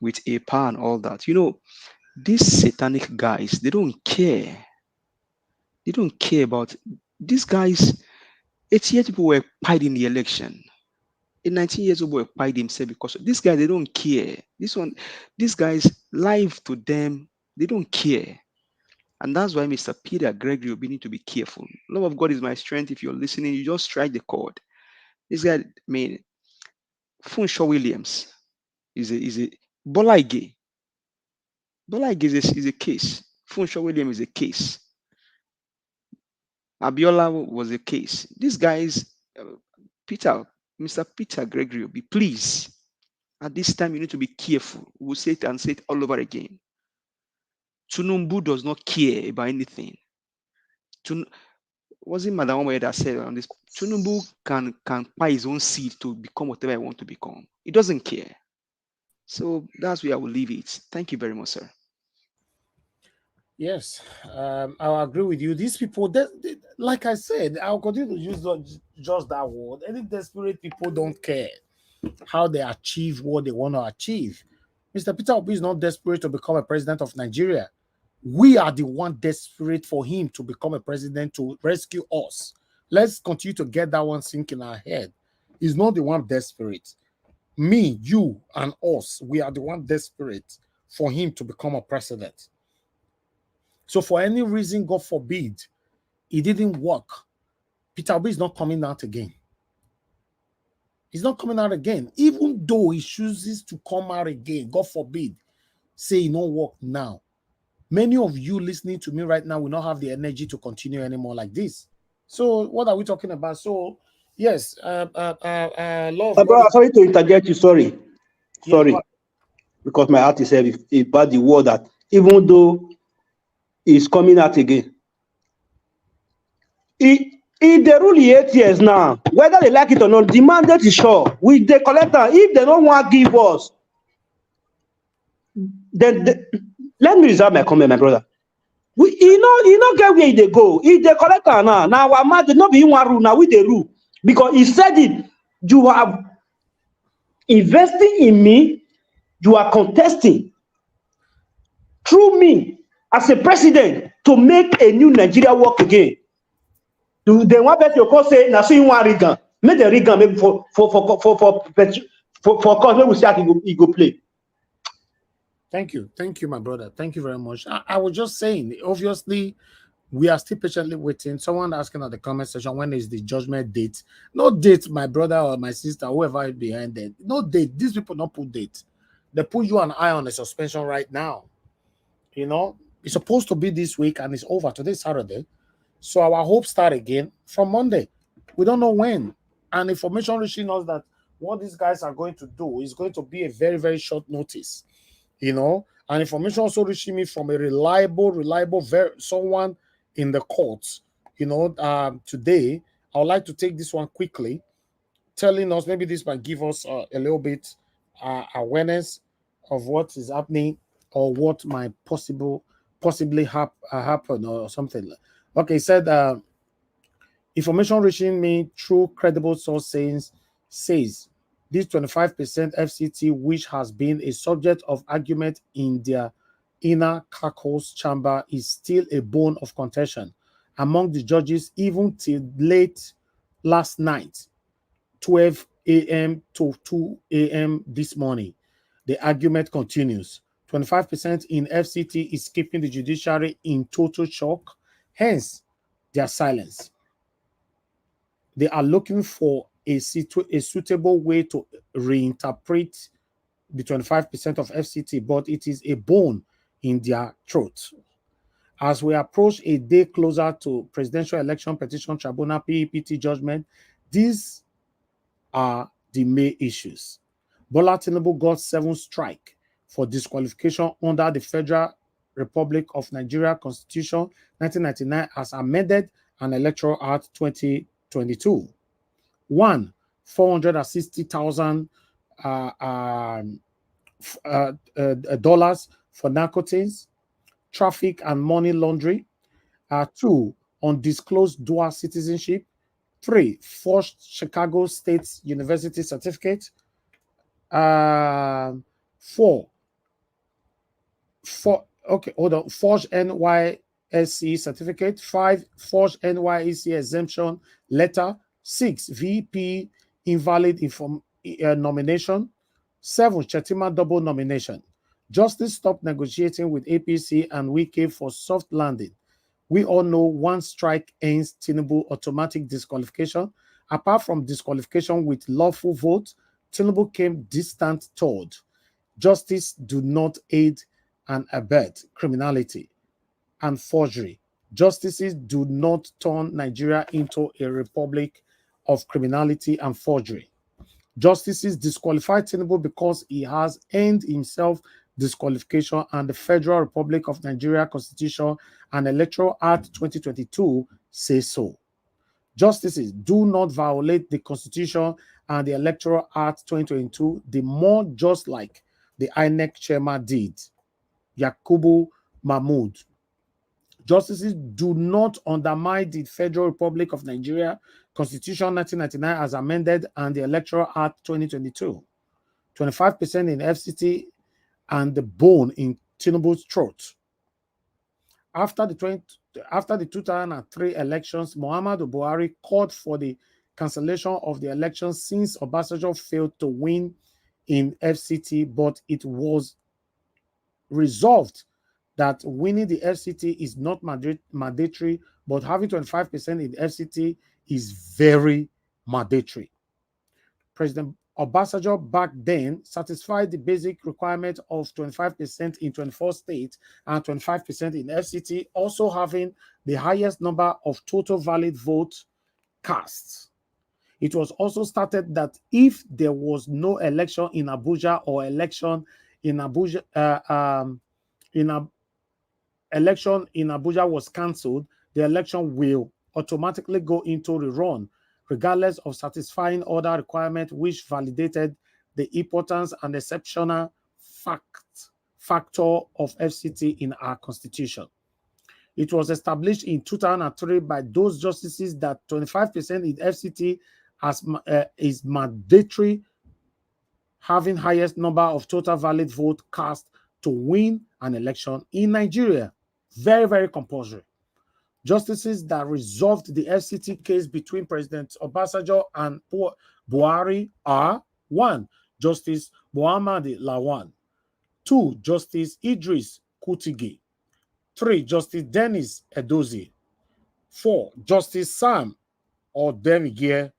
K: with APA and all that, you know, these satanic guys, they don't care. They don't care about these guys. 88 people were pied in the election. A 19 years old boy pied himself because these guys, they don't care. These guys, life to them, they don't care. And that's why Mr. Peter Gregory Obi need to be careful. Love of God is my strength. If you're listening, you just strike the chord. This guy, I mean, Funshaw Williams is a Bola Ige. Bola Ige is a case. Funshaw Williams is a case. Abiola was a case. These guys, Mr. Peter Gregory Obi, please, at this time you need to be careful. We'll say it and say it all over again. Tinubu does not care about anything. Was it Madam Omoye that said on this? Tinubu can buy his own seed to become whatever I want to become. He doesn't care. So that's where I will leave it. Thank you very much, sir.
A: Yes, I'll agree with you. These people, like I said, I'll continue to use just that word. Any desperate people don't care how they achieve what they want to achieve. Mr. Peter Obi is not desperate to become a president of Nigeria. We are the one desperate for him to become a president to rescue us. Let's continue to get that one sink in our head. He's not the one desperate. Me, you, and us, we are the one desperate for him to become a president. So for any reason, God forbid, it didn't work, Peter Obi is not coming out again. He's not coming out again. Even though he chooses to come out again, God forbid, say it don't work now. Many of you listening to me right now will not have the energy to continue anymore like this. So what are we talking about? So yes, love.
L: Bro, sorry to interject you. Sorry, because my heart is heavy about the word that even though he's coming out again, they rule 8 years now. Whether they like it or not, the mandate is sure. With the collector, if they don't want to give us, then let me reserve my comment, my brother. You know, get where they go. If the collector now our mandate not be one rule, now we the rule. Because he said it, you are investing in me, you are contesting through me as a president to make a new Nigeria work again. They want to call say now so you want Reagan. Make the Reagan maybe for cause when we see how he go play.
A: Thank you, my brother. Thank you very much. I was just saying, obviously, we are still patiently waiting. Someone asking at the comment section, when is the judgment date? No date, my brother or my sister, whoever is behind it. No date. These people don't put date. They put you and I on a suspension right now. You know, it's supposed to be this week and it's over. Today, Saturday. So our hopes start again from Monday. We don't know when. And information reaching us that what these guys are going to do is going to be a very, very short notice. You know, and information also reaching me from a reliable, someone in the courts. You know, today I would like to take this one quickly, telling us maybe this might give us a little bit awareness of what is happening or what might possibly happen or something. Okay, said information reaching me through credible source says this 25% FCT, which has been a subject of argument in their inner caucus chamber, is still a bone of contention among the judges even till late last night, 12 a.m. to 2 a.m. this morning. The argument continues. 25% in FCT is keeping the judiciary in total shock, hence their silence. They are looking for a suitable way to reinterpret the 25% of FCT, but it is a bone in their throat. As we approach a day closer to Presidential Election Petition Tribunal PEPT judgment, these are the main issues. Bola Tinubu got 7 strike for disqualification under the Federal Republic of Nigeria Constitution 1999 as amended and Electoral Act 2022. 1, $460,000 dollars for narcotics, traffic and money laundering. 2, undisclosed dual citizenship. 3, forged Chicago State University certificate. 4, forged NYSC certificate. 5, forged NYSC exemption letter. 6, VP invalid nomination. 7, Chetima double nomination. Justice stopped negotiating with APC and Wike for soft landing. We all know one strike ends Tinubu automatic disqualification. Apart from disqualification with lawful vote, Tinubu came distant third. Justice do not aid and abet criminality and forgery. Justices do not turn Nigeria into a republic of criminality and forgery. Justices disqualify Tinubu because he has earned himself disqualification, and the Federal Republic of Nigeria Constitution and Electoral Act 2022 say so. Justices do not violate the Constitution and the Electoral Act 2022, the more just like the INEC chairman did, Yakubu Mahmood. Justices do not undermine the Federal Republic of Nigeria Constitution 1999 as amended and the Electoral Act 2022. 25% in FCT and the bone in Tinubu's throat. After the 2003 elections, Muhammadu Buhari called for the cancellation of the elections since Obasanjo failed to win in FCT, but it was resolved that winning the FCT is not mandatory, but having 25% in FCT is very mandatory. President Obasanjo back then satisfied the basic requirement of 25% in 24 states and 25% in FCT, also having the highest number of total valid votes cast. It was also stated that if there was no election in Abuja or election in Abuja, election in Abuja was cancelled, the election will automatically go into rerun, regardless of satisfying other requirements which validated the importance and exceptional factor of FCT in our constitution. It was established in 2003 by those justices that 25% in FCT is mandatory, having highest number of total valid vote cast to win an election in Nigeria. Very, very compulsory. Justices that resolved the FCT case between President Obasanjo and Buhari are: 1, Justice Muhammad Lawan; 2, Justice Idris Kutige; 3, Justice Dennis Edozie; 4, Justice Sam Odemigye;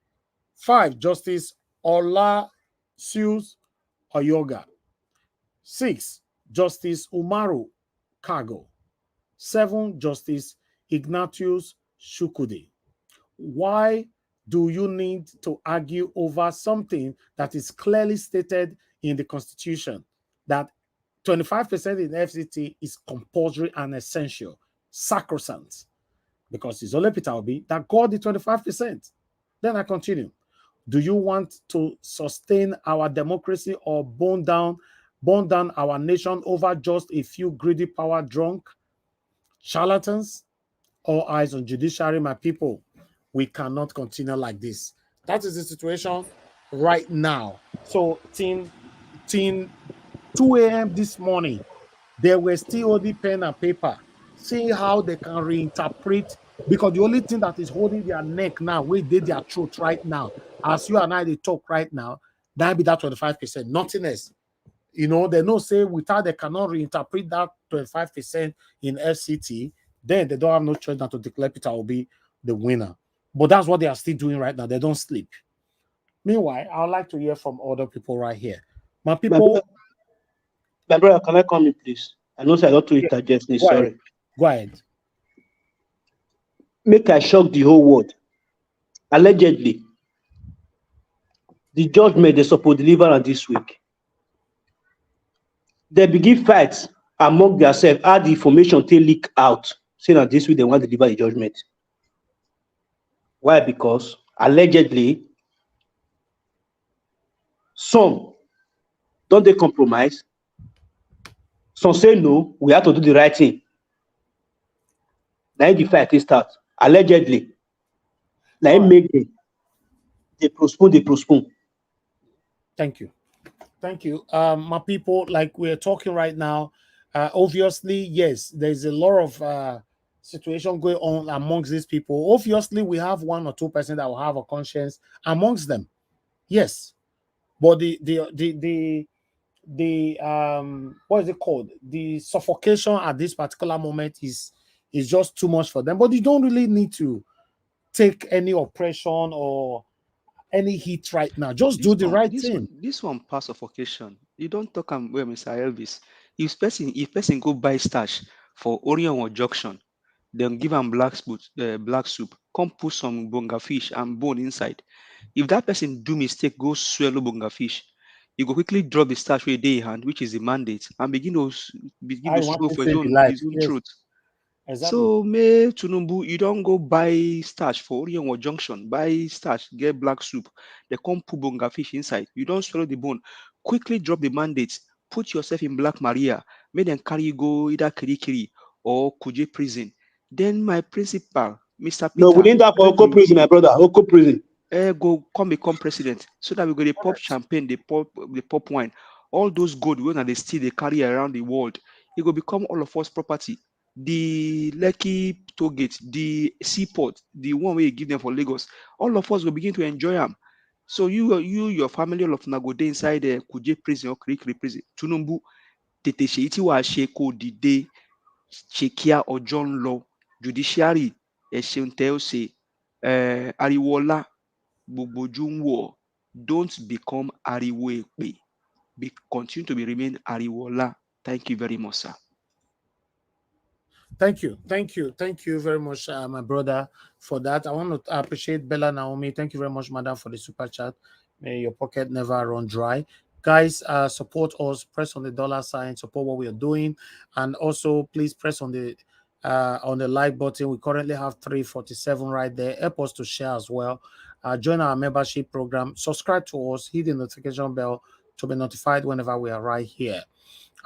A: 5, Justice Olasius Oyoga; 6, Justice Umaru Cargo. 7, Justice Ignatius Shukudi. Why do you need to argue over something that is clearly stated in the Constitution that 25% in FCT is compulsory and essential, sacrosanct? Because it's only Peter Obi that got the 25%. Then I continue. Do you want to sustain our democracy or burn down our nation over just a few greedy power drunk charlatans? All eyes on judiciary, my people. We cannot continue like this. That is the situation right now. So, till 2 a.m. this morning, they were still holding pen and paper, seeing how they can reinterpret, because the only thing that is holding their neck now, we did their truth right now, as you and I they talk right now, that be that 25%, nothing else. You know, they don't say without they cannot reinterpret that 25% in FCT, then they don't have no choice than to declare Peter Obi the winner. But that's what they are still doing right now. They don't sleep. Meanwhile, I would like to hear from other people right here. My people.
L: My brother, can I come in, please? I know I got to interject.
A: Go
L: Sorry.
A: ahead. Go ahead.
L: Make I shock the whole world. Allegedly, the judgment they supposed to deliver on this week. They begin fights among themselves, how the information they leak out, saying that this week they want to deliver the judgment. Why? Because allegedly, some don't they compromise. Some say no, we have to do the right thing. Now the fight is start. Allegedly. Now make them. They postpone.
A: Thank you. Thank you. My people, like we're talking right now, obviously, yes, there's a lot of situation going on amongst these people. Obviously, we have 1 or 2% that will have a conscience amongst them. Yes. But the what is it called? The suffocation at this particular moment is just too much for them. But you don't really need to take any oppression or any heat right now. Just do the right thing.
K: This one pass suffocation. You don't talk where Mr. Elvis. If person go buy stash for Orion or Junction, then give him black soup, come put some bonga fish and bone inside. If that person do mistake, go swallow bonga fish, you go quickly drop the stash with day hand, which is the mandate, and begin to swallow for his own truth.
A: Exactly.
K: So, me Tinubu, you don't go buy starch for Orion or Junction. Buy starch, get black soup. They come put bonga fish inside. You don't swallow the bone. Quickly drop the mandate. Put yourself in Black Maria. Make them carry you go either Kirikiri or Kuje prison. Then my principal, Mr. Peter.
L: No, we need that for Oko prison, my brother. Oko prison.
K: Go become president. So that we go the pop champagne, the pop wine. All those gold when they steal, they carry around the world. It will become all of us property. The Lekki toll gate, the seaport, the one where you give them for Lagos, all of us will begin to enjoy them. So your family, all of them go dey inside the Kuje prison or Kirikiri prison. Tinubu, tètè ṣèyí tí wàá ṣe kó dìde ṣèkíà ọjọ́ ń lọ. Judiciary, ẹ ṣeun tẹ́ ó ṣe. Ariwo ọlá, gbogbo ojú ń wò. Don't become ariwo èpè. Continue to remain ariwo ọlá. Thank you very much, sir.
A: Thank you very much, my brother, for that. I want to appreciate Bella Naomi. Thank you very much, madam, for the super chat. May your pocket never run dry. Guys, support us. Press on the $sign. Support what we are doing, and also please press on the like button. We currently have 347 right there. Help us to share as well. Join our membership program. Subscribe to us. Hit the notification bell to be notified whenever we are right here.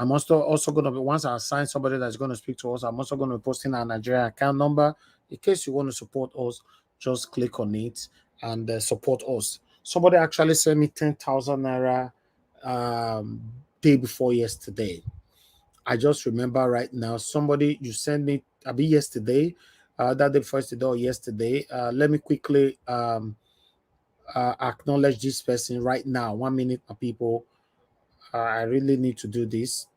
A: I'm also going to be, once I assign somebody that's going to speak to us, I'm also going to be posting our Nigerian account number. In case you want to support us, just click on it and support us. Somebody actually sent me 10,000 naira day before yesterday. I just remember right now, you sent me, yesterday, that day before yesterday or yesterday. Let me quickly acknowledge this person right now. 1 minute, my people. I really need to do this.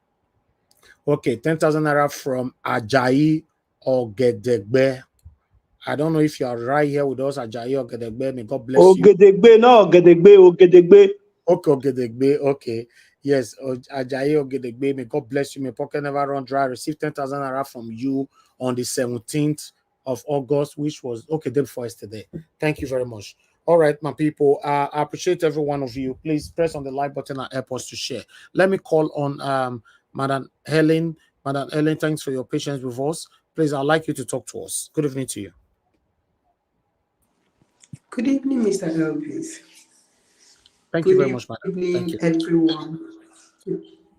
A: Okay, 10,000 naira from Ajayi Ogedegbe. I don't know if you are right here with us, Ajayi Ogedegbe. May God bless you.
L: Ogedegbe. Okay.
A: Yes, Ajayi Ogedegbe, may God bless you. May pocket never run dry. I received 10,000 naira from you on the 17th of August, which was okay day before yesterday. Thank you very much. All right, my people. I appreciate every one of you. Please press on the like button and help us to share. Let me call on Madam Helen. Madam Helen, thanks for your patience with us. Please, I'd like you to talk to us. Good evening to you.
O: Good evening, Mr. Elvis.
A: Thank you
O: Good
A: very much, madam. Thank
O: evening,
A: you.
O: everyone.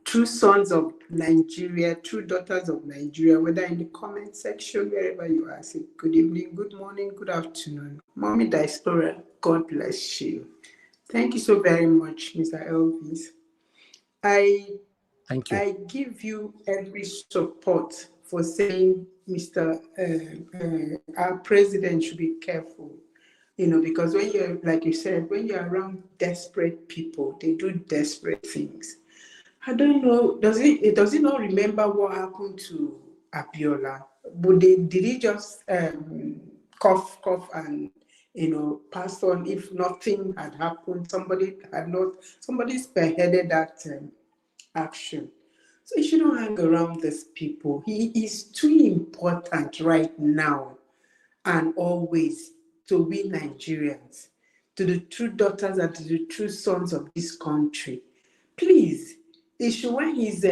O: True sons of Nigeria, true daughters of Nigeria, whether in the comment section, wherever you are, say good evening, good morning, good afternoon. Mommy Diaspora, God bless you. Thank you so very much, Mr. Elvis.
A: Thank you.
O: I give you every support for saying, Mr. Our president should be careful. Because when you're, like you said, when you're around desperate people, they do desperate things. I don't know, does it not remember what happened to Abiola? But did he just cough and pass on if nothing had happened? Somebody spearheaded that action. So you shouldn't hang around these people. He is too important right now and always to we Nigerians, to the true daughters and to the true sons of this country. Please, when he's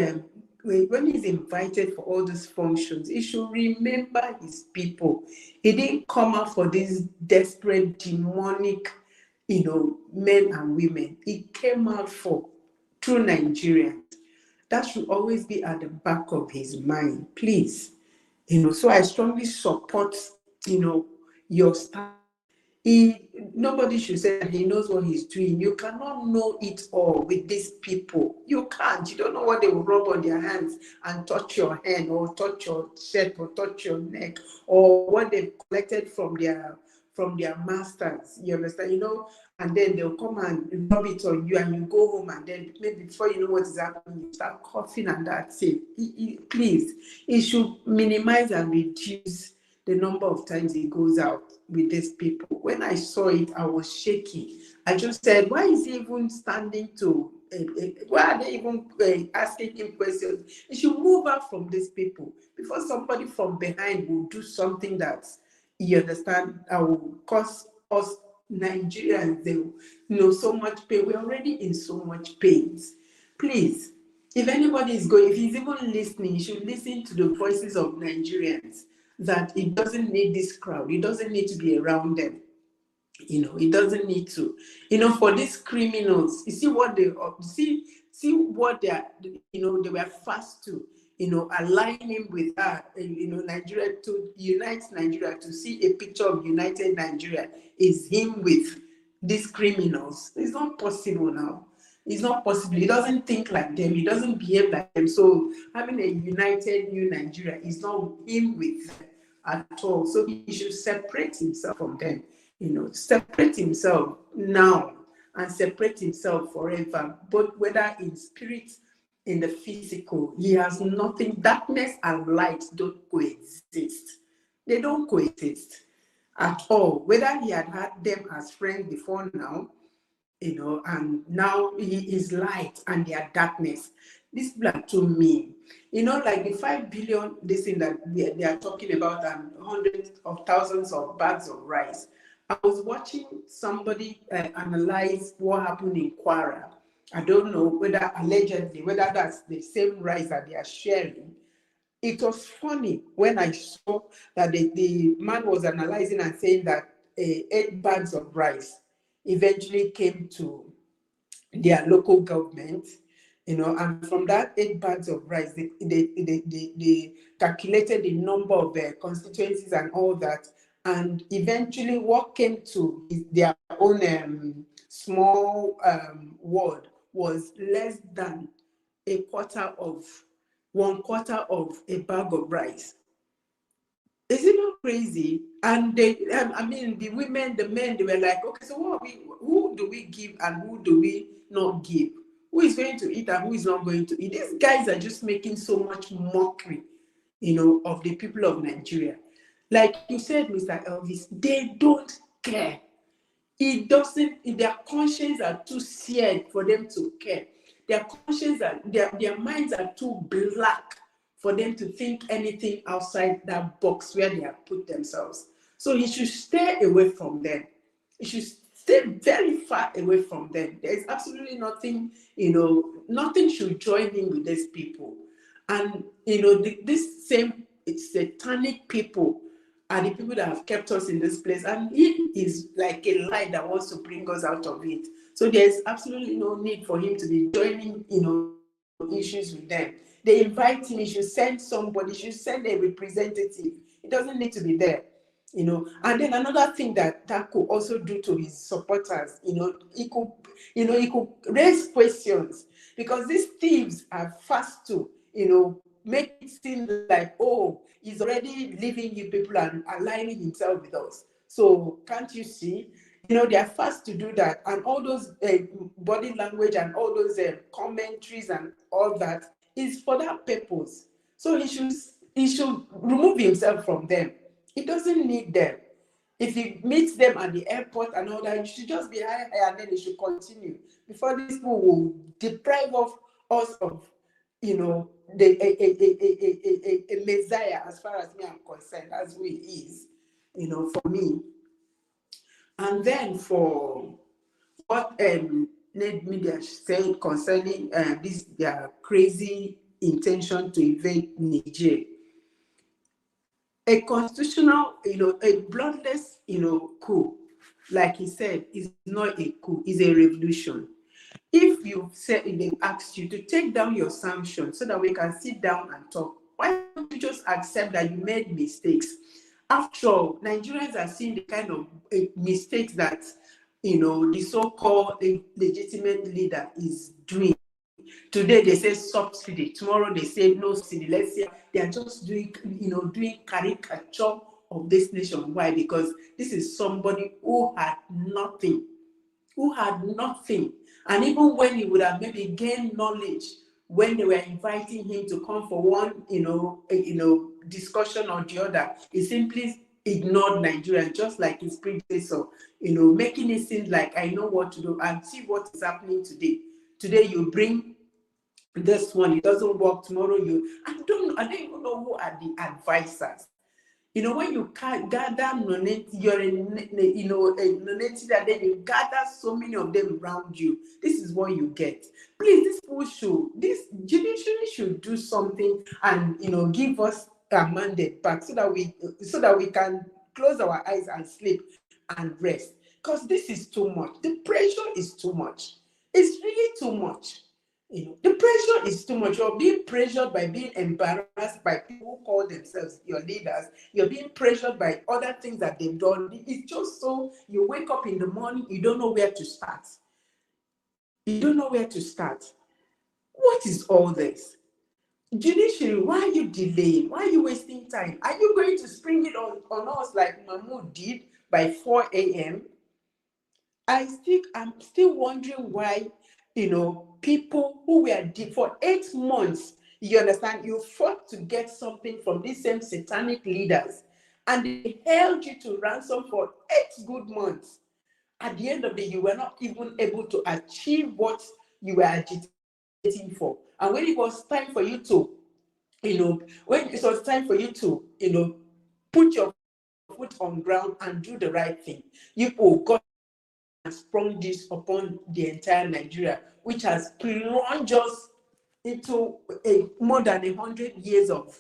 O: invited for all these functions, he should remember his people. He didn't come out for these desperate, demonic, men and women. He came out for true Nigerians. That should always be at the back of his mind, please. So I strongly support, your stand. Nobody should say that he knows what he's doing. You cannot know it all with these people. You can't. You don't know what they will rub on their hands and touch your hand or touch your shirt or touch your neck or what they've collected from their masters. You understand? And then they'll come and rub it on you and you go home and then maybe before you know what is happening, you start coughing and that's it. Please, it should minimize and reduce the number of times he goes out with these people. When I saw it, I was shaking. I just said, why is he even standing to, why are they even asking him questions? He should move out from these people before somebody from behind will do something that, you understand, will cause us Nigerians, so much pain. We're already in so much pain. Please, if anybody is going, if he's even listening, he should listen to the voices of Nigerians, that it doesn't need this crowd. It doesn't need to be around them. It doesn't need to. For these criminals, you see what they see what they are. They were fast to. Align him with Nigeria, to unite Nigeria, to see a picture of united Nigeria is him with these criminals. It's not possible now. It's not possible. He doesn't think like them. He doesn't behave like them. So having a united new Nigeria is not him with them at all. So he should separate himself from them. Separate himself now and separate himself forever. But whether in spirit, in the physical, he has nothing. Darkness and light don't coexist. They don't coexist at all. Whether he had them as friends before now, and now he is light and they are darkness. This people are too mean. Like the 5 billion, this thing that they are talking about, and hundreds of thousands of bags of rice. I was watching somebody analyze what happened in Kwara. I don't know whether allegedly, whether that's the same rice that they are sharing. It was funny when I saw that the man was analyzing and saying that 8 bags of rice eventually came to their local government, and from that 8 bags of rice, they calculated the number of constituencies and all that, and eventually what came to their own small ward was less than 1/4 of a bag of rice. Is it not crazy? And the women, the men, they were like, okay, so who do we give and who do we not give? Who is going to eat and who is not going to eat? These guys are just making so much mockery, of the people of Nigeria. Like you said, Mr. Elvis, they don't care. Their conscience are too seared for them to care. their conscience and their minds are too black for them to think anything outside that box where they have put themselves. So he should stay away from them. He should stay very far away from them. There is absolutely nothing, nothing should join him with these people. And, this same satanic people are the people that have kept us in this place. And he is like a light that wants to bring us out of it. So there's absolutely no need for him to be joining, issues with them. They invite him, he should send somebody, he should send a representative. It doesn't need to be there. And then another thing that could also do to his supporters, he could raise questions, because these thieves are fast to, make it seem like, oh, he's already leaving you people and aligning himself with us. So can't you see? They are fast to do that, and all those body language and all those commentaries and all that is for that purpose. So he should remove himself from them. He doesn't need them. If he meets them at the airport and all that, you should just be high, and then he should continue before these people will deprive of us of, a Messiah, as far as me I'm concerned, as who he is, for me. And then for what Ned Media said concerning their crazy intention to invade Niger, a constitutional, a bloodless, coup, like he said, is not a coup, is a revolution. If you said, if they asked you to take down your sanctions so that we can sit down and talk, why don't you just accept that you made mistakes? After all, Nigerians are seeing the kind of mistakes that, the so-called legitimate leader is doing. Today they say subsidy, tomorrow they say no subsidy. Let's say they are just doing, doing caricature of this nation. Why? Because this is somebody who had nothing. And even when he would have maybe gained knowledge, when they were inviting him to come for one, discussion or the other, he simply ignored Nigeria, just like his predecessor, making it seem like I know what to do, and see what is happening today. Today you bring this one, it doesn't work. Tomorrow I don't even know who are the advisors. When you gather you're a nonated, and then you gather so many of them around you, this is what you get. Please, this judiciary should do something and give us a mandate back so that we can close our eyes and sleep and rest. Because this is too much. The pressure is too much. It's really too much. The pressure is too much. You're being pressured by being embarrassed by people who call themselves your leaders. You're being pressured by other things that they've done. It's just so you wake up in the morning, you don't know where to start. You don't know where to start. What is all this? Judiciary, why are you delaying? Why are you wasting time? Are you going to spring it on us like Mahmoud did by 4 a.m.? I'm still wondering why, people who were deep for 8 months, you understand, you fought to get something from these same satanic leaders, and they held you to ransom for 8 good months. At the end of the day, you were not even able to achieve what you were agitating for. And when it was time for you to, put your foot on ground and do the right thing, you got and sprung this upon the entire Nigeria, which has plunged us into more than 100 years of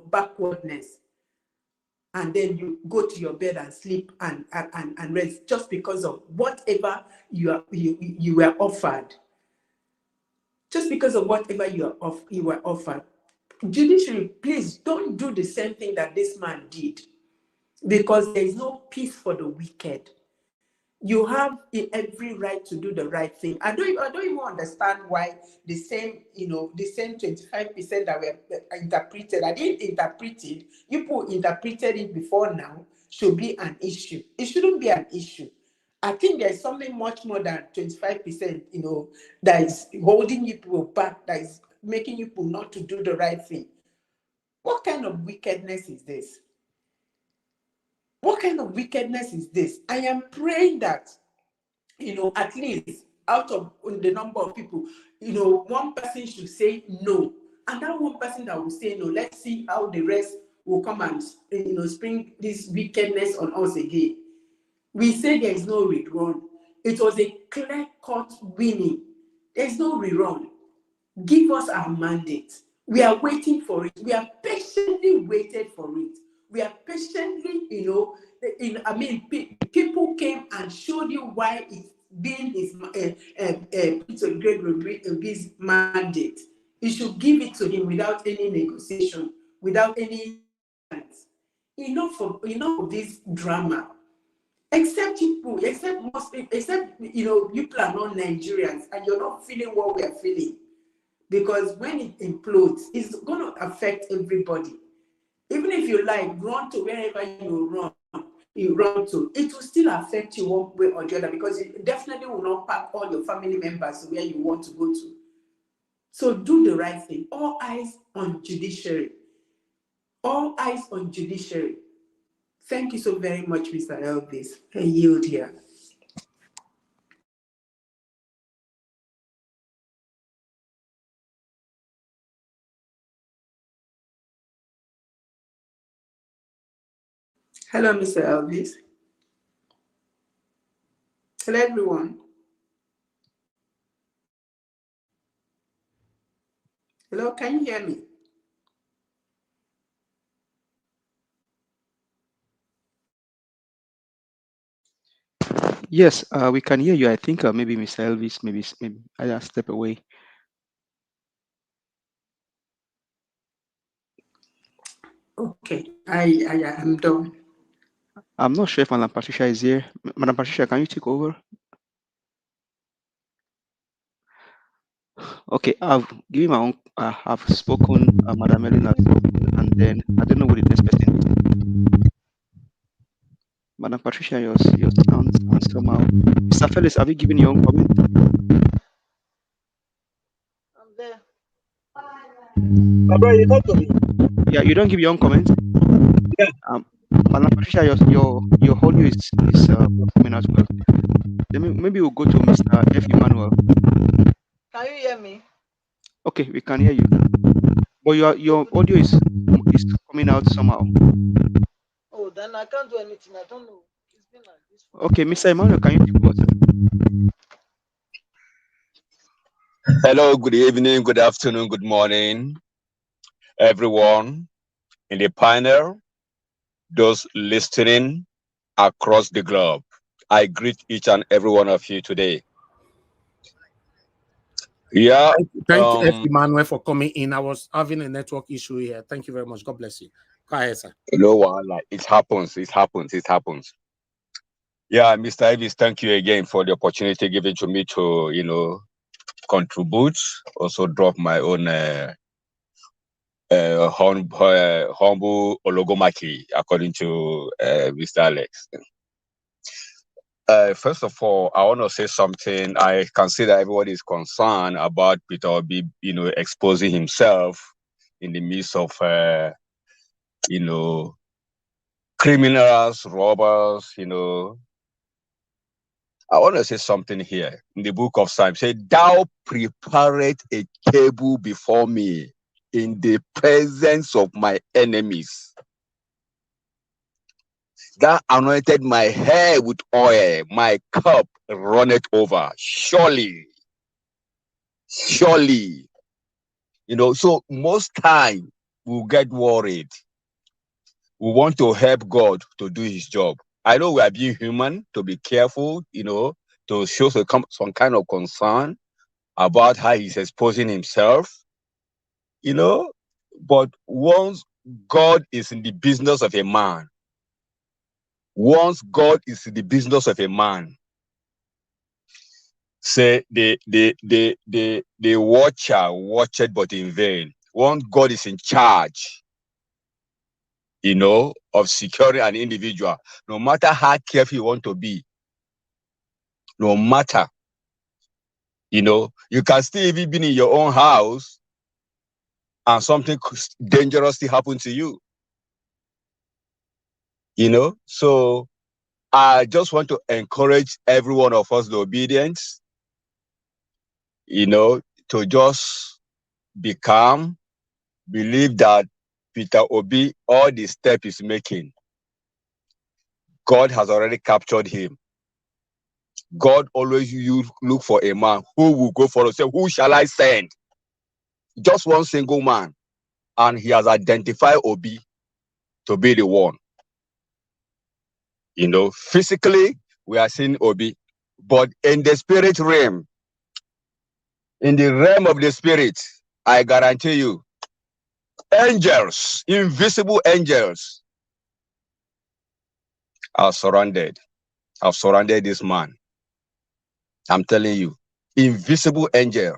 O: backwardness. And then you go to your bed and sleep and rest just because of whatever you were offered. Just because of whatever you were offered. Judiciary, please don't do the same thing that this man did, because there is no peace for the wicked. You have every right to do the right thing. I don't even understand why the same 25% that were interpreted, I didn't interpret it, you people interpreted it before now, should be an issue. It shouldn't be an issue. I think there's something much more than 25%, that is holding you people back, that is making you people not to do the right thing. What kind of wickedness is this? What kind of wickedness is this? I am praying that, at least out of the number of people, one person should say no. And that one person that will say no, let's see how the rest will come and, spring this wickedness on us again. We say there is no rerun. It was a clear-cut winning. There's no rerun. Give us our mandate. We are waiting for it. We are patiently waited for it. We are patiently, people came and showed you why it's been his Obi's mandate. You should give it to him without any negotiation, without any. Enough of this drama. Except you people are not Nigerians and you're not feeling what we are feeling. Because when it implodes, it's going to affect everybody. Even if you run to wherever you run to, it will still affect you one way or the other, because it definitely will not pack all your family members where you want to go to. So do the right thing. All eyes on judiciary. All eyes on judiciary. Thank you so very much, Mr. Elvis. I yield here. Hello, Mr. Elvis. Hello, everyone. Hello, can you hear me?
K: Yes, we can hear you. I think maybe Mr. Elvis, maybe I just step away.
O: Okay, I am done.
K: I'm not sure if Madam Patricia is here. Madam Patricia, can you take over? Okay, I've given my own. I've spoken. Madam Ellen has spoken, and then I don't know what the next person is. Madam Patricia, your sound somehow. Mr. Felix, have you given your own comment?
J: I'm there.
P: Bro, you talk to me.
K: Yeah, you don't give your own comment.
P: Yeah.
K: Madam Patricia, your audio is coming as well. Then maybe we'll go to Mr. F. Emmanuel.
J: Can you hear me?
K: Okay, we can hear you. But your audio is coming out somehow.
J: Oh, then I can't do anything. I don't know. It's been like this.
K: Okay, Mr. Emmanuel, can you take over?
Q: Hello, good evening, good afternoon, good morning, everyone in the panel, those listening across the globe. I greet each and every one of you today. Yeah.
A: Thank you, F. Emmanuel, for coming in. I was having a network issue here. Thank you very much. God bless you. Go ahead, sir.
Q: No one, it happens. It happens. Yeah, Mr. Elvis, thank you again for the opportunity given to me to, contribute, also drop my own humble ologomaki, according to Mr. Alex. First of all, I want to say something. I can see that everybody is concerned about Peter Obi, exposing himself in the midst of, criminals, robbers, I want to say something here. In the book of Psalms, say, "Thou preparest a table before me in the presence of my enemies. Thou anointed my hair with oil, my cup runneth over. Surely. So most time we'll get worried. We want to help God to do his job. I know we are being human, to be careful, to show some kind of concern about how he's exposing himself, but once God is in the business of a man, say the watcher watched but in vain. Once God is in charge, of securing an individual, no matter how careful you want to be, no matter, you can still even be in your own house and something dangerous still happen to you. So I just want to encourage every one of us the obedience. to just be calm, believe that Peter Obi, all the step he's making, God has already captured him. God always look for a man who will go for us. Say, who shall I send? Just one single man. And he has identified Obi to be the one. Physically, we are seeing Obi. But in the spirit realm, in the realm of the spirit, I guarantee you, angels, invisible angels, have surrounded this man. I'm telling you, invisible angel.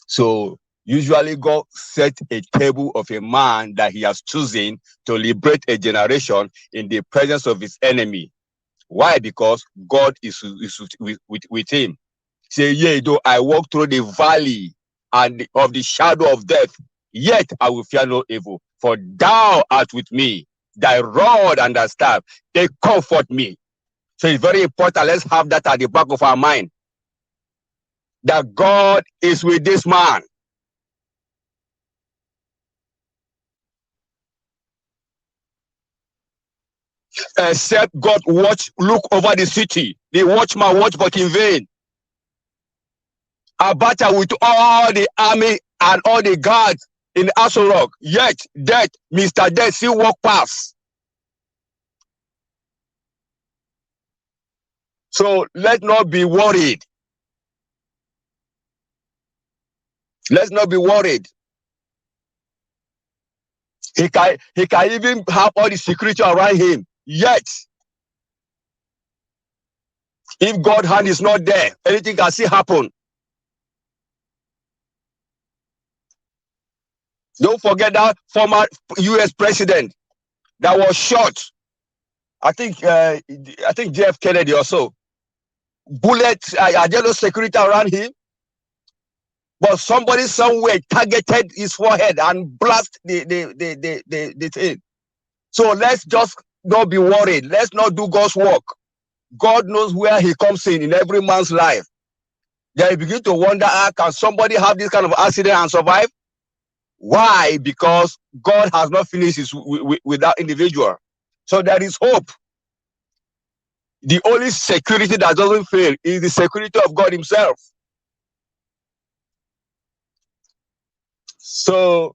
Q: So usually God set a table of a man that he has chosen to liberate a generation in the presence of his enemy. Why? Because God is with him. Say, yea, though I walk through the valley and of the shadow of death, yet I will fear no evil. For thou art with me, thy rod and thy staff, they comfort me. So it's very important. Let's have that at the back of our mind. That God is with this man. Except God look over the city. The watchman watch, but in vain. Abacha with all the army and all the guards in Aso Rock. Yet, death, Mr. Death still walk past. So let's not be worried. Let's not be worried. He can even have all the security around him. Yet, if God's hand is not there, anything can still happen. Don't forget that former U.S. president that was shot. I think JF Kennedy also. Bullets, I don't know security around him, but somebody somewhere targeted his forehead and blast the thing. So let's just not be worried. Let's not do God's work. God knows where he comes in every man's life. Then you begin to wonder, can somebody have this kind of accident and survive? Why? Because God has not finished with that individual. So there is hope. The only security that doesn't fail is the security of God himself. So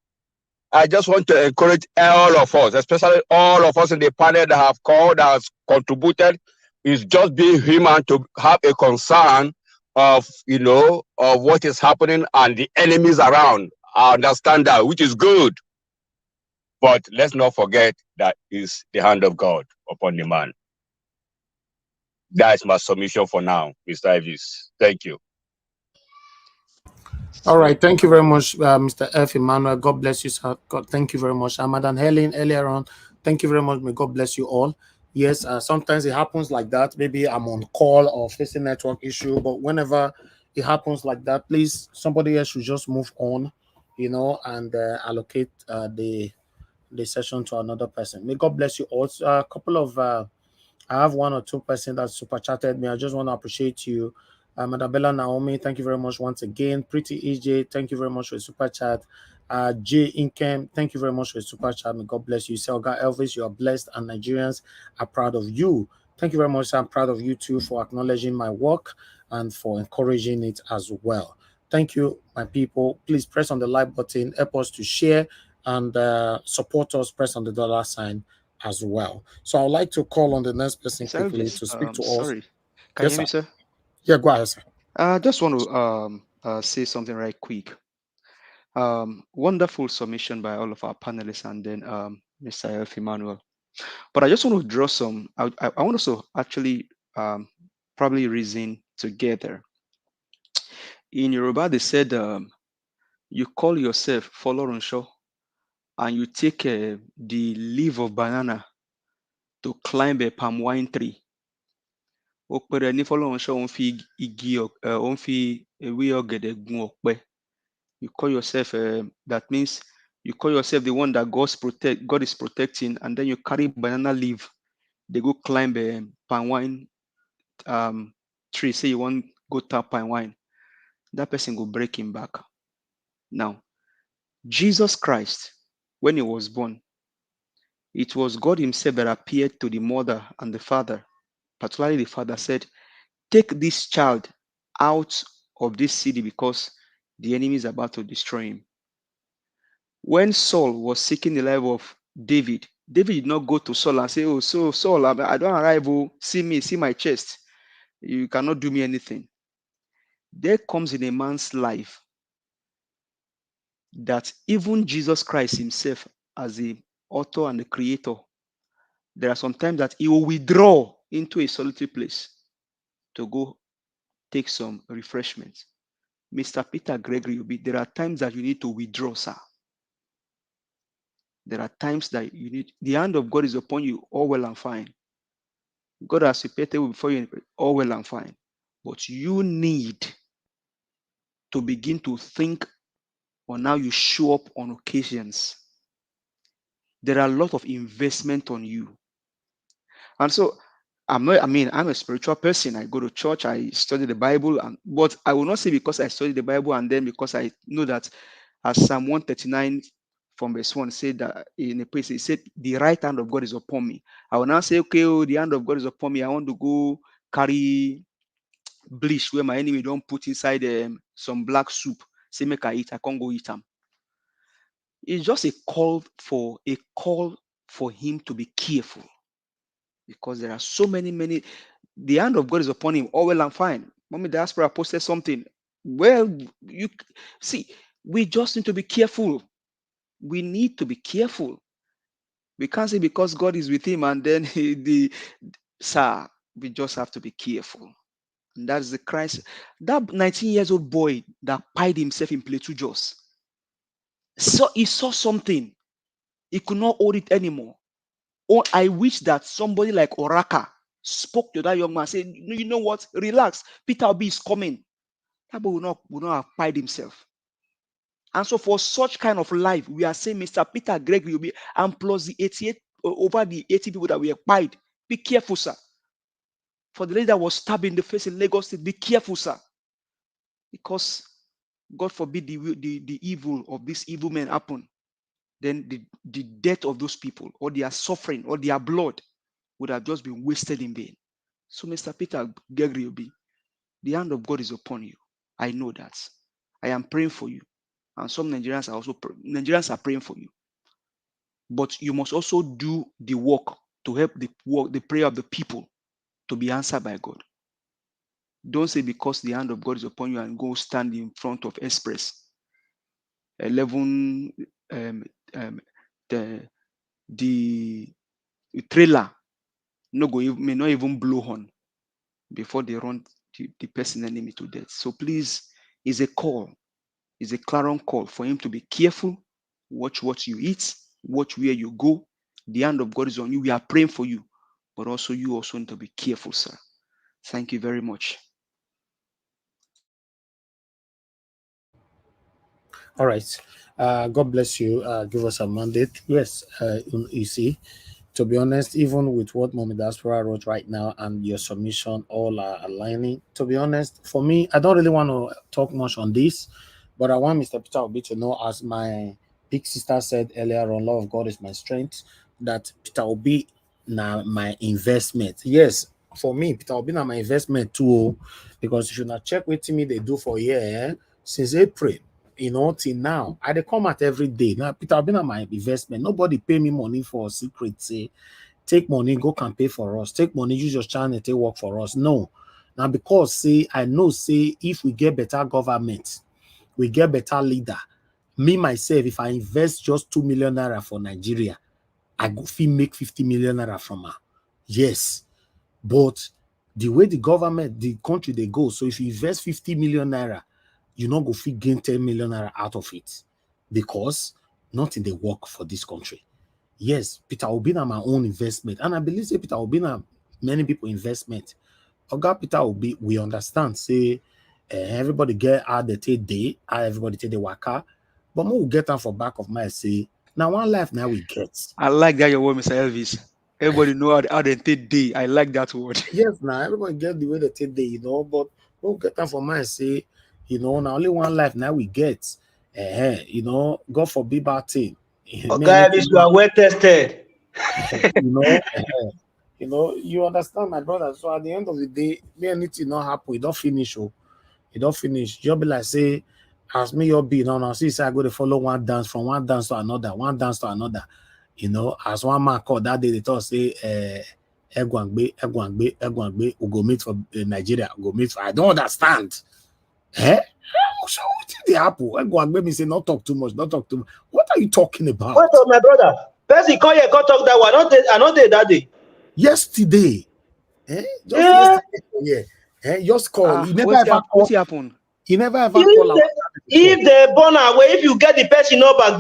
Q: I just want to encourage all of us, especially all of us in the panel that have called, that has contributed, is just being human to have a concern of what is happening and the enemies around. I understand that, which is good. But let's not forget that is the hand of God upon the man. That is my submission for now, Mr. Ivis. Thank you.
A: All right, thank you very much, Mr. F. Emmanuel. God bless you, sir. God, thank you very much. Madam Helen, earlier on, thank you very much. May God bless you all. Yes, sometimes it happens like that. Maybe I'm on call or facing network issue, but whenever it happens like that, please, somebody else should just move on, and allocate the session to another person. May God bless you all. A couple of I have 1 or 2 person that super chatted me. I just want to appreciate you. Madam Bella Naomi, thank you very much once again. Pretty EJ, thank you very much for the super chat. J Inkem, thank you very much for the super chat. May God bless you. Selga Elvis, you are blessed and Nigerians are proud of you. Thank you very much. I'm proud of you too for acknowledging my work and for encouraging it as well. Thank you, my people. Please press on the like button, help us to share and support us. Press on the dollar sign as well. So I'd like to call on the next person quickly to speak to us.
K: Sorry, can you hear me, sir?
A: Yeah, go ahead, sir.
K: I just want to say something right quick. Wonderful submission by all of our panelists and then Mr. F. Emmanuel. But I just want to draw some, I want us to actually probably reason together. In Yoruba, they said, you call yourself Folorunso and you take the leaf of banana to climb a palm wine tree. You call yourself, that means you call yourself the one that God is protecting, and then you carry banana leaf. They go climb a palm wine tree. Say you want go tap palm wine. that person will break him back. Now, Jesus Christ, when he was born, it was God himself that appeared to the mother and the father. Particularly the father said, take this child out of this city because the enemy is about to destroy him. When Saul was seeking the life of David, David did not go to Saul and say, oh, so Saul, I don't arrive, oh, see me, see my chest. You cannot do me anything. There comes in a man's life that even Jesus Christ himself, as the author and the creator, there are some times that he will withdraw into a solitary place to go take some refreshment. Mr. Peter Gregory Obi, there are times that you need to withdraw, sir. There are times that you need, the hand of God is upon you, all well and fine. God has prepared you before you, all well and fine. But you need to begin to think on how you show up on occasions. There are a lot of investment on you. And so I'm a spiritual person. I go to church, I study the Bible, but I will not say because I study the Bible and then because I know that as Psalm 139 from verse 1 said that in a place, it said, the right hand of God is upon me. I will now say, okay, oh, the hand of God is upon me. I want to go carry bleach where my enemy don't put inside some black soup. Say, make I eat. I can't go eat them. It's just a call for him to be careful. Because there are so many, the hand of God is upon him, all well and fine. Mommy Diaspora posted something. Well, you see, we just need to be careful. We need to be careful. We can't say because God is with him and then we just have to be careful. And that's the Christ. That 19 years old boy that pied himself in Plateau Jos. So he saw something. He could not hold it anymore. Or I wish that somebody like Oraka spoke to that young man, said, you know what? Relax. Peter Obi is coming. That boy will not have pied himself. And so for such kind of life, we are saying Mr. Peter Gregory will be, and plus the 88 over the 80 people that were pied. Be careful, sir. For the lady that was stabbed in the face in Lagos State, be careful, sir. Because God forbid the evil of these evil men happen. Then the death of those people or their suffering or their blood would have just been wasted in vain. So, Mr. Peter Gregory Obi, the hand of God is upon you. I know that. I am praying for you. And some Nigerians are praying for you. But you must also do the work to help the prayer of the people to be answered by God. Don't say because the hand of God is upon you and go stand in front of Express 11 the trailer may not even blow horn before they run the person enemy to death. So please, it's a call. It's a clarion call for him to be careful. Watch what you eat. Watch where you go. The hand of God is on you. We are praying for you. But also you also need to be careful, sir. Thank you very much.
A: All right. God bless you. Give us a mandate. Yes, you see, to be honest, even with what Mommy Diaspora wrote right now and your submission, all are aligning. To be honest, for me, I don't really want to talk much on this, but I want Mr. Peter Obi to know, as my big sister said earlier on, love of God is my strength, that Peter Obi now my investment. Yes, for me, Peter Obi now my investment too, because you should not check with me they do for a year since April. Till now, I dey come out every day. Now, Peter Obi na my investment. Nobody pay me money for secret. Say, take money, go campaign for us. Take money, use your channel, take work for us. No. Now, because say I know, say if we get better government, we get better leader. Me myself, if I invest just 2 million naira for Nigeria, I go fit make 50 million naira from her. Yes, but the way the government, the country they go, so if you invest 50 million naira, you not go fit gain 10 million naira out of it, because nothing they work for this country. Yes, Peter Obi na my own investment, and I believe say Peter Obi na many people investment. Oga Peter Obi, we understand say everybody get how they take day, how everybody take the waka, but we will get them for back of my say now one life now we get.
K: I like that your word, Mr. Elvis. Everybody know how they take day. I like that word.
A: Yes, now everybody get the way they take day, but we'll get them for my say You know, now only one life now we get. You know, God forbid bad thing.
L: Okay, you are well tested.
A: You know, you know, you understand, my brother. So at the end of the day, me anything not happen, you don't finish. Oh, you don't finish. You'll be like, say, as me your be now. See, say I go to follow one dance from one dance to another, one dance to another. You know, as one man called that day, they thought say, Egwangbe, we go meet for Nigeria, we go meet for. I don't understand. Eh? So what did they happen? Egwangbe me say, not talk too much, not talk too much. What are you talking about?
L: What of my brother? Person call you, call talk that one. I not there that day.
A: Yesterday. Just yesterday. Yeah. Just call. He never ever call.
K: What happened?
A: He never ever call our
L: if they born away, if you get the person number,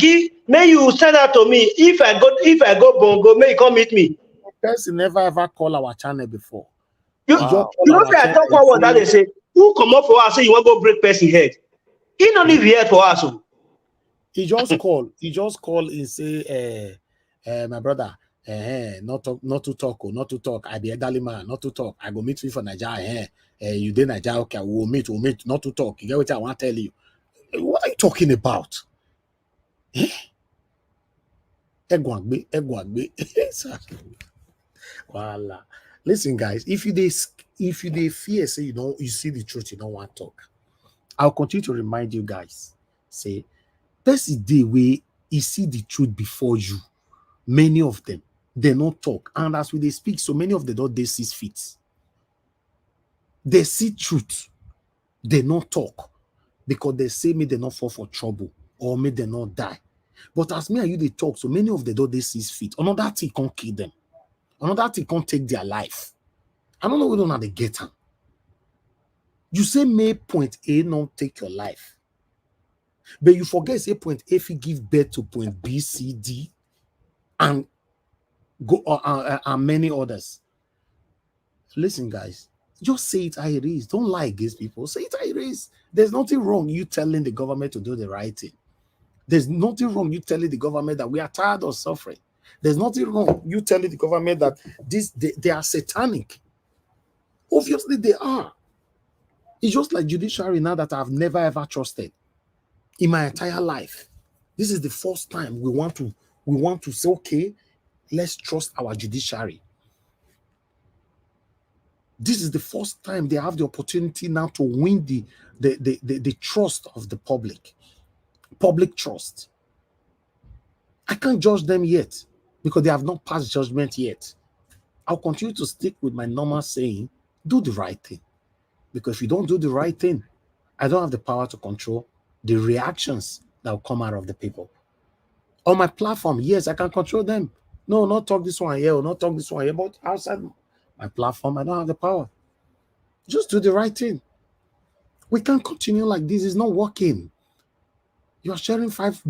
L: may you send that to me. If I go bongo, may you come meet me.
A: The person never ever call our channel before.
L: You know say I talk what that they say. Who come up for us say you want to go break person head? He not leave here for us.
A: He just call. He just call and say, my brother, not to talk. I be elderly man, not to talk. I go meet you for Nigeria. You did Nigeria, okay, we'll meet, not to talk. You get what I want to tell you. What are you talking about? Egwangbe. Voila. Listen, guys, if you fear, say you see the truth, you don't want to talk. I'll continue to remind you guys. Say, that's the day where you see the truth before you. Many of them, they don't talk. And as we they speak, so many of them don't they see fit. They see truth. They not talk. Because they say me they not fall for trouble or may they not die. But as me and you they talk, so many of them don't they see fit. Another thing can't kill them. Another thing can't take their life. I don't know whether or not they get them. You say may point A not take your life. But you forget say point A if you give birth to point B, C, D, and go and many others. Listen, guys, just say it how it is. Don't lie against people. Say it how it is. There's nothing wrong you telling the government to do the right thing. There's nothing wrong you telling the government that we are tired of suffering. There's nothing wrong you telling the government that they are satanic. Obviously, they are. It's just like judiciary now that I've never ever trusted in my entire life. This is the first time we want to say, okay, let's trust our judiciary. This is the first time they have the opportunity now to win the trust of the public trust. I can't judge them yet because they have not passed judgment yet. I'll continue to stick with my normal saying, do the right thing. Because if you don't do the right thing, I don't have the power to control the reactions that will come out of the people. On my platform, yes, I can control them. No, not talk this one here or not talk this one here, but outside my platform, I don't have the power. Just do the right thing. We can't continue like this. It's not working. You are sharing 5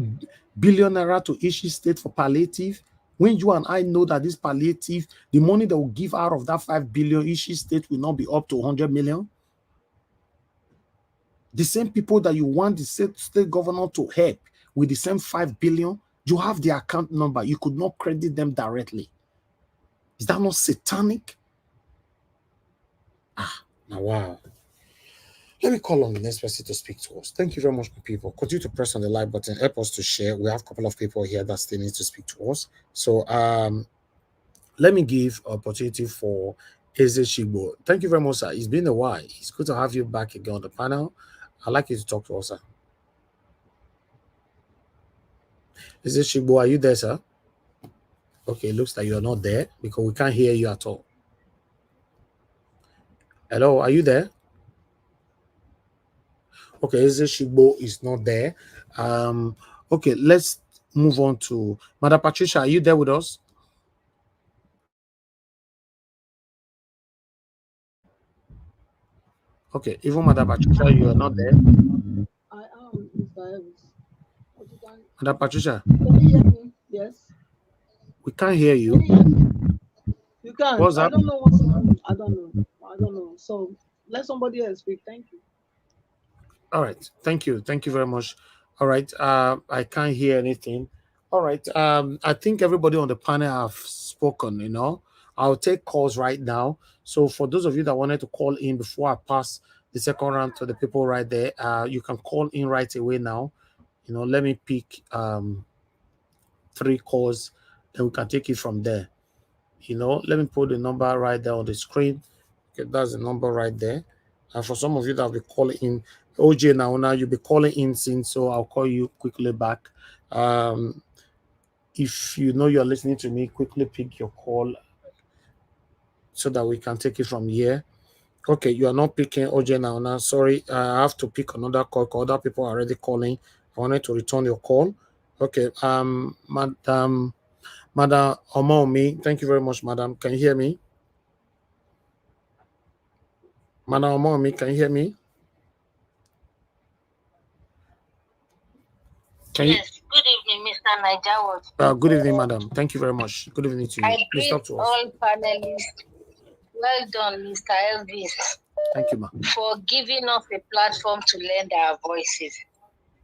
A: billion naira to each state for palliative. When you and I know that this palliative, the money that will give out of that 5 billion each state will not be up to 100 million. The same people that you want the state governor to help with the same 5 billion, you have the account number. You could not credit them directly. Is that not satanic? Now, wow. Let me call on the next person to speak to us. Thank you very much, people. Continue to press on the like button. Help us to share. We have a couple of people here that still need to speak to us. So let me give opportunity for Eze Shigbo. Thank you very much, sir. It's been a while. It's good to have you back again on the panel. I'd like you to talk to us, sir. Eze Shigbo, are you there, sir? Okay, it looks like you're not there because we can't hear you at all. Hello, are you there? Okay, Eze Shigbo is not there. Okay, let's move on to Madam Patricia. Are you there with us? Okay, even Madam Patricia, you are not there.
J: I am, Mr. Elvis.
A: Madam Patricia.
J: Can you hear me? Yes.
A: We can't hear you.
J: You can.
A: What's
J: I
A: that?
J: don't know what's happening. I don't know. So let somebody else speak. Thank you.
A: All right. Thank you. Thank you very much. All right. I can't hear anything. All right. I think everybody on the panel have spoken, you know. I'll take calls right now. So for those of you that wanted to call in before I pass the second round to the people right there. You can call in right away now. Let me pick 3 calls, and we can take it from there. Let me put the number right there on the screen. Okay, that's the number right there. And for some of you that will be calling in, OJ now you'll be calling in soon, so I'll call you quickly back. If you know you're listening to me, quickly pick your call so that we can take it from here. Okay, you are not picking OJ now. Sorry, I have to pick another call because other people are already calling. I wanted to return your call. Okay, Madam Omomi, thank you very much, Madam. Can you hear me? Madam Omomi, can you hear me?
P: Yes, good evening, Mr. Najawa.
A: Good evening, Madam. Thank you very much. Good evening to you.
P: I
A: Please
P: greet
A: talk to us.
P: all panelists. Well done, Mr. Elvis.
A: Thank you, ma.
P: For giving us a platform to lend our voices.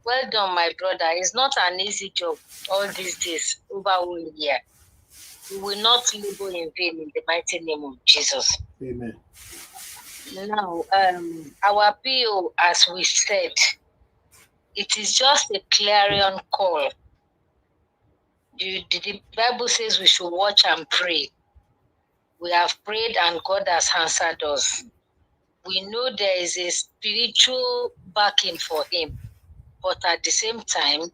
P: Well done, my brother. It's not an easy job all these days, over 1 year. We will not labor in vain in the mighty name of Jesus.
A: Amen.
P: Now, our PO, as we said, it is just a clarion call. The Bible says we should watch and pray. We have prayed and God has answered us. We know there is a spiritual backing for him, but at the same time,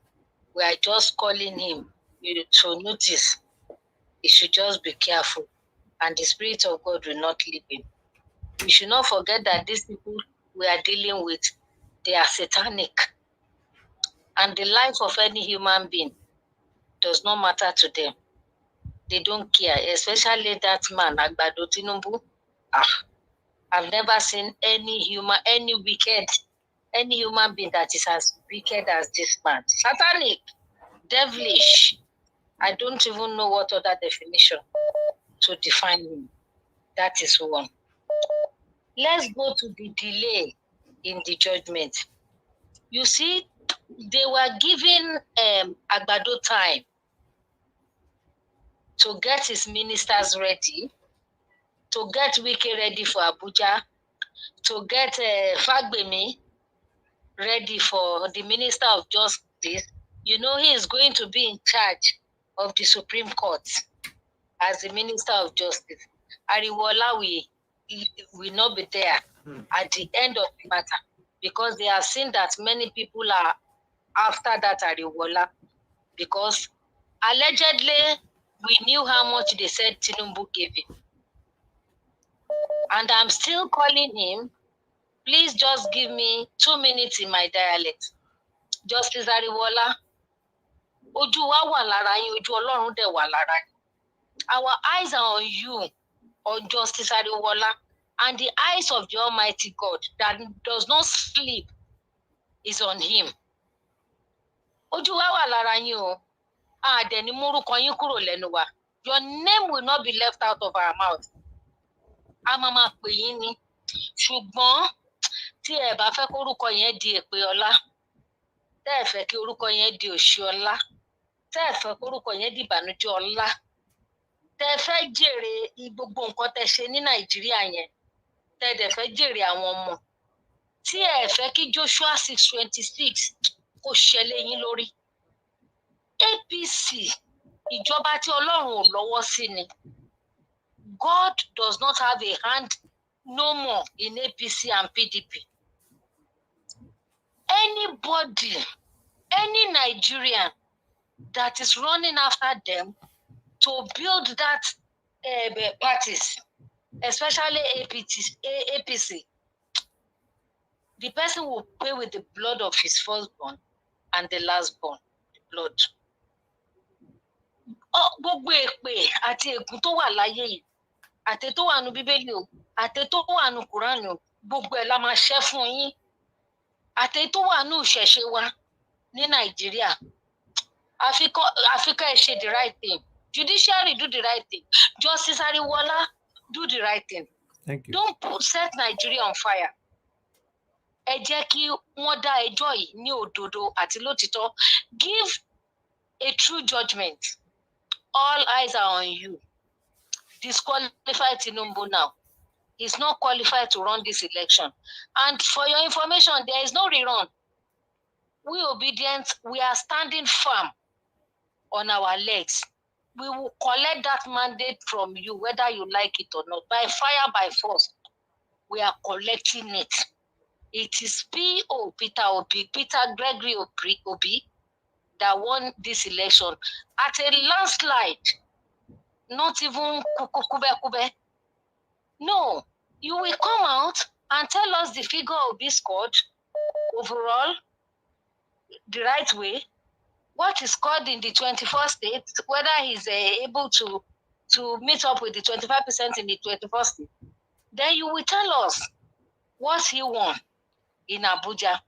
P: we are just calling him to notice. He should just be careful, and the Spirit of God will not leave him. We should not forget that these people we are dealing with, they are satanic, and the life of any human being does not matter to them. They don't care, especially that man, Akpabio Tinubu. I've never seen any human being that is as wicked as this man. Satanic, devilish. I don't even know what other definition to define him. That is one. Let's go to the delay in the judgment. You see, they were giving Akpabio time to get his ministers ready, to get Wike ready for Abuja, to get Fagbemi ready for the Minister of Justice. He is going to be in charge of the Supreme Court as the Minister of Justice. Ariwola will not be there at the end of the matter because they have seen that many people are after that Ariwola because allegedly we knew how much they said Tinubu gave him. And I'm still calling him. Please just give me 2 minutes in my dialect. Justice Ariwola, ojú wa wà lára yín, ojú Ọlọ́run dẹ̀ wà lára yín. Our eyes are on you, on Justice Ariwola, and the eyes of the Almighty God that does not sleep is on him. Ojú wa wà lára yín o. Dẹ̀ ní mórúkọ yín kúrò lẹ́nu wa. Your name will not be left out of our mouth. A máa máa pè yín ni. Ṣùgbọ́n tí ẹ bá fẹ́ kórúkọ yẹn di èpè ọlá, tẹ́ ẹ fẹ́ kí orúkọ yẹn di òṣì ọlá, tẹ́ ẹ fẹ́ kórúkọ yẹn di ìbànújẹ́ ọlá, tẹ́ ẹ fẹ́ jèrè gbogbo nǹkan tẹ́ ṣe ní Nàìjíríà yẹn, tẹ́ ẹ dẹ̀ fẹ́ jèrè àwọn ọmọ, tí ẹ fẹ́ kí Joshua 6:26 kó ṣẹlẹ̀ yín lórí. APC, ìjọba tí Ọlọ́run ò lọ́wọ́ sí ni. God does not have a hand no more in APC and PDP. Anybody, any Nigerian that is running after them to build that parties, especially APC, the person will pay with the blood of his firstborn and the lastborn, the blood. Gbogbo èpè àti ègún tó wà láyé yìí, àti tó wà nínú Bíbélì o, àti tó wà nínú Kùránì o, gbogbo ẹ̀ la máa ṣẹ́ fún yín. Àti tó wà nínú ìṣẹ̀ṣe wa ní Nàìjíríà. Africa ṣe the right thing. Judiciary do the right thing. Justice Ariwola do the right thing.
A: Thank you.
P: Don't set Nigeria on fire. Ẹ jẹ́ kí wọ́n dá ẹjọ́ yìí ní òdodo àti lótìtọ́. Give a true judgment. All eyes are on you. Disqualify Tinubu now. He's not qualified to run this election. And for your information, there is no rerun. We obedient, we are standing firm on our legs. We will collect that mandate from you, whether you like it or not. By fire, by force, we are collecting it. It is Peter Obi, Peter Gregory Obi, that won this election at a landslide. Not even kube. No, you will come out and tell us the figure Obi scored overall, the right way, what is scored in the 24 states, whether he's able to meet up with the 25% in the 24 states. Then you will tell us what he won in Abuja.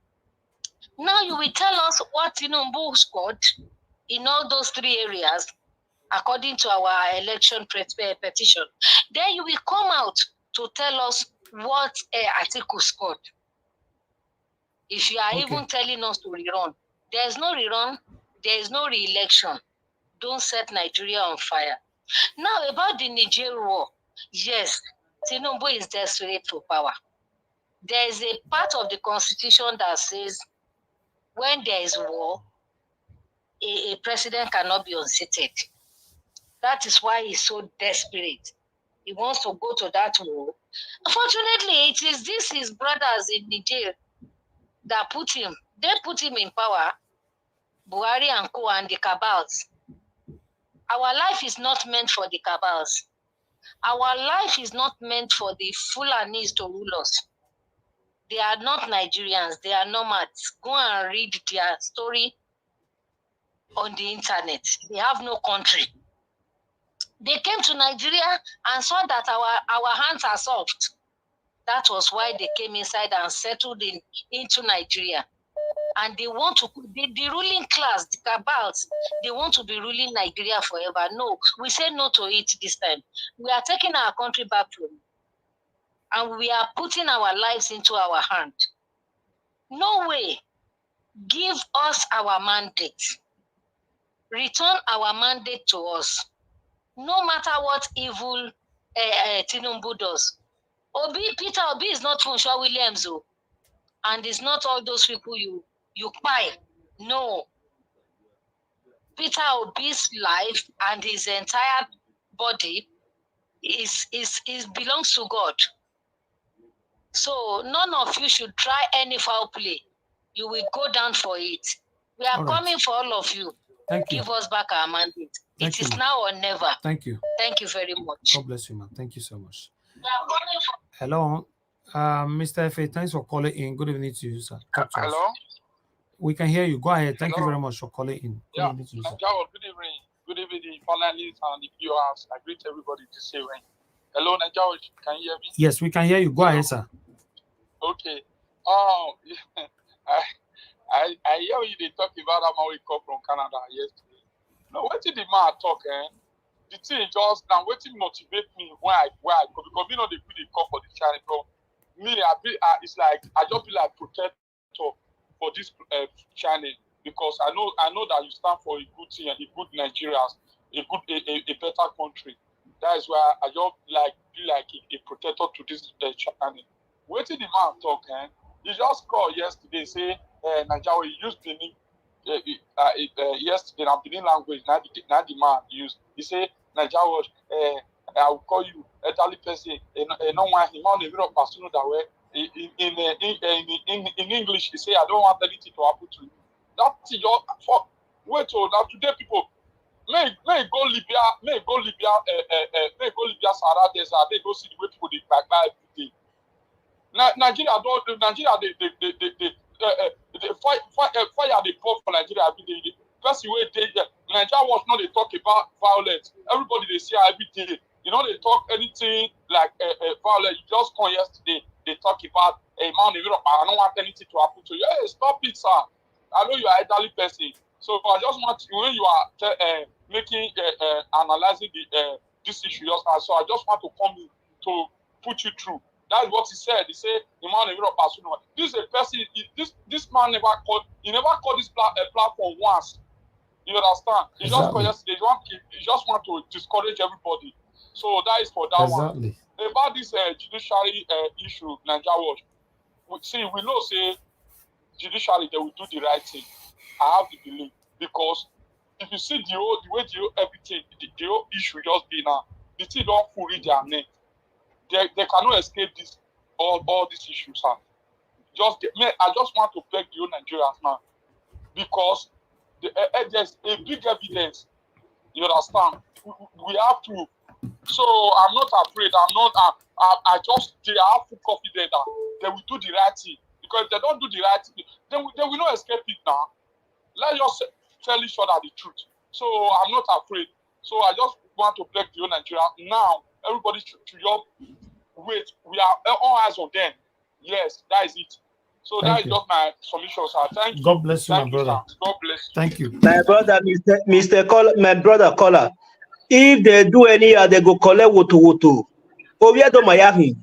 P: Now you will tell us what Tinubu scored in all those three areas, according to our election petition. Then you will come out to tell us what Atiku scored. If you are even telling us to rerun, there is no rerun, there is no re-election. Don't set Nigeria on fire. Now about the Niger war, yes, Tinubu is desperate for power. There is a part of the constitution that says when there is war, a president cannot be unseated. That is why he's so desperate. He wants to go to that war. Unfortunately, it is his brothers in Niger that put him in power, Buhari and Co. and the cabals. Our life is not meant for the cabals. Our life is not meant for the Fulanis to rule us. They are not Nigerians, they are nomads. Go and read their story on the internet. They have no country. They came to Nigeria and saw that our hands are soft. That was why they came inside and settled into Nigeria. And they want to, the ruling class, the cabals, they want to be ruling Nigeria forever. No, we say no to it this time. We are taking our country back from it. And we are putting our lives into our hand. No way. Give us our mandate. Return our mandate to us. No matter what evil Tinubu does. Peter Obi is not Funshaw Williams, and it's not all those people you buy. No. Peter Obi's life and his entire body is belongs to God. So none of you should try any foul play. You will go down for it. We are coming for all of you.
A: Thank you.
P: Give us back our mandate. It is now or never.
A: Thank you.
P: Thank you very much.
A: God bless you, man. Thank you so much. Hello, Mr. F.A. Thanks for calling in. Good evening to you, sir.
R: Hello?
A: We can hear you. Go ahead. Thank you very much for calling in.
R: Good evening to you, sir. Good evening. Good evening, panelists and the viewers. I greet everybody this evening. Hello, Najawa. Can you hear me?
A: Yes, we can hear you. Go ahead, sir.
R: Okay. I hear you they talk about how we come from Canada yesterday. No, what did the man talk? The thing just now, what motivate me when I go, because we know they put the call for the channel. Me, it's like I just feel like protector for this channel, because I know that you stand for a good thing, a good Nigerians, a better country. That is why I just feel like a protector to this channel. What did the man talk? He just called yesterday, say Nigeria used Benin yesterday. And Benin language, not the man used. He say Nigeria, I will call you elderly person. No one, he man, even of person that way. In English, he say I don't want anything to happen to you. That's your for. Wait till now today, people. May go Libya, Sahara Desert. They go see the way people they back every day. Nigeria they fire the pop for Nigeria every day. First way Nigeria was not they talk about violence. Everybody they see every day. You know they talk anything like violence. You just come yesterday. They talk about a man in Europe. I don't want anything to happen to you. Hey, stop it, sir. I know you are an elderly person. So I just want to, when you are analyzing this issue, so I just want to come in to put you through. That's what he said. He said, the man in Europe, this is a person, this man never called this platform once. You understand? He just called yesterday. He just want to discourage everybody. So that is for that one. about this judiciary issue, Nigeria Watch. We know say judiciary they will do the right thing. I have the belief because if you see the way everything, the whole issue just be now, the thing don't fully their neck. They cannot escape this all these issues. I just want to beg the Nigerians now because there's a big evidence. You understand? We have to. So I'm not afraid. I just they are full confident that they will do the right thing. Because if they don't do the right thing, they will not escape it now. Let us tell each other the truth. So I'm not afraid. So I just want to beg the Nigeria now. Everybody should wait. We are all eyes on them. Yes, that is it. So that is just my submission, sir. Thank you.
A: God bless you, my brother.
R: Sir. God bless you.
A: Thank you.
L: My brother, Mr. Caller, my brother caller. If they do any, they go collect woto. Oh, yeah, do my yahi.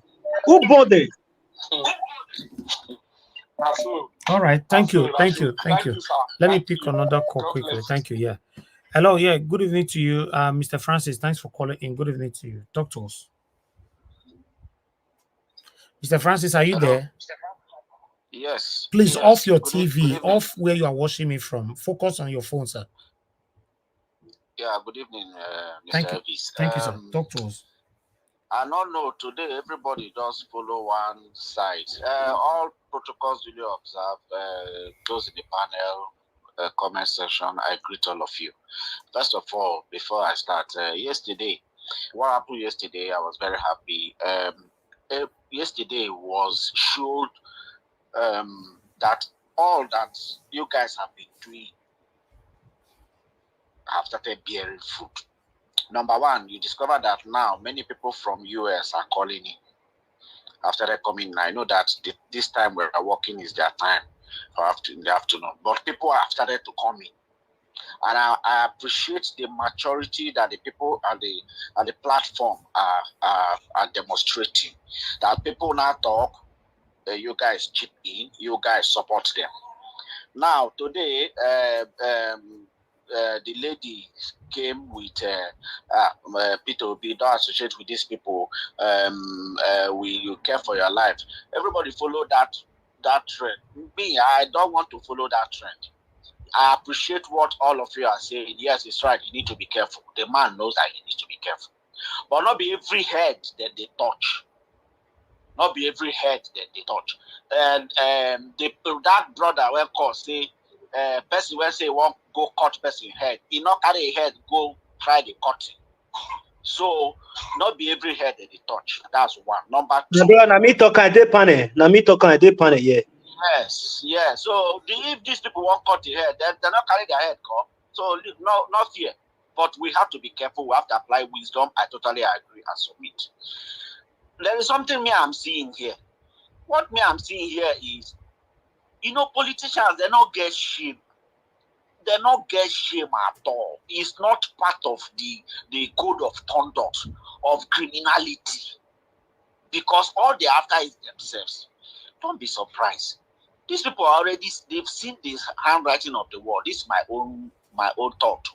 L: Who bonded?
A: All right. Thank you. Let me pick another call quickly. Thank you. Yeah. Hello. Yeah. Good evening to you, Mr. Francis. Thanks for calling in. Good evening to you. Talk to us. Mr. Francis, are you there?
S: Yes.
A: Please
S: yes.
A: off your
S: Good
A: TV, off where you are watching me from. Focus on your phone, sir.
S: Yeah, good evening, Mr.
A: Thank you.
S: Elvis.
A: Thank you, sir. Talk to us.
S: I don't know, today everybody does follow one side. All protocols duly observed, those in the panel, comment section, I greet all of you. First of all, before I start, what happened yesterday, I was very happy. Yesterday showed that all that you guys have been doing have started bearing fruit. Number one, you discover that now many people from US are calling in after they're coming. I know that this time we're working is their time in the afternoon, but people have started to come in. And I appreciate the maturity that the people at the platform are demonstrating. That people now talk, you guys chip in, you guys support them. Now, today, the lady came with Peter Obi, don't associate with these people. You care for your life. Everybody follow that trend. Me, I don't want to follow that trend. I appreciate what all of you are saying. Yes, it's right. You need to be careful. The man knows that he needs to be careful. But not be every head that they touch. Not be every head that they touch. And that brother will call say, person will say won't go cut person head. He not carry a head, go try the cutting. So not be every head that they touch. That's one. Number two.
L: Na me talking at the panel, yeah.
S: Yes, yeah. So if these people won't cut the head, they're not carrying their head, call. So no fear. But we have to be careful. We have to apply wisdom. I totally agree and submit. There is something I'm seeing here. What I'm seeing here is, politicians, they don't get shame. They don't get shame at all. It's not part of the code of conduct of criminality. Because all they're after is themselves. Don't be surprised. These people they've seen this handwriting of the wall. This is my own thought.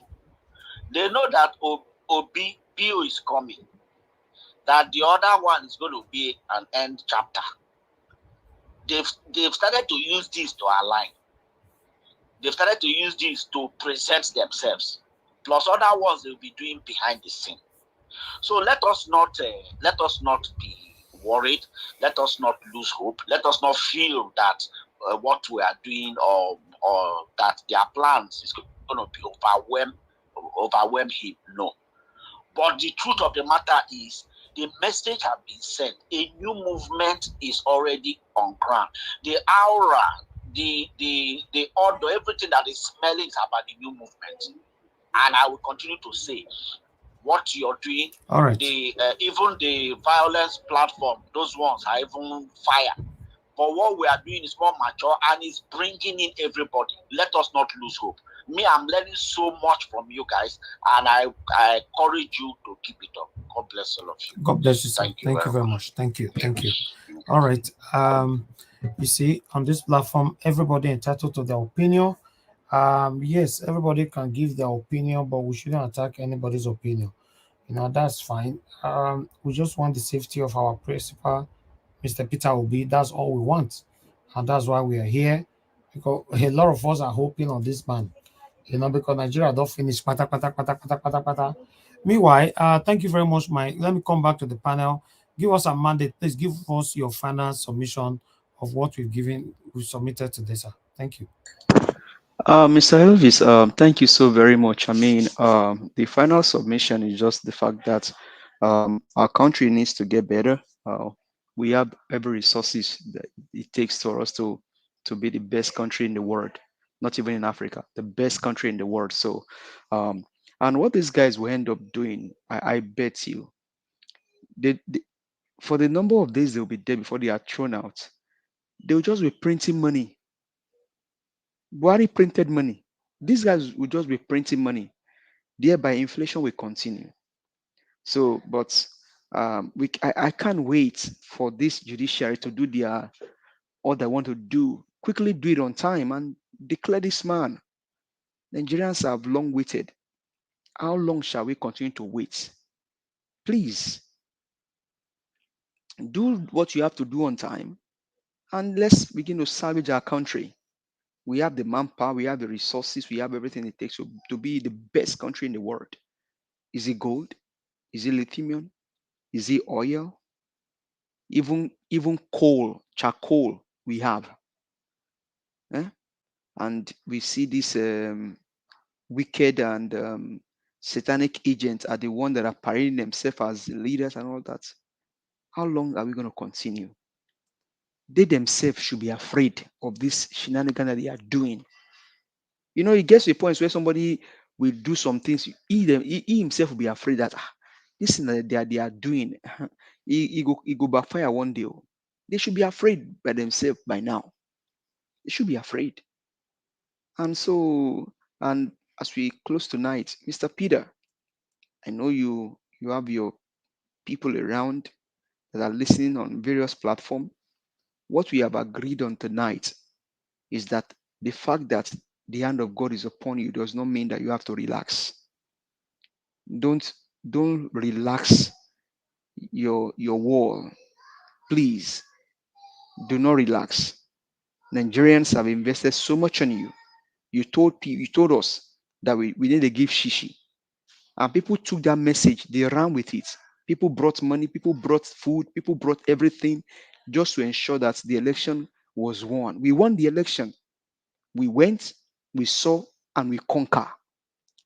S: They know that Obi PO is coming. That the other one is going to be an end chapter. They've started to use this to align. They've started to use this to present themselves. Plus other ones they'll be doing behind the scene. So let us not be worried. Let us not lose hope. Let us not feel that what we are doing or that their plans is going to be overwhelm him. No. But the truth of the matter is, the message has been sent. A new movement is already on ground. The aura, the order, everything that is smelling is about the new movement. And I will continue to say, what you're doing,
A: all right.
S: Even the violence platform, those ones are even fire. But what we are doing is more mature and is bringing in everybody. Let us not lose hope. Me, I'm learning so much from you guys, and I encourage you to keep it up. God bless all of you.
A: God bless you, sir. Thank you very much. Thank you. All right. You see, on this platform, everybody entitled to their opinion. Yes, everybody can give their opinion, but we shouldn't attack anybody's opinion. That's fine. We just want the safety of our principal, Mr. Peter Obi. That's all we want, and that's why we are here. Because a lot of us are hoping on this man, because Nigeria don't finish. Pata, pata, pata, pata, pata, pata. Meanwhile, thank you very much, Mike. Let me come back to the panel. Give us a mandate. Please give us your final submission of what we submitted today, sir. Thank you.
K: Mr. Elvis, thank you so very much. I mean, the final submission is just the fact that our country needs to get better. We have every resources that it takes for us to be the best country in the world, not even in Africa, the best country in the world. So, and what these guys will end up doing, I bet you, they, for the number of days they'll be there before they are thrown out, they'll just be printing money. Buhari printed money. These guys will just be printing money. Thereby, inflation will continue. So, but I can't wait for this judiciary to do their all they want to do. Quickly do it on time and declare this man. Nigerians have long waited. How long shall we continue to wait? Please do what you have to do on time, and let's begin to salvage our country. We have the manpower, we have the resources, we have everything it takes to be the best country in the world. Is it gold? Is it lithium? Is it oil? Even coal, charcoal we have. Eh? And we see these wicked and satanic agents are the ones that are parading themselves as leaders and all that. How long are we going to continue? They themselves should be afraid of this shenanigan that they are doing. It gets to a point where somebody will do some things. He himself will be afraid that this thing that they are doing, he go backfire one day. They should be afraid by themselves by now. They should be afraid. And so, and as we close tonight, Mr. Peter, I know you have your people around that are listening on various platforms. What we have agreed on tonight is that the fact that the hand of God is upon you does not mean that you have to relax. Don't relax your wall. Please do not relax. Nigerians have invested so much on you. You told us that we need to give shishi. And people took that message, they ran with it. People brought money, people brought food, people brought everything just to ensure that the election was won. We won the election. We went, we saw, and we conquer.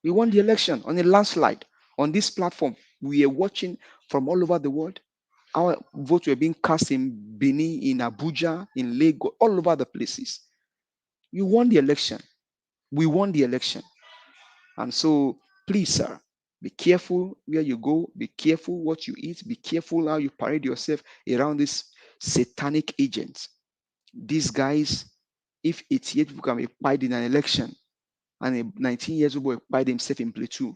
K: We won the election on a landslide. On this platform, we are watching from all over the world. Our votes were being cast in Benin, in Abuja, in Lagos, all over the places. You won the election. We won the election. And so, please, sir, be careful where you go. Be careful what you eat. Be careful how you parade yourself around these satanic agents. These guys, if 88 people can be pied in an election and a 19 years old boy pied himself in platoon,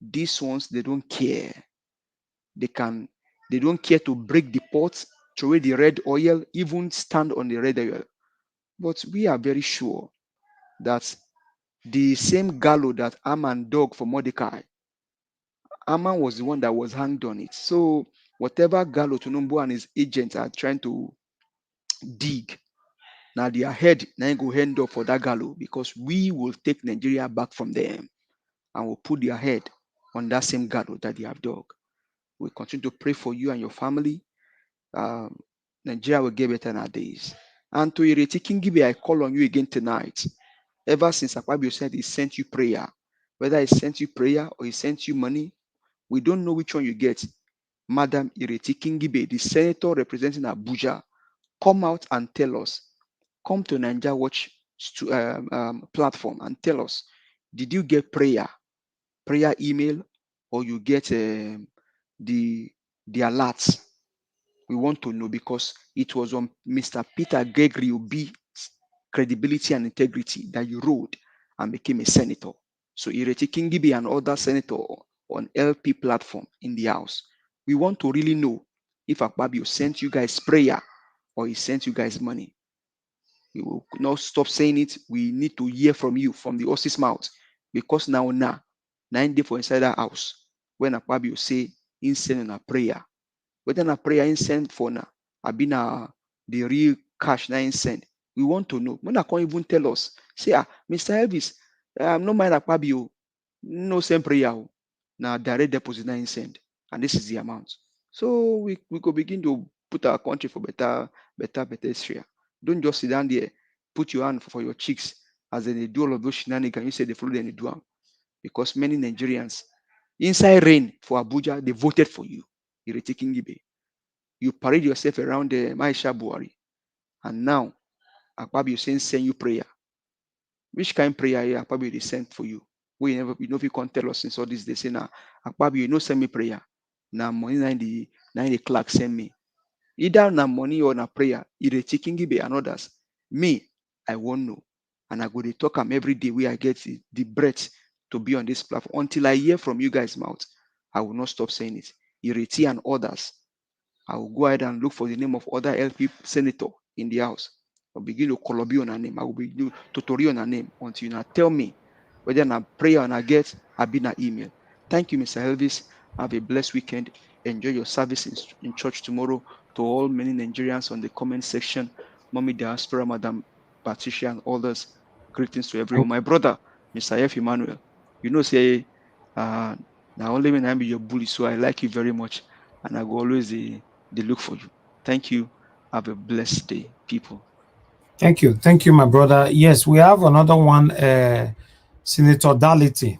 K: these ones, they don't care. They don't care to break the pot, throw away the red oil, even stand on the red oil. But we are very sure that the same gallows that Aman dug for Mordecai, Aman was the one that was hanged on it. So whatever gallows Tinubu and his agents are trying to dig, now their head now go hand up for that gallows, because we will take Nigeria back from them and will put their head on that same gallows that they have dug. We continue to pray for you and your family. Nigeria will get better nowadays. And to Ireti Kingibe, I call on you again tonight. Ever since Akpabio said he sent you prayer, whether he sent you prayer or he sent you money, we don't know which one you get. Madam Ireti Kingibe, the senator representing Abuja, come out and tell us. Come to Nigeria Watch platform and tell us, did you get prayer email, or you get the alerts? We want to know, because it was on Mr. Peter Gregory Obi's credibility and integrity that you rode and became a senator. So Ireti Kingibe and other senator on LP platform in the house, we want to really know if Akpabio sent you guys prayer or he sent you guys money. We will not stop saying it. We need to hear from you, from the horse's mouth, because now 9 days for inside our house. when Akpabio say in send a prayer. Whether a prayer in send for na, been the real cash na in send. We want to know. When I can't even tell us, say, Mr. Elvis, I'm not mind Akpabio, no send prayer. Now direct deposit na in send. And this is the amount. So we could begin to put our country for better sphere. Don't just sit down there, put your hand for your cheeks as they do all of those shenanigans. You say they follow them, they do them. Because many Nigerians inside rain for Abuja, they voted for you. You're taking Gibe. You parade yourself around the Maisha Buhari. And now Akpabio saying send you prayer. Which kind of prayer Akpabio they sent for you? We never you know if you can't tell us since all this they say now Akpabio you know send me prayer. Now money 90 clerk send me. Either na money or na prayer, either taking Gibe and others. Me, I won't know. And I go to talk every day where I get the breath to be on this platform. Until I hear from you guys' mouth, I will not stop saying it. Ireti and others. I will go ahead and look for the name of other LP senator in the house. I'll begin to call on a name. I will begin to tutorial on a name until you now tell me whether I pray and I get I be an email. Thank you, Mr. Elvis. Have a blessed weekend. Enjoy your service in church tomorrow. To all many Nigerians on the comment section, Mommy Diaspora, Madam Patricia, and others, greetings to everyone. My brother, Mr. F. Emmanuel, you know, say, now only when I be your bully, so I like you very much, and I will always they look for you. Thank you. Have a blessed day, people.
A: Thank you, my brother. Yes, we have another one, Senator Dality,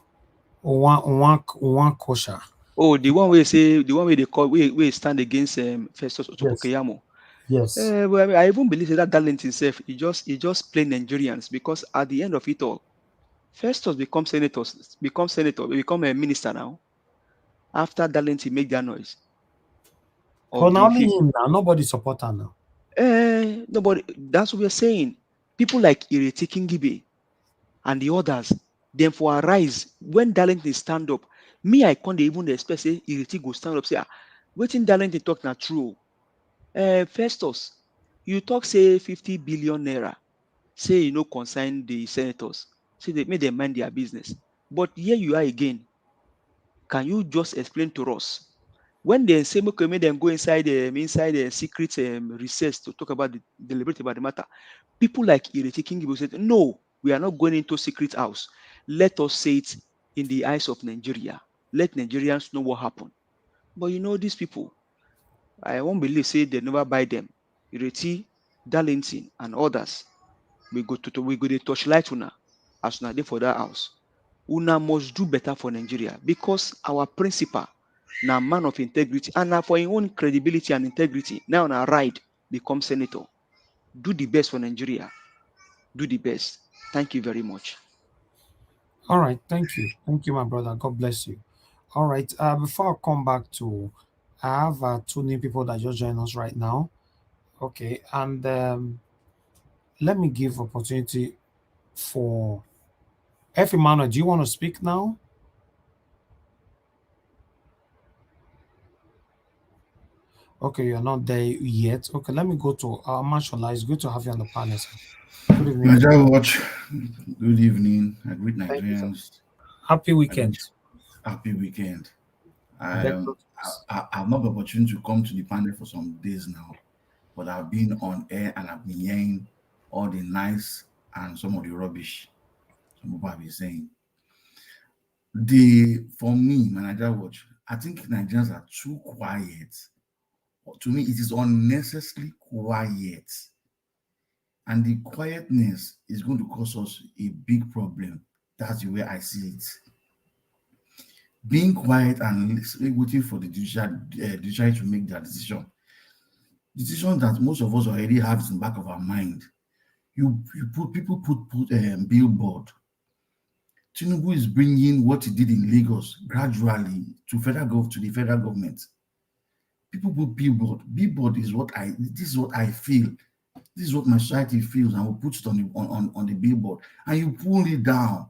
A: one kosher.
K: Oh, the one where say the one where they call we stand against Festus Otopokeyamo.
A: Yes.
K: Well, I even believe that talent himself, he just play Nigerians because at the end of it all, Festus become become a minister now. After talent, he make that noise.
A: But now only him now, nobody support her now.
K: Nobody. That's what we're saying. People like Ireti Kingibe and the others, them for arise when Darlington stand up. Me, I can't even expect say Ireti go stand up say, waiting Darlington talk na true. Festus, you talk say 50 billion naira. Say you know concern the senators. Say they make them mind their business. But here you are again. Can you just explain to us when they say make them go inside the secret recess to talk about deliberate about the matter? People like Ireti Kingibo said, no, we are not going into secret house. Let us say it in the eyes of Nigeria. Let Nigerians know what happened. But you know these people, I won't believe say they never buy them. Ireti, Darlington, and others. We go to torchlight una as una dey for that house. Una must do better for Nigeria because our principal na man of integrity and na for him own credibility and integrity. Now na ride become senator. Do the best for Nigeria. Do the best. Thank you very much.
A: All right, thank you, my brother. God bless you. All right, before I come back to, I have 2 new people that just joined us right now. Okay, and let me give opportunity for F. Emmanuel. Do you want to speak now? Okay, you're not there yet. Okay, let me go to Mashallah. It's good to have you on the panel, sir. Good evening.
T: Nigeria Watch, good evening. I greet Nigerians.
A: Happy weekend.
T: Happy weekend. I've not the opportunity to come to the panel for some days now, but I've been on air and I've been hearing all the nice and some of the rubbish some people have been saying. For me, my Nigeria Watch, I think Nigerians are too quiet. To me, it is unnecessarily quiet. And the quietness is going to cause us a big problem. That's the way I see it. Being quiet and waiting for the judiciary to make their decision that most of us already have in the back of our mind. People put billboard. Tinubu is bringing what he did in Lagos gradually to the federal government. People put billboard. Billboard is this is what I feel. This is what my society feels, and we put it on the billboard, and you pull it down.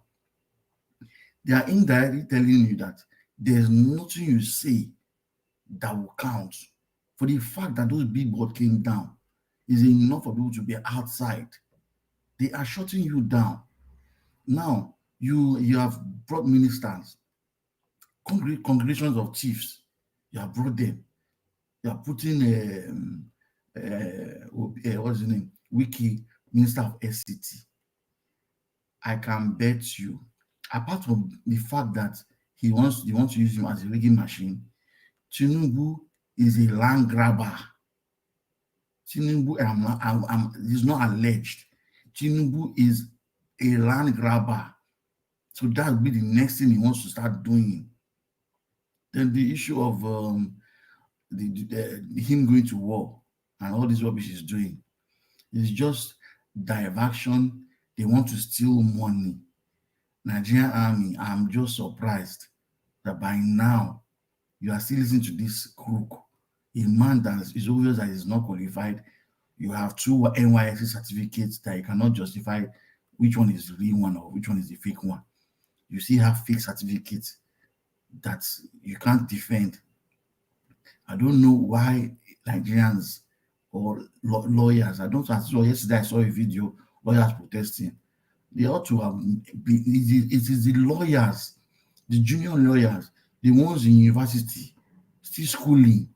T: They are indirectly telling you that there's nothing you say that will count. For the fact that those billboards came down is enough for people to be outside. They are shutting you down. Now you have brought ministers congregations of chiefs. You have brought them. You are putting what's his name? Wiki, Minister of SCT. I can bet you, apart from the fact that he wants to use him as a rigging machine, Tinubu is a land grabber. Tinubu is not alleged. Tinubu is a land grabber. So that will be the next thing he wants to start doing. Then the issue of him going to war and all this rubbish he's doing is just diversion. They want to steal money. Nigerian army, I'm just surprised that by now you are still listening to this crook, a man that is obvious that is not qualified. You have 2 NYSC certificates that you cannot justify which one is the real one or which one is the fake one. You still have fake certificates that you can't defend. I don't know why Nigerians or lawyers, yesterday I saw a video, lawyers protesting. They ought to have it is the lawyers, the junior lawyers, the ones in university, still schooling.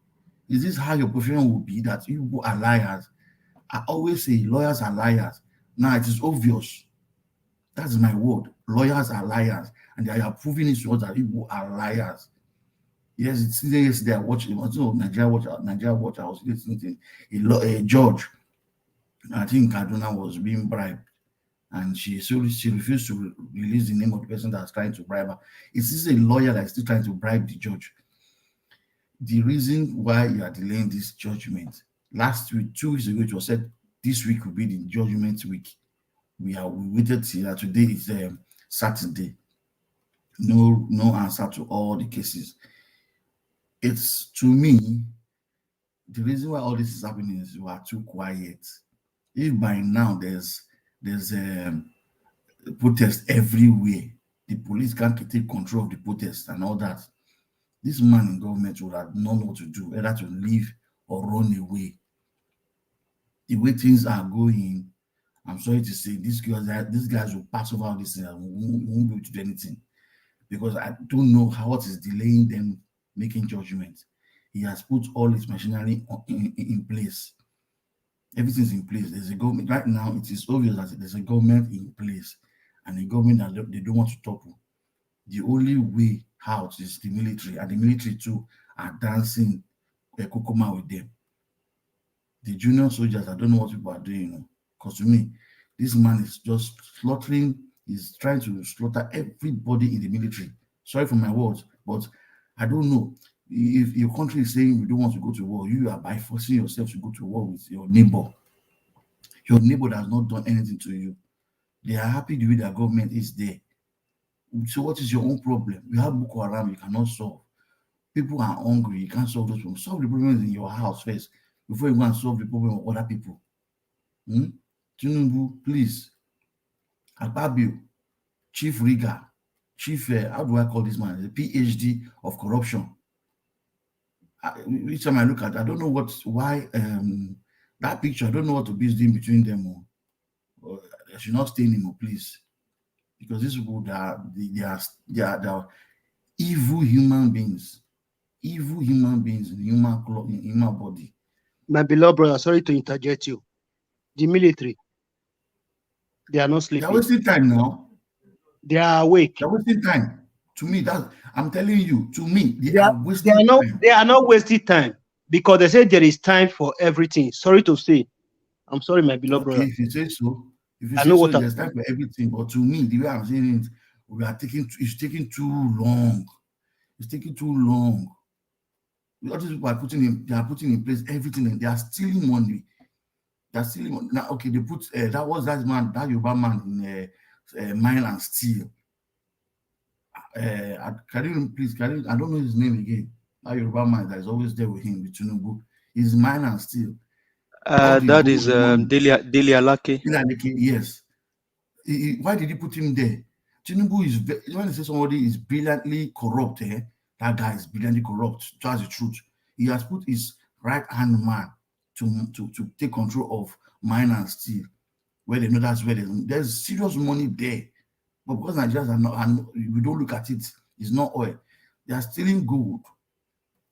T: Is this how your profession will be, that you are liars? I always say lawyers are liars. Now it is obvious. That's my word. Lawyers are liars. And they are proving it to us that people are liars. Yes, it's yesterday I watched Nigeria Watch. I was listening to a judge. I think Kaduna was being bribed. And she refused to release the name of the person that's trying to bribe her. Is this a lawyer that is still trying to bribe the judge? The reason why you are delaying this judgment, last week, 2 weeks ago, it was said this week will be the judgment week. We waited till today is Saturday. No answer to all the cases. It's, to me, the reason why all this is happening is we are too quiet. If by now there's protest everywhere, the police can't take control of the protest and all that, this man in government would have known what to do, either to leave or run away. The way things are going, I'm sorry to say, these guys will pass over all these things and won't be able to do anything, because I don't know what is delaying them making judgment. He has put all his machinery in place. Everything's in place. There's a government right now. It is obvious that there's a government in place, and a government that they don't want to topple. The only way out is the military, and the military too are dancing a kokoma with them. The junior soldiers, I don't know what people are doing, because to me, this man is just slaughtering. He's trying to slaughter everybody in the military. Sorry for my words, but I don't know. If your country is saying you don't want to go to war, you are by forcing yourself to go to war with your neighbor. Your neighbor has not done anything to you. They are happy the way their government is there. So what is your own problem? You have Boko Haram, you cannot solve. People are hungry, you can't solve those problems. Solve the problems in your house first before you go and solve the problem of other people. Tinubu, please. Akpabio, chief rigger, chief, how do I call this man? The PhD of corruption. Each time I look at it, I don't know why that picture, I don't know what to be doing between them. Or I should not stay anymore, please. Because these people, they are evil human beings. Evil human beings in human body.
L: My beloved brother, sorry to interject you. The military, they are not sleeping.
T: They are wasting time now.
L: They are awake.
T: They are wasting time. To me, I'm telling you, to me, they are wasting time.
L: They are not wasting time, because they say there is time for everything. Sorry to say. I'm sorry, my beloved brother.
T: If you say so, there's time for everything. But to me, the way I'm saying it, it's taking too long. It's taking too long. All these people are putting in place everything, and they are stealing money. They're stealing money. Now, okay, they put that Yoruba man in mine and steel. I don't know his name again. That Yoruba man that is always there with him, with Tinubu. He's mine and steel.
K: That is Dele Alake.
T: Yes. Why did he put him there? Tinubu is, when they say somebody is brilliantly corrupt, that guy is brilliantly corrupt. That's the truth. He has put his right-hand man to take control of mine and steel, where they know that's where there's serious money there. But because Nigerians are not, and we don't look at it, it's not oil. They are stealing gold.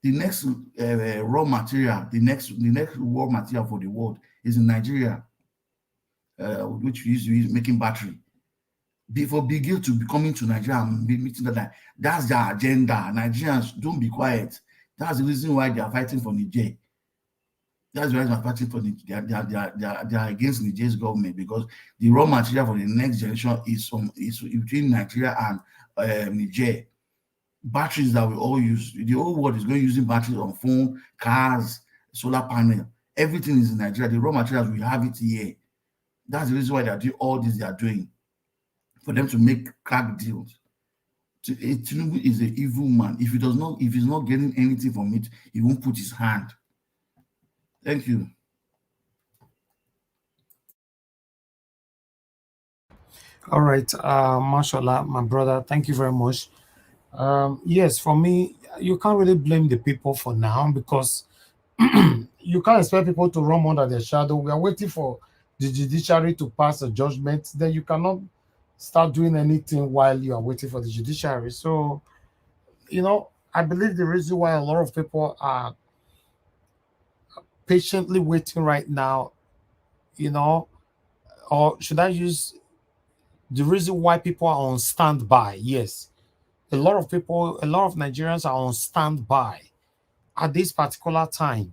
T: The next raw material, the next raw material for the world is in Nigeria, which we use making battery. Before Bigil to be coming to Nigeria and be meeting that's their agenda. Nigerians, don't be quiet. That's the reason why they are fighting for Niger. That's why they are fighting for Niger. They are against Niger's government, because the raw material for the next generation is between Nigeria and Niger. Batteries that we all use. The whole world is going using batteries on phone, cars, solar panel. Everything is in Nigeria. The raw materials, we have it here. That's the reason why they are doing all this they are doing, for them to make crack deals. Tinubu is an evil man. If he's not getting anything from it, he won't put his hand. Thank you.
A: All right, mashallah, my brother, thank you very much. Yes, for me, you can't really blame the people for now, because you can't expect people to run under their shadow. We are waiting for the judiciary to pass a judgment. Then you cannot start doing anything while you are waiting for the judiciary. So, I believe the reason why a lot of people are patiently waiting right now, or should I use the reason why people are on standby? Yes. A lot of Nigerians are on standby at this particular time.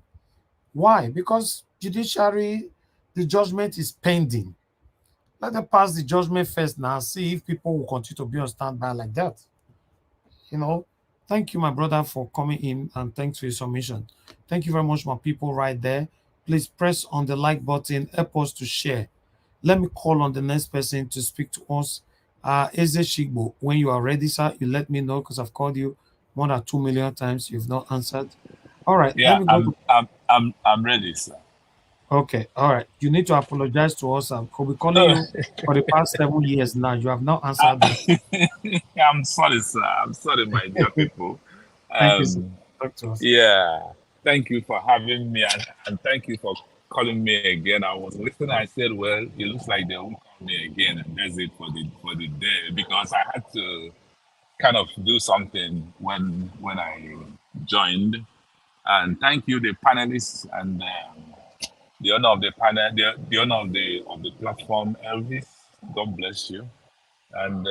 A: Why? Because judiciary, the judgment is pending. Let them pass the judgment first now, see if people will continue to be on standby like that. Thank you, my brother, for coming in, and thanks for your submission. Thank you very much, my people right there. Please press on the like button, help us to share. Let me call on the next person to speak to us. Eze Shigbo, when you are ready, sir, you let me know, because I've called you more than 2 million times. You've not answered. All right.
U: Yeah, I'm ready, sir.
A: Okay. All right. You need to apologize to us. I'll be calling you for the past 7 years now. You have not answered us.
U: I'm sorry, sir. I'm sorry, my dear people.
A: Thank you, sir. Talk to us.
U: Yeah. Thank you for having me, and thank you for calling me again. I was listening. I said, well, it looks like they won't call me again, and that's it for the day, because I had to kind of do something when I joined. And thank you, the panelists, and the owner of the panel, the owner of the platform, Elvis. God bless you, and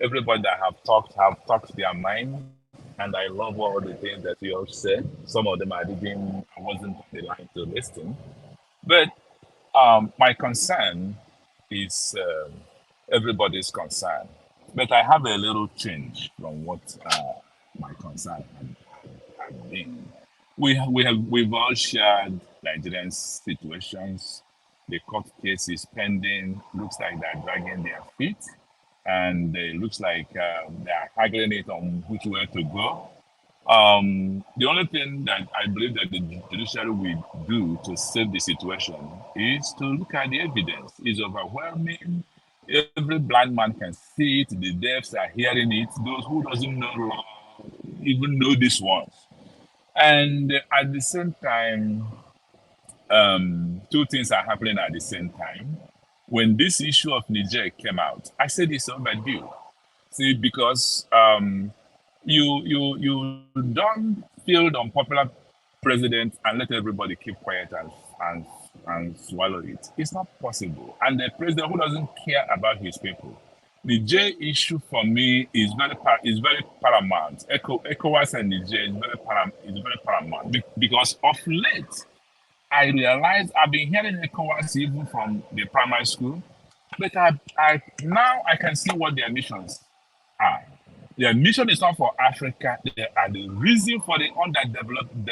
U: everybody that have talked their mind. And I love all the things that you all said. Some of them I wasn't on the line to listen. But my concern is everybody's concern. But I have a little change from what my concern had been. We've all shared Nigerian situations. The court case is pending. Looks like they're dragging their feet. And it looks like they're haggling it on which way to go. The only thing that I believe that the judiciary will do to save the situation is to look at the evidence. It's overwhelming. Every blind man can see it. The deafs are hearing it. Those who doesn't know law even know these ones. And at the same time, two things are happening at the same time. When this issue of Niger came out, I said it's overdue. See, because you don't field unpopular president and let everybody keep quiet and swallow it. It's not possible. And the president who doesn't care about his people. Niger issue for me is very paramount. ECOWAS and Niger is very paramount because of late, I realized I've been hearing ECOWAS even from the primary school, but I now I can see what their missions are. Their mission is not for Africa. They are the reason for the underdeveloped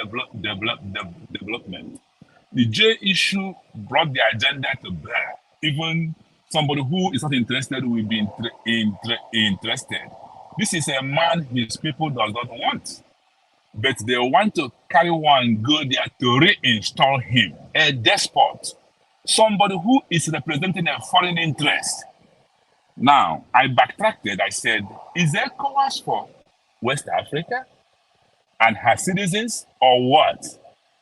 U: development. The J issue brought the agenda to bear. Even somebody who is not interested will be interested. This is a man his people does not want. But they want to carry one go there to reinstall him, a despot, somebody who is representing a foreign interest. Now, I backtracked. I said, is ECOWAS for West Africa and her citizens or what?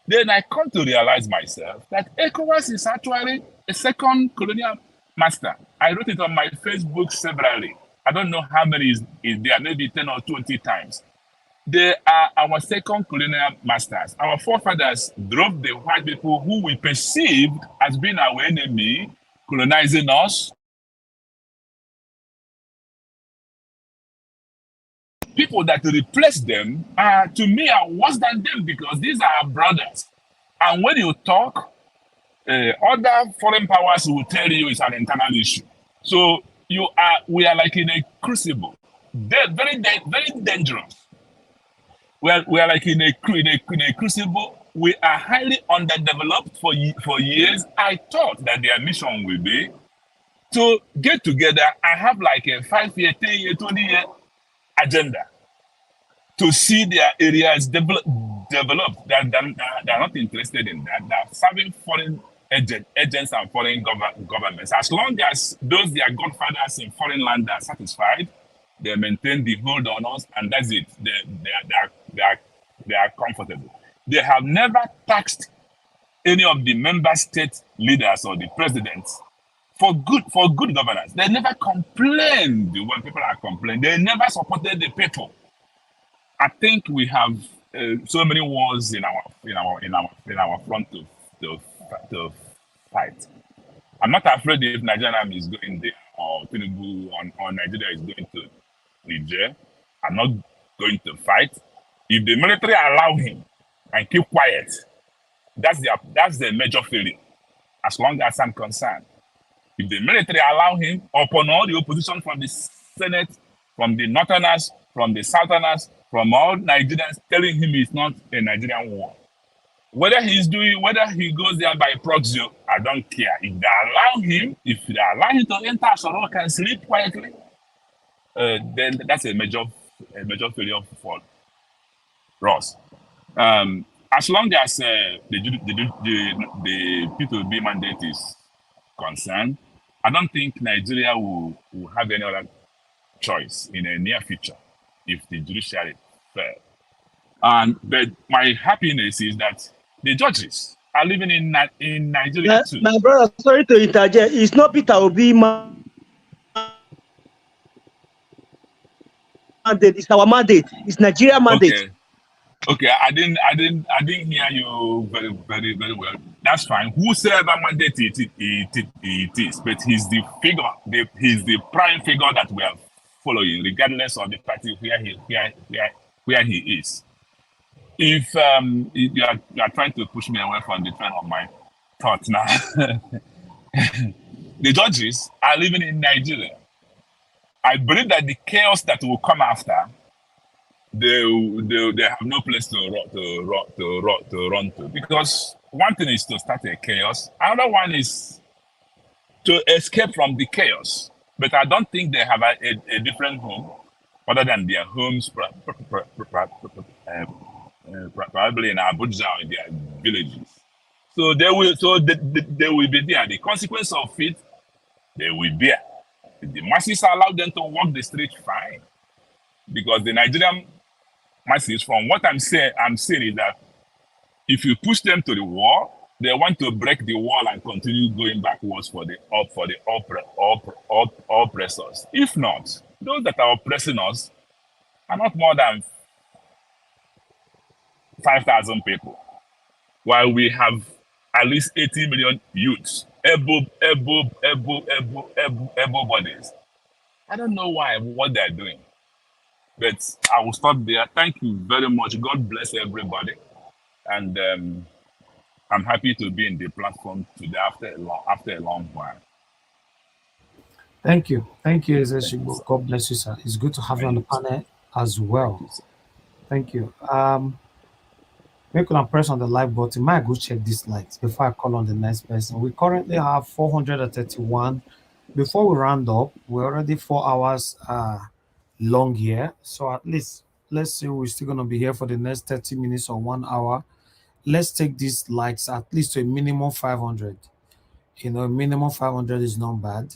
U: Then I come to realize myself that ECOWAS is actually a second colonial master. I wrote it on my Facebook severally. I don't know how many is there, maybe 10 or 20 times. They are our second colonial masters. Our forefathers drove the white people who we perceived as being our enemy, colonizing us. People that replace them to me are worse than them because these are our brothers. And when you talk, other foreign powers will tell you it's an internal issue. So we are like in a crucible. They're very dangerous. We are like in a crucible. We are highly underdeveloped for years. I thought that their mission will be to get together and have like a 5-year, 10-year, 20-year agenda to see their areas developed. They're not interested in that. They're serving foreign agents and foreign governments. As long as those their godfathers in foreign land are satisfied, they maintain the hold on us, and that's it. They are comfortable. They have never taxed any of the member state leaders or the presidents for good governance. They never complained when people are complaining. They never supported the people. I think we have so many wars in our front to fight. I'm not afraid if Nigeria is going there or Tinubu or Nigeria is going to Niger. I'm not going to fight. If the military allow him and keep quiet, that's the major failure. As long as I'm concerned, if the military allow him, upon all the opposition from the Senate, from the Northerners, from the Southerners, from all Nigerians telling him it's not a Nigerian war. Whether he goes there by proxy, I don't care. If they allow him to enter Sorok and sleep quietly, then that's a major failure for Ross. As long as the Peter Obi mandate is concerned, I don't think Nigeria will have any other choice in a near future if the judiciary fail. But my happiness is that the judges are living in Nigeria too.
L: My brother, sorry to interject. It's not Peter Obi mandate. It's our mandate. It's Nigeria mandate.
U: Okay. I didn't hear you very, very, very well. That's fine. Whosoever mandate it is, but he's the figure. He's the prime figure that we are following, regardless of the party where he is. If you are trying to push me away from the train of my thoughts now, the judges are living in Nigeria. I believe that the chaos that will come after, they have no place to run to, because one thing is to start a chaos, another one is to escape from the chaos. But I don't think they have a different home other than their homes, probably in Abuja or in their villages. So they will be there. The consequence of it, they will bear. The masses allow them to walk the street, fine. Because the Nigerian masses, from what I'm saying is that if you push them to the wall, they want to break the wall and continue going backwards for the oppressors. If not, those that are oppressing us are not more than 5,000 people, while we have at least 80 million youths, able bodies. I don't know what they're doing, but I will stop there. Thank you very much. God bless everybody, and I'm happy to be in the platform today after a long while.
A: Thank you, Ezeshibo. God bless you, sir. It's good to have you on the panel as well. Thank you. Make sure press on the like button. Might go check these likes before I call on the next person. We currently have 431. Before we round up, we're already 4 hours long here. So at least let's say we're still gonna be here for the next 30 minutes or 1 hour. Let's take these likes at least to a minimum 500. A minimum 500 is not bad.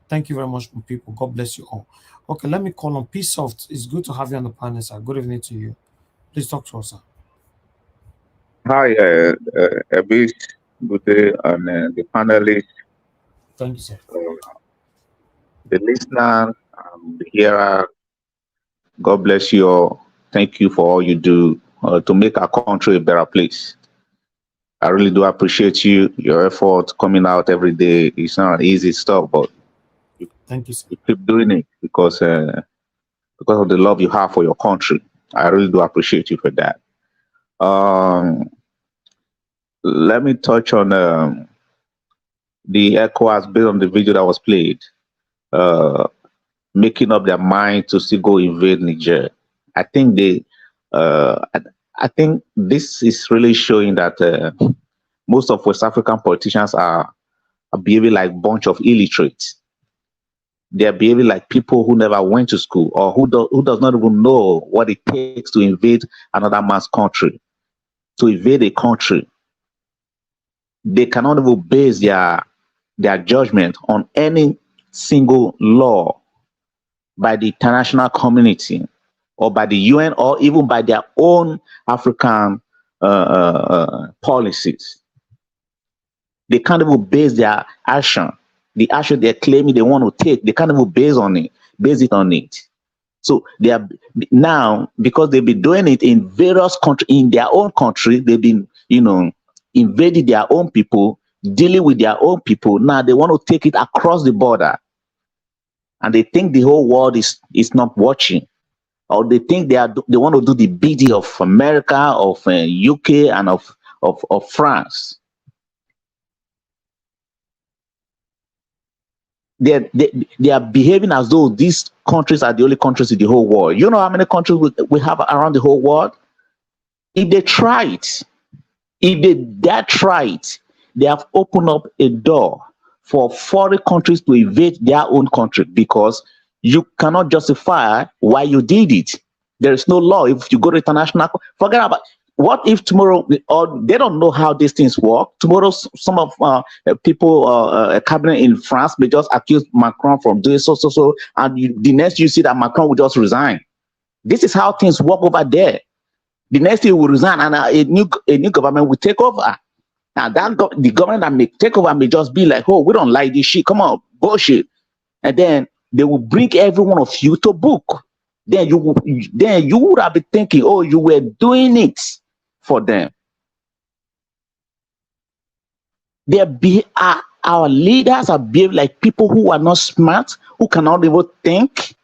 A: Thank you very much, people. God bless you all. Okay, let me call on P-Soft. It's good to have you on the panel, sir. Good evening to you. Please talk to us, sir.
D: Hi, Abis, good day, and the panelists.
A: Thank you, sir.
D: The listener, the hearer, God bless you all. thank you for all you do to make our country a better place. I really do appreciate you, your effort coming out every day. It's not easy stuff, but
A: Thank you, sir.
D: you keep doing it because of the love you have for your country. I really do appreciate you for that. Let me touch on the ECOWAS based on the video that was played, making up their mind to still go invade Niger. I think I think this is really showing that most of West African politicians are behaving like bunch of illiterates. They're behaving like people who never went to school or who does not even know what it takes to invade another man's country, to invade a country. They cannot even base their judgment on any single law by the international community or by the UN or even by their own African policies. They can't even base their action, the action they're claiming they want to take. They can't even base it on it. So they are now, because they've been doing it in various countries, in their own country, they've been, invading their own people, dealing with their own people. Now they want to take it across the border, and they think the whole world is not watching, or they think they want to do the bidding of America, of UK, and of France. They are behaving as though these countries are the only countries in the whole world. You know how many countries we have around the whole world? If they try it, if they dare try it, they have opened up a door for foreign countries to invade their own country, because you cannot justify why you did it. There is no law. If you go to international, forget about. What if tomorrow, or they don't know how these things work? Tomorrow, some of people, a cabinet in France may just accuse Macron from doing so, and the next you see that Macron will just resign. This is how things work over there. The next thing will resign, and a new government will take over. Now the government that may take over may just be like, oh, we don't like this shit. Come on, bullshit. And then they will bring every one of you to book. Then you would have been thinking, oh, you were doing it for them. Our leaders are behaving like people who are not smart, who cannot even think.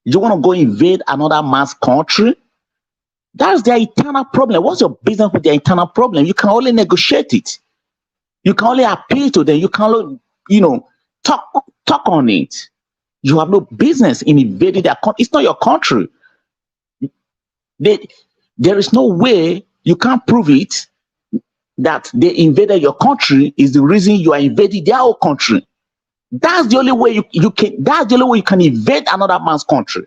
D: You want to go invade another man's country? That's their internal problem. What's your business with their internal problem? You can only negotiate it. You can only appeal to them. You can only, talk on it. You have no business in invading their country. It's not your country. There is no way you can't prove it that they invaded your country is the reason you are invading their own country. That's the only way you can. That's the only way you can invade another man's country.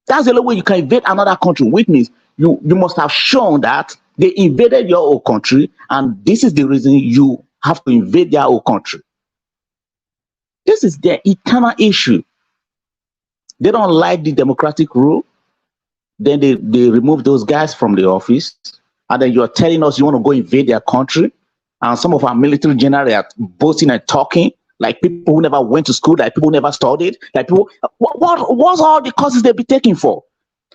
D: That's the only way you can invade another country, which means you must have shown that they invaded your own country, and this is the reason you have to invade their own country. This is their eternal issue. They don't like the democratic rule. Then they remove those guys from the office, and then you're telling us you want to go invade their country, and some of our military generals are boasting and talking like people who never went to school, like people who never studied, like people. What's all the courses they be taking for?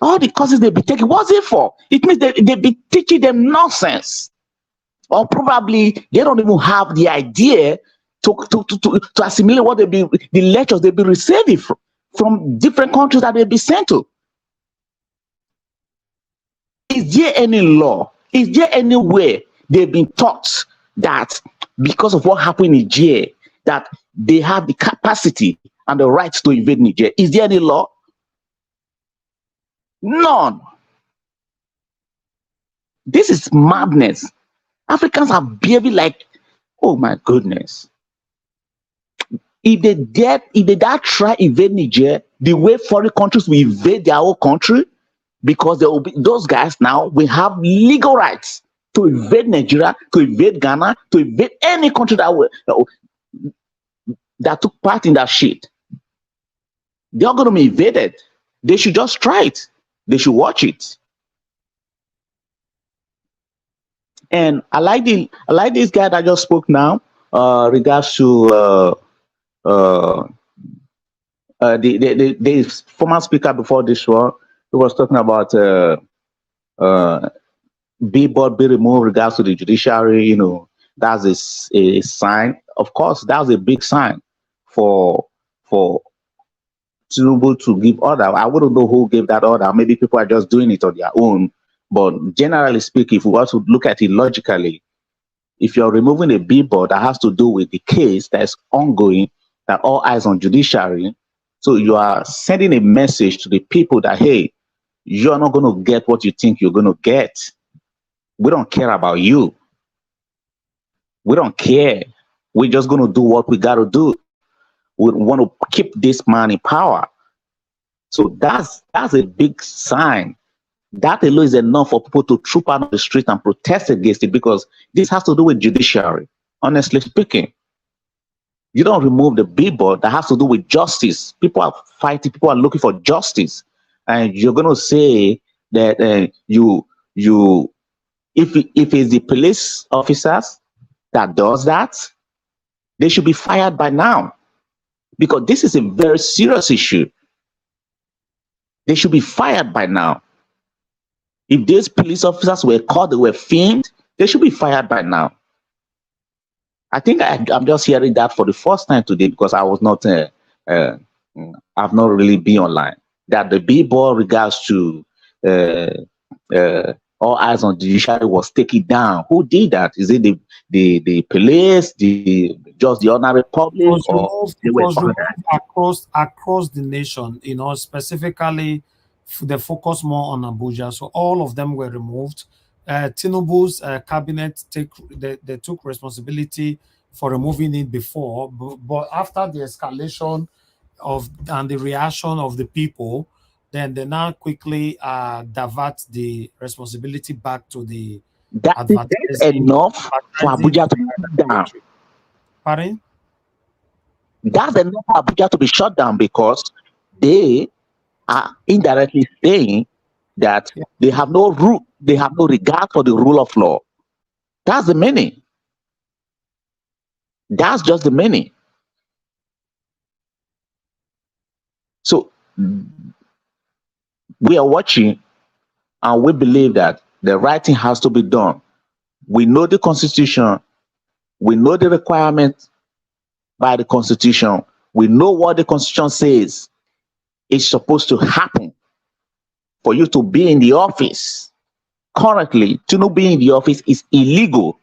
D: All the courses they be taking, what's it for? It means they be teaching them nonsense, or probably they don't even have the idea to assimilate what the lectures they be receiving from different countries that they be sent to. Is there any law? Is there any way they've been taught that because of what happened in Niger, that they have the capacity and the rights to invade Niger? Is there any law? None. This is madness. Africans are behaving like, oh my goodness. If they dare try invade Niger, the way foreign countries will invade their own country, because there will be those guys now will have legal rights to invade Nigeria, to invade Ghana, to invade any country that took part in that shit. They're going to be invaded. They should just try it. They should watch it. And I like this guy that just spoke now, regards to the former speaker before this one, He was talking about billboard be removed regards to the judiciary. That's a sign. Of course, that's a big sign for Tinubu to give order. I wouldn't know who gave that order. Maybe people are just doing it on their own. But generally speaking, if we want to look at it logically, if you're removing a billboard that has to do with the case that is ongoing, that all eyes on judiciary, so you are sending a message to the people that, hey, you're not going to get what you think you're going to get. We don't care about you. We don't care. We're just going to do what we got to do. We want to keep this man in power. So that's a big sign. That alone is enough for people to troop out on the street and protest against it, because this has to do with judiciary, honestly speaking. You don't remove the billboard that has to do with justice. People are fighting, people are looking for justice. And you're going to say that if it's the police officers that does that, they should be fired by now, because this is a very serious issue. They should be fired by now. If these police officers were caught, they were filmed, they should be fired by now. I think I'm just hearing that for the first time today, because I was not, I've not really been online. That the billboard regards to all eyes on judiciary was taken down. Who did that? Is it the police, just the ordinary public, or
A: it was removed across the nation? Specifically, they focus more on Abuja, so all of them were removed. Tinubu's cabinet they took responsibility for removing it before, but after the escalation and the reaction of the people, then they now quickly divert the responsibility back to the advertising.
D: That's enough for Abuja to be shut down.
A: Pardon?
D: That's enough for Abuja to be shut down, because they are indirectly saying that they have no regard for the rule of law. That's the meaning. That's just the meaning. So we are watching, and we believe that the right thing has to be done. We know the Constitution. We know the requirements by the Constitution. We know what the Constitution says is supposed to happen for you to be in the office. Currently, to not be in the office is illegal.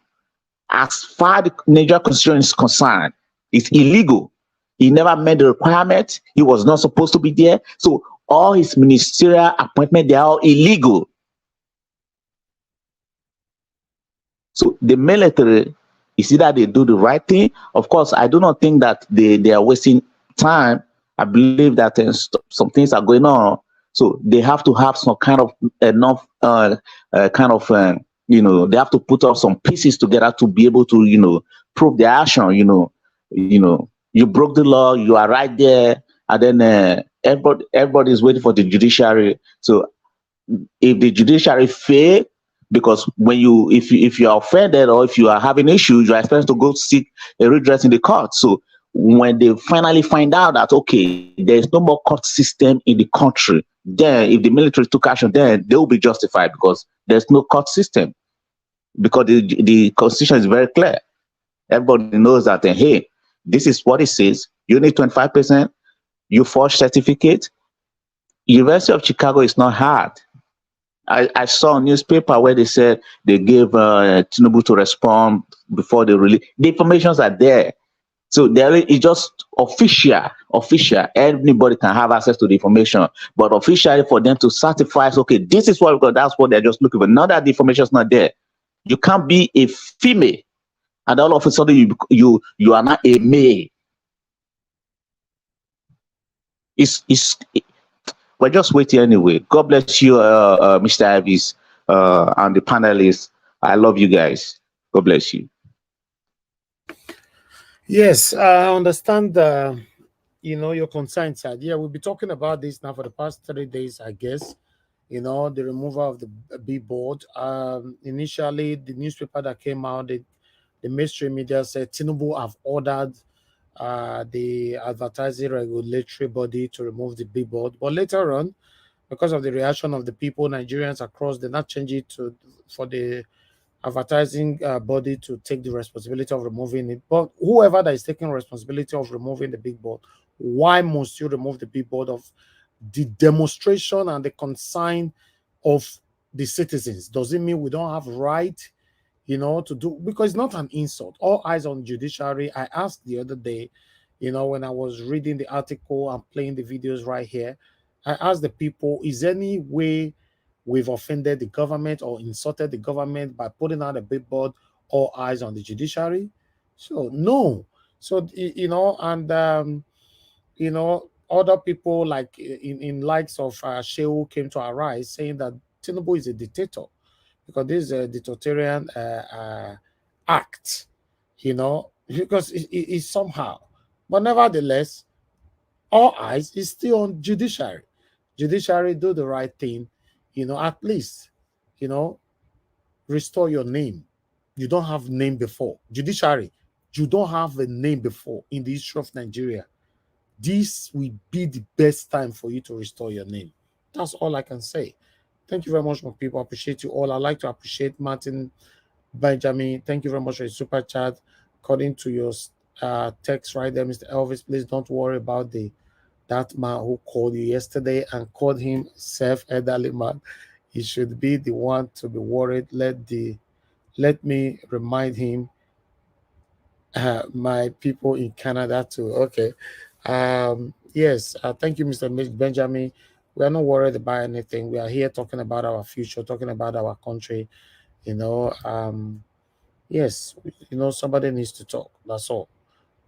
D: As far as the Nigeria Constitution is concerned, it's illegal. He never met the requirement. He was not supposed to be there. So all his ministerial appointments, they are all illegal. So the military, is either they do the right thing. Of course, I do not think that they are wasting time. I believe that some things are going on. So they have to have some kind of enough they have to put up some pieces together to be able to, prove their action. You broke the law, you are right there, and then everybody is waiting for the judiciary. So if the judiciary fail, because if you are offended or if you are having issues, you are expected to go seek a redress in the court. So when they finally find out that, okay, there is no more court system in the country, then if the military took action, then they will be justified, because there's no court system. Because the Constitution is very clear. Everybody knows that, hey, this is what it says. You need 25%. You forge certificate. University of Chicago is not hard. I saw a newspaper where they said they gave Tinubu to respond before they release. The informations are there. So there is just official. Anybody can have access to the information. But officially for them to certify, okay, this is what we got, that's what they're just looking for. Now that the information is not there. You can't be a female and all of a sudden you are not a male. We're just waiting anyway. God bless you, Mr. Ivis, and the panelists. I love you guys. God bless you.
A: Yes, I understand your concerns, sir. Yeah, we'll be talking about this now for the past 3 days, I guess. The removal of the billboard. Initially, the newspaper that came out, the mainstream media said Tinubu have ordered the advertising regulatory body to remove the billboard. But later on, because of the reaction of the people, Nigerians across, they not change it to for the advertising body to take the responsibility of removing it. But whoever that is taking responsibility of removing the big board, why must you remove the big board of the demonstration and the consign of the citizens? Does it mean we don't have right, to do? Because it's not an insult. All eyes on judiciary. I asked the other day, when I was reading the article and playing the videos right here, I asked the people, is any way we've offended the government or insulted the government by putting out a big board, all eyes on the judiciary? So no. So and other people like in likes of Shehu came to arise saying that Tinubu is a dictator because this is a dictatorial act, because it's somehow. But nevertheless, all eyes is still on judiciary. Judiciary do the right thing, at least, restore your name. You don't have name before. Judiciary, you don't have a name before in the history of Nigeria. This will be the best time for you to restore your name. That's all I can say. Thank you very much, my people. I appreciate you all. I'd like to appreciate Martin Benjamin. Thank you very much for your super chat. According to your text right there, Mr. Elvis, please don't worry about that man who called you yesterday and called him self-elderly man. He should be the one to be worried. Let me remind him, my people in Canada too. Okay. Yes. Thank you, Mr. Benjamin. We are not worried about anything. We are here talking about our future, talking about our country. Yes. Somebody needs to talk. That's all.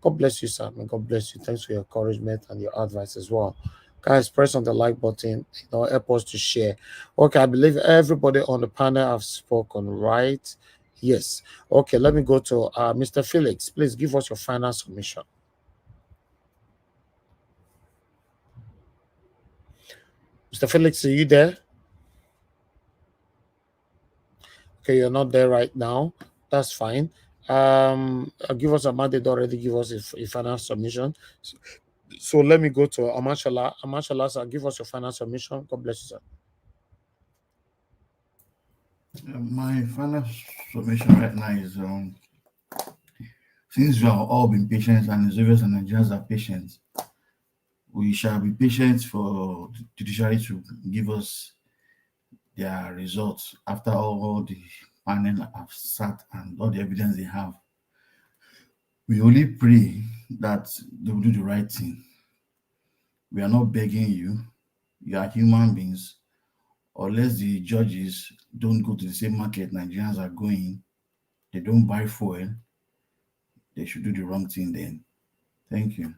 A: God bless you, sir. May God bless you. Thanks for your encouragement and your advice as well. Guys, press on the like button, help us to share. Okay, I believe everybody on the panel have spoken, right? Yes. Okay, let me go to Mr. Felix. Please give us your final submission. Mr. Felix, are you there? Okay, you're not there right now. That's fine. Give us a mandate already. Give us a final submission. So let me go to Amashala. Amashala, sir, give us your final submission. God bless you, sir.
T: My final submission right now is since we have all been patient and the Israelis and Nigerians are patient, we shall be patient for the judiciary to give us their results after all the panel have sat and all the evidence they have. We only pray that they will do the right thing. We are not begging you. You are human beings. Unless the judges don't go to the same market Nigerians are going, they don't buy fuel, they should do the wrong thing then. Thank you.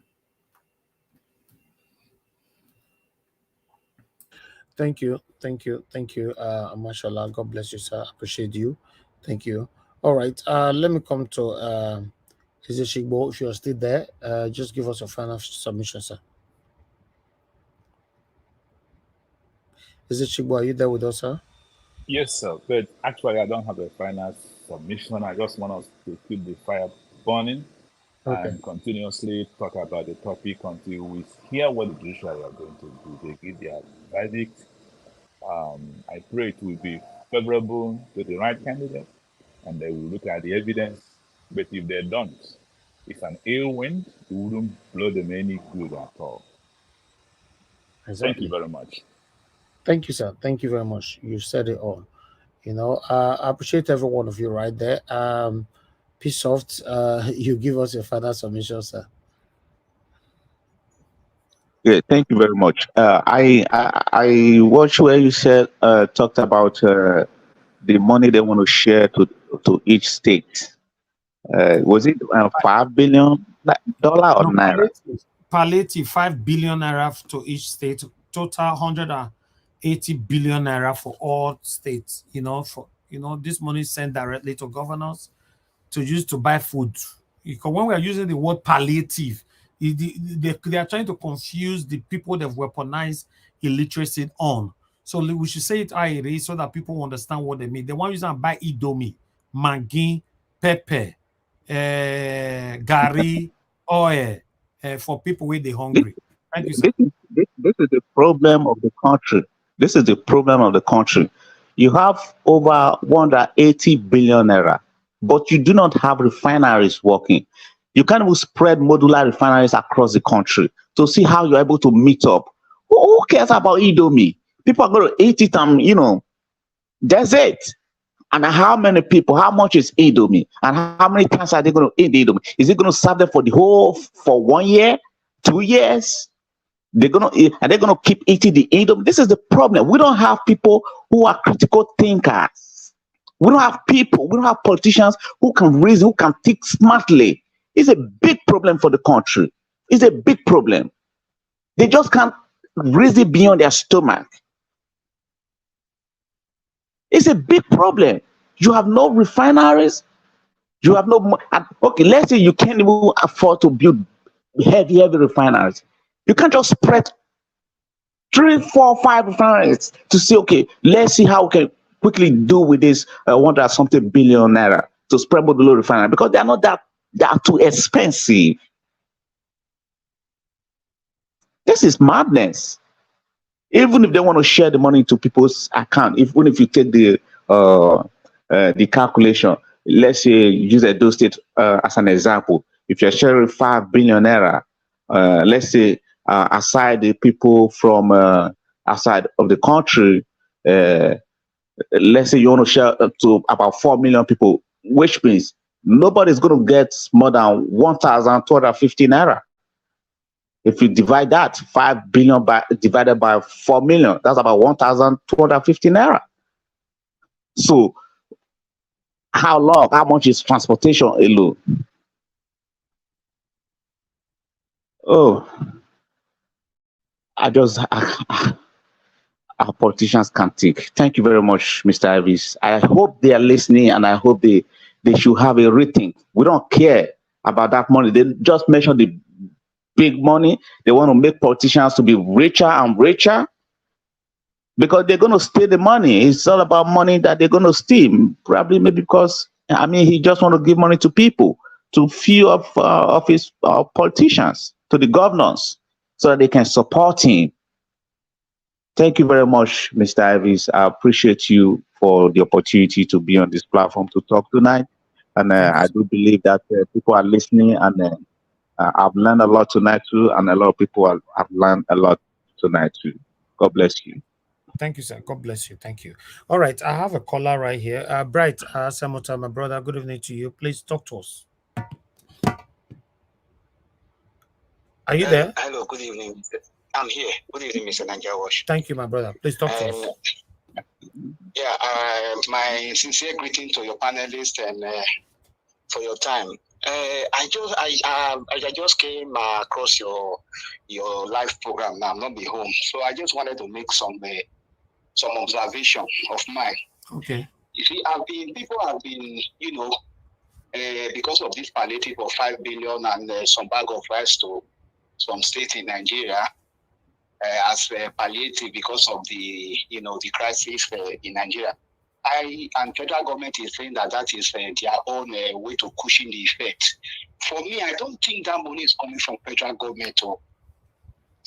A: Thank you. Mashallah. God bless you, sir. Appreciate you. Thank you. All right. Let me come to Shigbo. If you're still there, just give us a final submission, sir. Shigbo, are you there with us, sir?
U: Yes, sir. But actually, I don't have a final submission. I just want us to keep the fire burning and continuously talk about the topic until we hear what the judiciary are going to do. They give their verdict. I pray it will be favorable to the right candidate, and they will look at the evidence. But if they don't, it's an ill wind. It wouldn't blow them any good at all.
A: Exactly.
U: Thank you very much.
A: Thank you, sir. Thank you very much. You said it all. I appreciate every one of you right there. Peace soft. You give us your final submission, sir.
D: Yeah, thank you very much. I watched where you said talked about the money they want to share to each state. Was it $5 billion or naira?
A: Palliative 5 billion naira to each state. Total 180 billion naira for all states. This money is sent directly to governors to use to buy food. Because when we are using the word palliative, they are trying to confuse the people they've weaponized illiteracy on. So we should say it how it is so that people understand what they mean. They want to use and buy Idomi, Maggi, pepper, Gary, oil for people when they're hungry. Thank you, sir.
D: This is the problem of the country. This is the problem of the country. You have over 180 billion naira, but you do not have refineries working. You can't even spread modular refineries across the country to see how you're able to meet up. Who cares about Indomie? People are going to eat it and, that's it. And how many people, how much is Indomie? And how many times are they going to eat Indomie? Is it going to serve them for 1 year, 2 years? Are they going to keep eating the Indomie? This is the problem. We don't have people who are critical thinkers. We don't have politicians who can reason, who can think smartly. It's a big problem for the country. It's a big problem. They just can't reason beyond their stomach. It's a big problem. You have no refineries. You have no. Okay, let's say you can't even afford to build heavy refineries. You can't just spread 3, 4, 5 refineries to say, okay, let's see how we can quickly do with this 100-something billion naira to spread modular refinery, because they are too expensive. This is madness. Even if they want to share the money to people's account, even if you take the calculation, let's say use Edo State as an example. If you're sharing 5 billion naira, let's say aside the people from outside of the country, let's say you want to share to about 4 million people, which means nobody's going to get more than 1,250 naira. If you divide that 5 billion divided by 4 million, that's about 1,250 naira. So how much is transportation alone? Oh, our politicians can think. Thank you very much, Mr. Ivis. I hope they are listening, and I hope they should have a rethink. We don't care about that money. They just mention the big money. They want to make politicians to be richer and richer because they're going to steal the money. It's all about money that they're going to steal. Probably maybe because, he just want to give money to people, to few of his politicians, to the governors, so that they can support him. Thank you very much, Mr. Ivis. I appreciate you for the opportunity to be on this platform to talk tonight. And I do believe that people are listening, and I've learned a lot tonight too, and a lot of people have learned a lot tonight too. God bless you.
A: Thank you, sir. God bless you. Thank you. All right, I have a caller right here. Bright Samota, my brother. Good evening to you. Please talk to us. Are you there?
B: Hello. Good evening. I'm here. Good evening, Mr. Nanjawash.
A: Thank you, my brother. Please talk to us.
B: Yeah, my sincere greeting to your panelists and for your time. I just came across your live program. Now I'm not be home, so I just wanted to make some observation of mine.
A: Okay.
B: You see, people have been, because of this palliative of 5 billion and some bag of rice to some state in Nigeria as palliative because of the crisis in Nigeria. And federal government is saying that is their own way to cushion the effect. For me, I don't think that money is coming from federal government.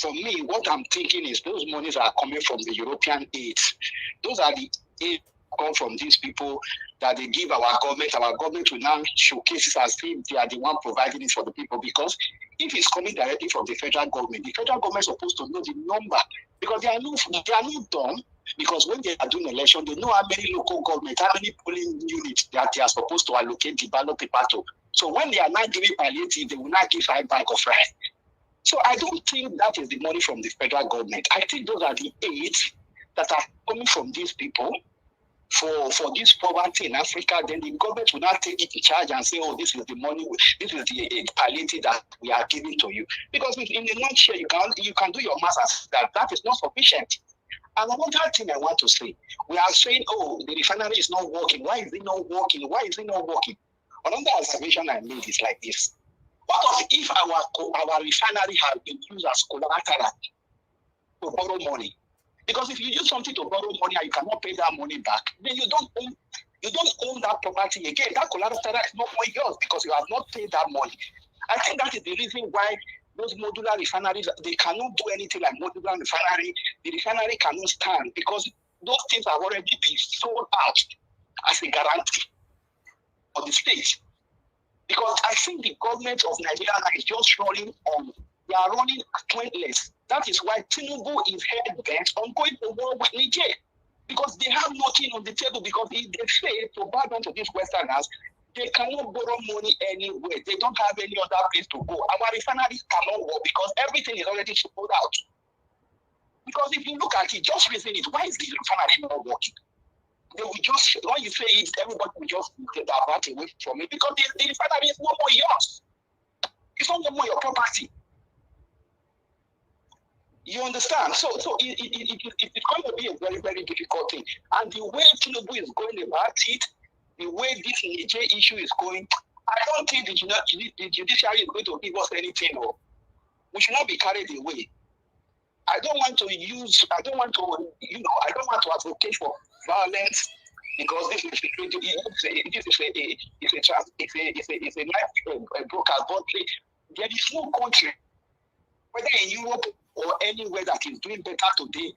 B: For me, what I'm thinking is those monies are coming from the European aid. Those are the aid come from these people that they give our government. Our government will now showcase it as if they are the one providing it for the people. Because if it's coming directly from the federal government is supposed to know the number, because they are not dumb. Because when they are doing election, they know how many local government, how many polling units that they are supposed to allocate the ballot paper to. So when they are not giving palliative, they will not give 5 bags of rice. So I don't think that is the money from the federal government. I think those are the aids that are coming from these people for this poverty in Africa. Then the government will not take it in charge and say, oh, this is the money, this is the palliative that we are giving to you. Because in the nutshell, you can do your math that is not sufficient. And another thing I want to say, we are saying, oh, the refinery is not working. Why is it not working? Why is it not working? Another observation I made is like this. What if our refinery has been used as collateral to borrow money? Because if you use something to borrow money and you cannot pay that money back, then you don't own that property again. That collateral is not yours because you have not paid that money. I think that is the reason why those modular refineries, they cannot do anything like modular refinery. The refinery cannot stand because those things have already been sold out as a guarantee for the state. Because I think the government of Nigeria is just running on, they are running pointless. That is why Tinubu is hell-bent on going to war with Niger. Because they have nothing on the table, because they say to bow down to these Westerners, they cannot borrow money anywhere. They don't have any other place to go. Our refineries cannot work because everything is already sold out. Because if you look at it, just reason it, why is the refinery not working? They will just, when you say it, everybody will just divert away from it because the refinery is no more yours. It's no more your property. You understand? So it's going to be a very, very difficult thing. And the way Tinubu is going about it, the way this Niger issue is going, I don't think the judiciary is going to give us anything. No. We should not be carried away. I don't want to advocate for violence because this is a broadcast. But there is no country, whether in Europe or anywhere, that is doing better today,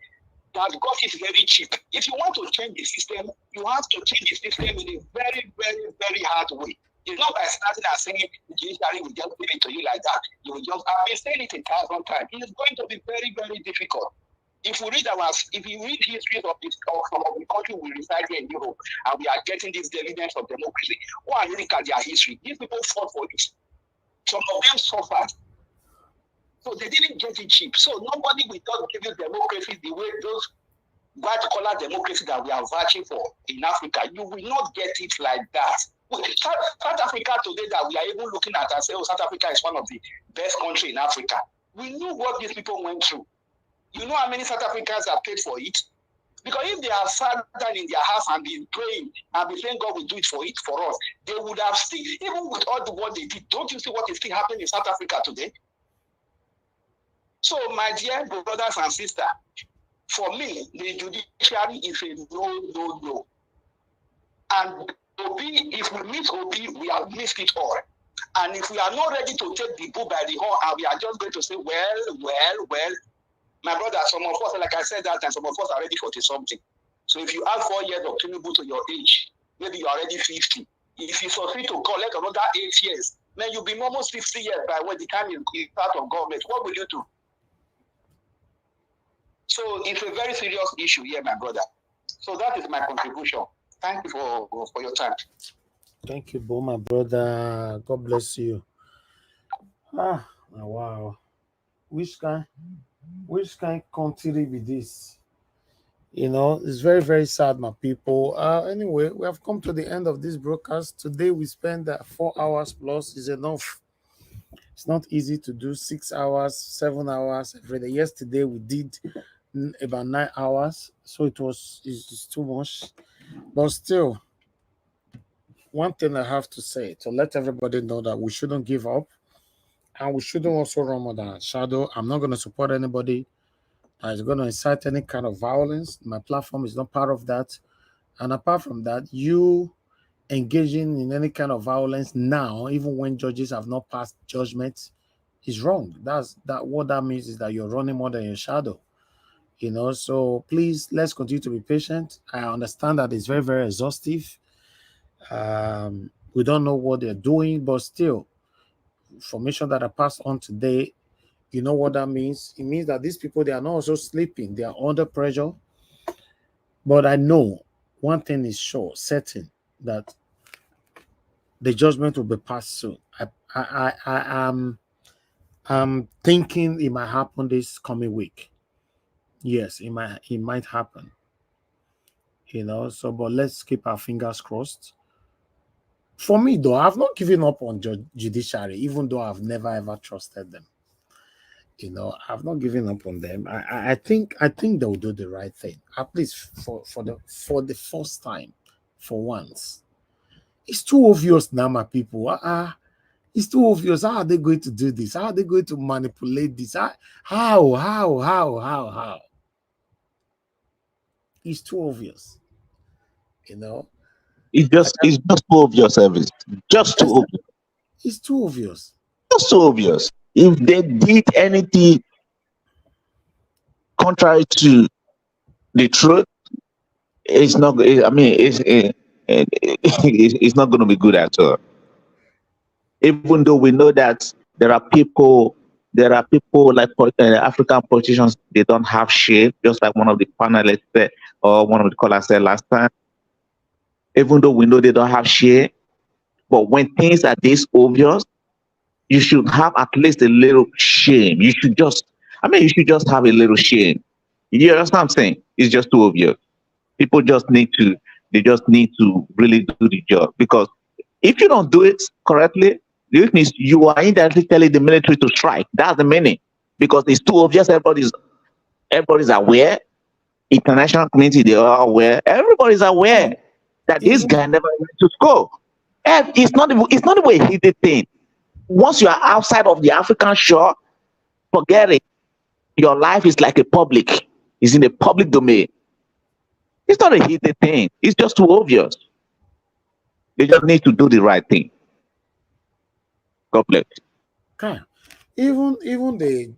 B: that got it very cheap. If you want to change the system, you have to change the system in a very, very, very hard way. It's not by starting and saying the judiciary will just give it to you like that. You will just, I've been saying it 1,000 times. It is going to be very, very difficult. If you read histories of some of the countries we reside here in Europe, and we are getting this evidence of democracy, go and look at their history. These people fought for it. Some of them suffered. So they didn't get it cheap. So nobody will just give you democracy the way those white-collar democracy that we are fighting for in Africa. You will not get it like that. South Africa today, that we are even looking at and say, oh, South Africa is one of the best countries in Africa. We knew what these people went through. You know how many South Africans have paid for it? Because if they have sat down in their house and been praying and been saying God will do it for us, they would have still, even with all the what they did, don't you see what is still happening in South Africa today? So, my dear brothers and sisters, for me, the judiciary is a no. And Obi, if we miss Obi, we have missed it all. And if we are not ready to take the bull by the horn and we are just going to say, well, my brother, some of us, like I said that time, some of us are ready for something. So if you add 4 years of Tinubu to your age, maybe you're already 50. If you succeed to collect another 8 years, then you'll be almost 50 years by when the time you start of government. What will you do? So it's a very serious issue here, my brother. So that is my contribution. Thank you for your time.
A: Thank you, Bo, my brother. God bless you. Wow. Which kind country be this? You know, it's very, very sad, my people. Anyway, we have come to the end of this broadcast. Today we spent 4 hours plus is enough. It's not easy to do 6 hours, 7 hours every day. Yesterday we did about 9 hours, so it's too much. But still, one thing I have to say to let everybody know that we shouldn't give up, and we shouldn't also run more than shadow. I'm not going to support anybody that is going to incite any kind of violence. My platform is not part of that. And apart from that, you engaging in any kind of violence now, even when judges have not passed judgment, is wrong. What that means is that you're running more than your shadow. You know, so please, let's continue to be patient. I understand that it's very, very exhaustive. We don't know what they're doing, but still, information that I passed on today, you know what that means? It means that these people, they are not also sleeping. They are under pressure. But I know one thing is sure, certain, that the judgment will be passed soon. I'm thinking it might happen this coming week. Yes, it might happen. You know, so but let's keep our fingers crossed. For me, though, I've not given up on judiciary, even though I've never ever trusted them. You know, I've not given up on them. I think they'll do the right thing, at least for the first time, for once. It's too obvious now, my people. It's too obvious. How are they going to do this? How are they going to manipulate this? How? It's too obvious. You know,
D: it's just too obvious, Elvis. Just too obvious.
A: It's too obvious.
D: Just too obvious.
A: It's too obvious.
D: Just too obvious.
A: It's too obvious.
D: If they did anything contrary to the truth, it's not. I mean, it's not going to be good at all. Even though we know that there are people like African politicians. They don't have shame, just like one of the panelists said, or one of the callers said last time. Even though we know they don't have shame, but when things are this obvious, you should have at least a little shame. You should just, I mean, you should just have a little shame. You understand what I'm saying? It's just too obvious. People just need to, they just need to really do the job, because if you don't do it correctly, it means you are indirectly telling the military to strike. That's the meaning, because it's too obvious. Everybody's aware. International community, they are aware. Everybody's aware that this guy never went to school. And it's not even a hidden thing. Once you are outside of the African shore, forget it. Your life is like a public. It's in a public domain. It's not a hidden thing. It's just too obvious. They just need to do the right thing. God bless.
A: Okay. Even the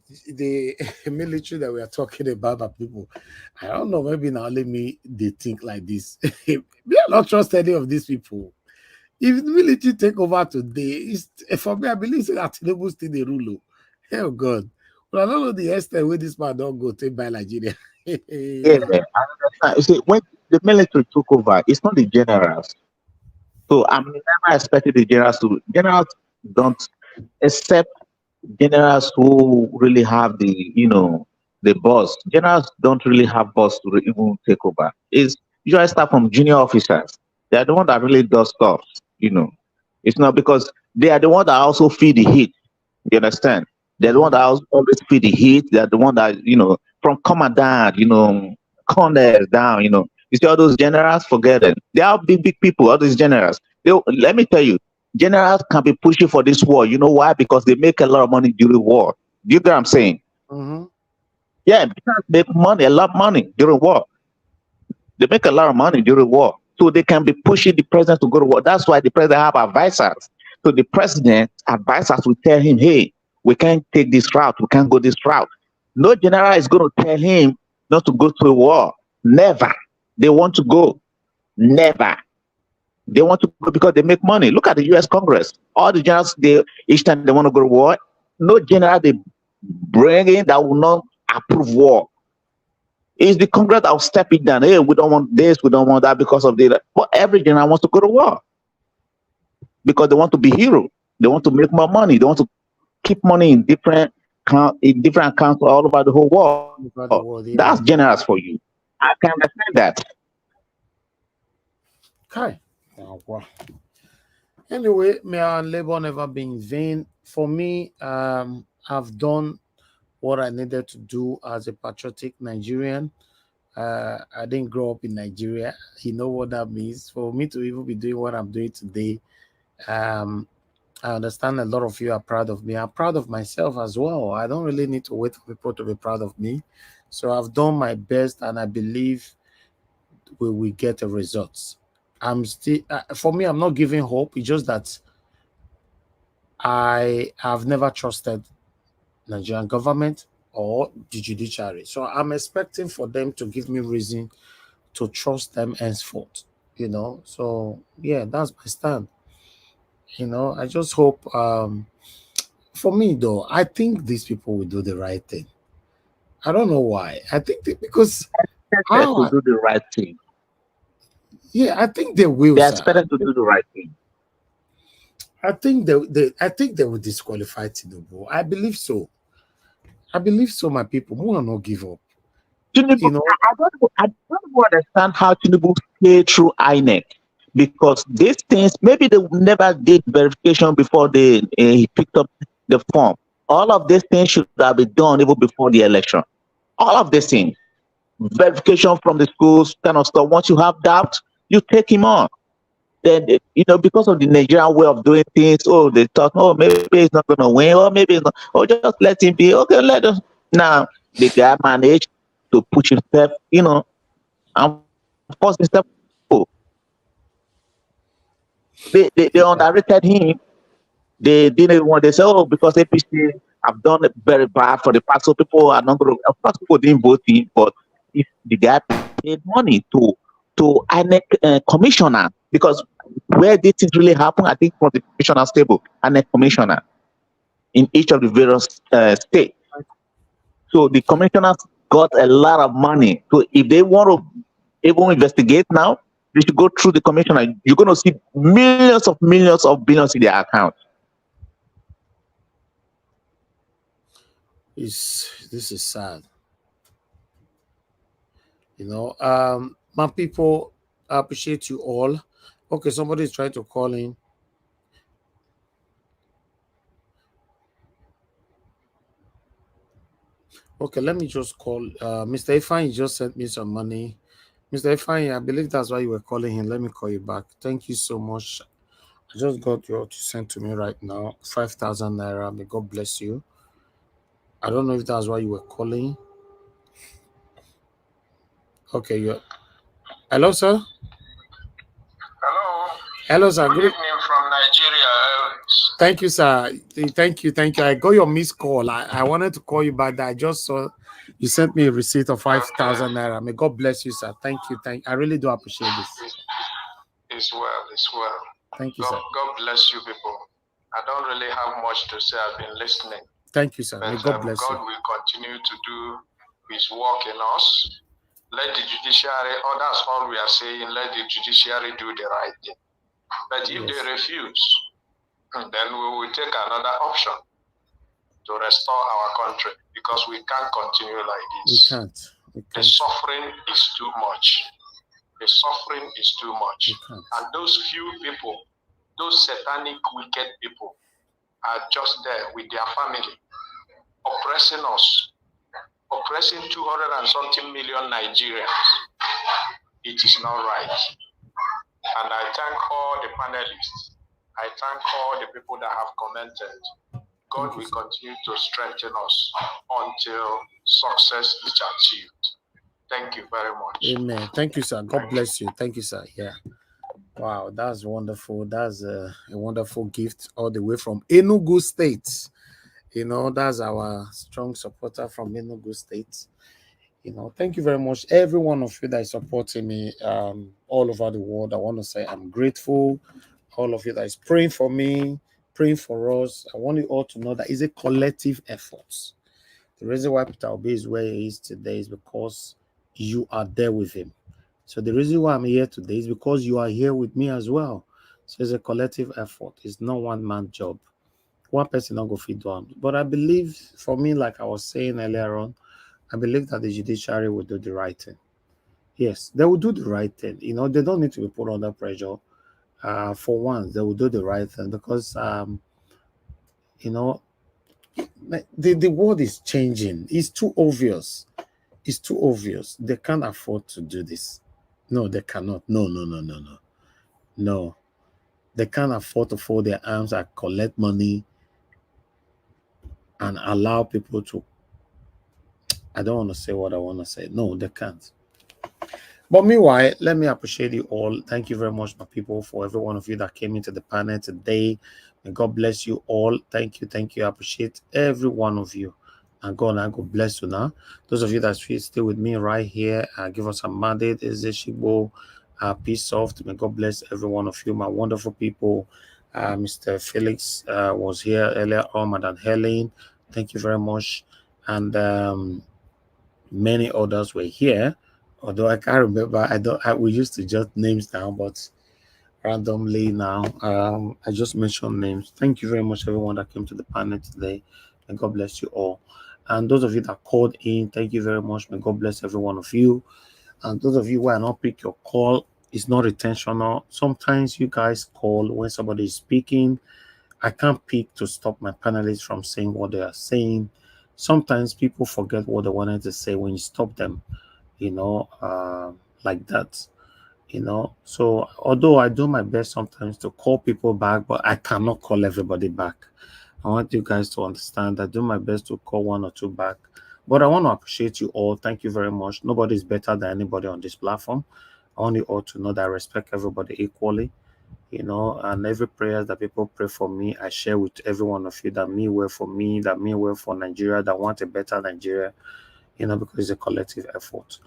A: military that we are talking about people, I don't know, maybe now let me they think like this. We are not trust any of these people. If the military take over today, it's, for me, I believe that Tinubu still the ruler. Oh God. But I don't know the extent where this man don't go take by Nigeria.
D: Yeah, I understand. You see, when the military took over, it's not the generals. So I'm never expecting the generals don't, except generals who really have the boss. Generals don't really have boss to even take over. It's usually start from junior officers. They are the one that really does stuff. It's not, because they are the one that also feed the heat. You understand? They're the one that always feel the heat. They're the one that, from commandant, colonels down, You see all those generals, forget them. They are big people, all these generals. Let me tell you, generals can be pushing for this war. You know why? Because they make a lot of money during war. Do you get what I'm saying? Yeah, because they make money, a lot of money during war. They make a lot of money during war. So they can be pushing the president to go to war. That's why the president have advisors. So the president advisors will tell him, hey, we can't take this route. We can't go this route. No general is going to tell him not to go to a war. Never. They want to go. Never. They want to go because they make money. Look at the U.S. Congress. All the generals, each time they want to go to war, no general they bring in that will not approve war. It's the Congress that will step it down. Hey, we don't want this, we don't want that because of the. But every general wants to go to war because they want to be hero. They want to make more money. They want to keep money in different accounts all over the whole world. That's generals for you. I can understand that.
A: Okay. Oh, wow. Anyway, may our labor never be in vain. For me, I've done what I needed to do as a patriotic Nigerian. I didn't grow up in Nigeria. You know what that means. For me to even be doing what I'm doing today, I understand a lot of you are proud of me. I'm proud of myself as well. I don't really need to wait for people to be proud of me. So I've done my best, and I believe we will get the results. I'm still, for me, I'm not giving hope. It's just that I have never trusted Nigerian government or the judiciary. So I'm expecting for them to give me reason to trust them henceforth. So yeah, that's my stand. I just hope for me though, I think these people will do the right thing. I don't know why. I think because
D: to do the right thing.
A: Yeah, I think they will.
D: They expected to do the right thing.
A: I think they will disqualify Tinubu. I believe so. I believe so, my people. We will not give up.
D: Tinubu, I don't understand how Tinubu play through INEC, because these things, maybe they never did verification before he picked up the form. All of these things should have been done even before the election. All of these things. Verification from the schools, kind of stuff. Once you have doubt, you take him on. Then, because of the Nigerian way of doing things, they thought, maybe he's not going to win, or maybe it's not, just let him be. Okay, let us. Now, the guy managed to push himself, and force himself. They underrated him. They didn't want. They say, because APC have done it very bad for the past. So people are not going to, of course, people didn't vote in, but if the guy paid money to INEC commissioner, because where did it really happen? I think from the commissioner's table, INEC commissioner in each of the various states. So the commissioners got a lot of money. So if they want to even investigate now, they should go through the commissioner. You're going to see millions of billions in their account.
A: This is sad. You know, my people, I appreciate you all. Okay, somebody is trying to call in. Okay, let me just call Mr. Ifan. Just sent me some money. Mr. Ifan, I believe that's why you were calling him. Let me call you back. Thank you so much. I just got what you sent to me right now. 5,000 naira. May God bless you. I don't know if that's why you were calling. Okay, you. Hello, sir.
E: Hello.
A: Hello, sir.
E: Good evening from Nigeria.
A: Thank you, sir. Thank you. I got your missed call. I wanted to call you back. I just saw you sent me a receipt of 5,000 naira. May God bless you, sir. Thank you. I really do appreciate this.
E: It's well. It's well.
A: Thank you, sir.
E: God bless you, people. I don't really have much to say. I've been listening.
A: Thank you, sir. May God bless you.
E: God will continue to do His work in us. Let the judiciary, that's all we are saying, let the judiciary do the right thing. But if they refuse, then we will take another option to restore our country, because we can't continue like this.
A: We can't.
E: The suffering is too much. The suffering is too much. And those few people, those satanic, wicked people, are just there with their family, oppressing us, oppressing 200 and something million Nigerians. It is not right. And I thank all the panelists. I thank all the people that have commented. God will continue to strengthen us until success is achieved. Thank you very much.
A: Amen. Thank you, sir. God bless you. Thank you, sir. Yeah. Wow, that's wonderful. That's a wonderful gift all the way from Enugu State. You know, that's our strong supporter from Enugu State. You know, thank you very much, every one of you that is supporting me all over the world. I want to say I'm grateful. All of you that is praying for me, praying for us. I want you all to know that it's a collective effort. The reason why Peter Obi is where he is today is because you are there with him. So the reason why I'm here today is because you are here with me as well. So it's a collective effort. It's not one man job. One person not go feed one. But I believe, for me, like I was saying earlier on, I believe that the judiciary will do the right thing. Yes, they will do the right thing. You know, they don't need to be put under pressure. For once, they will do the right thing because, you know, the world is changing. It's too obvious. It's too obvious. They can't afford to do this. No, they cannot. No. They can't afford to fold their arms and collect money and allow people to. I don't want to say what I want to say. No, they can't. But meanwhile, let me appreciate you all. Thank you very much, my people, for every one of you that came into the panel today. May God bless you all. Thank you. I appreciate every one of you. And God bless you now. Those of you that still with me right here, give us a mandate. Ezeshigbo, peace soft. May God bless every one of you, my wonderful people. Mr. Felix was here earlier on, Madam Helen. Thank you very much. And many others were here. Although I can't remember, we used to jot names down, but randomly now, I just mentioned names. Thank you very much, everyone that came to the panel today. May God bless you all. And those of you that called in, thank you very much. May God bless every one of you. And those of you who are not pick your call, it's not intentional. Sometimes you guys call when somebody is speaking. I can't pick to stop my panelists from saying what they are saying. Sometimes people forget what they wanted to say when you stop them, you know, like that, you know. So although I do my best sometimes to call people back, but I cannot call everybody back. I want you guys to understand that I do my best to call one or two back. But I want to appreciate you all. Thank you very much. Nobody is better than anybody on this platform. I want you all to know that I respect everybody equally. you know, and every prayer that people pray for me, I share with every one of you, that me well for me, that me well for Nigeria, that want a better Nigeria, you know, because it's a collective effort.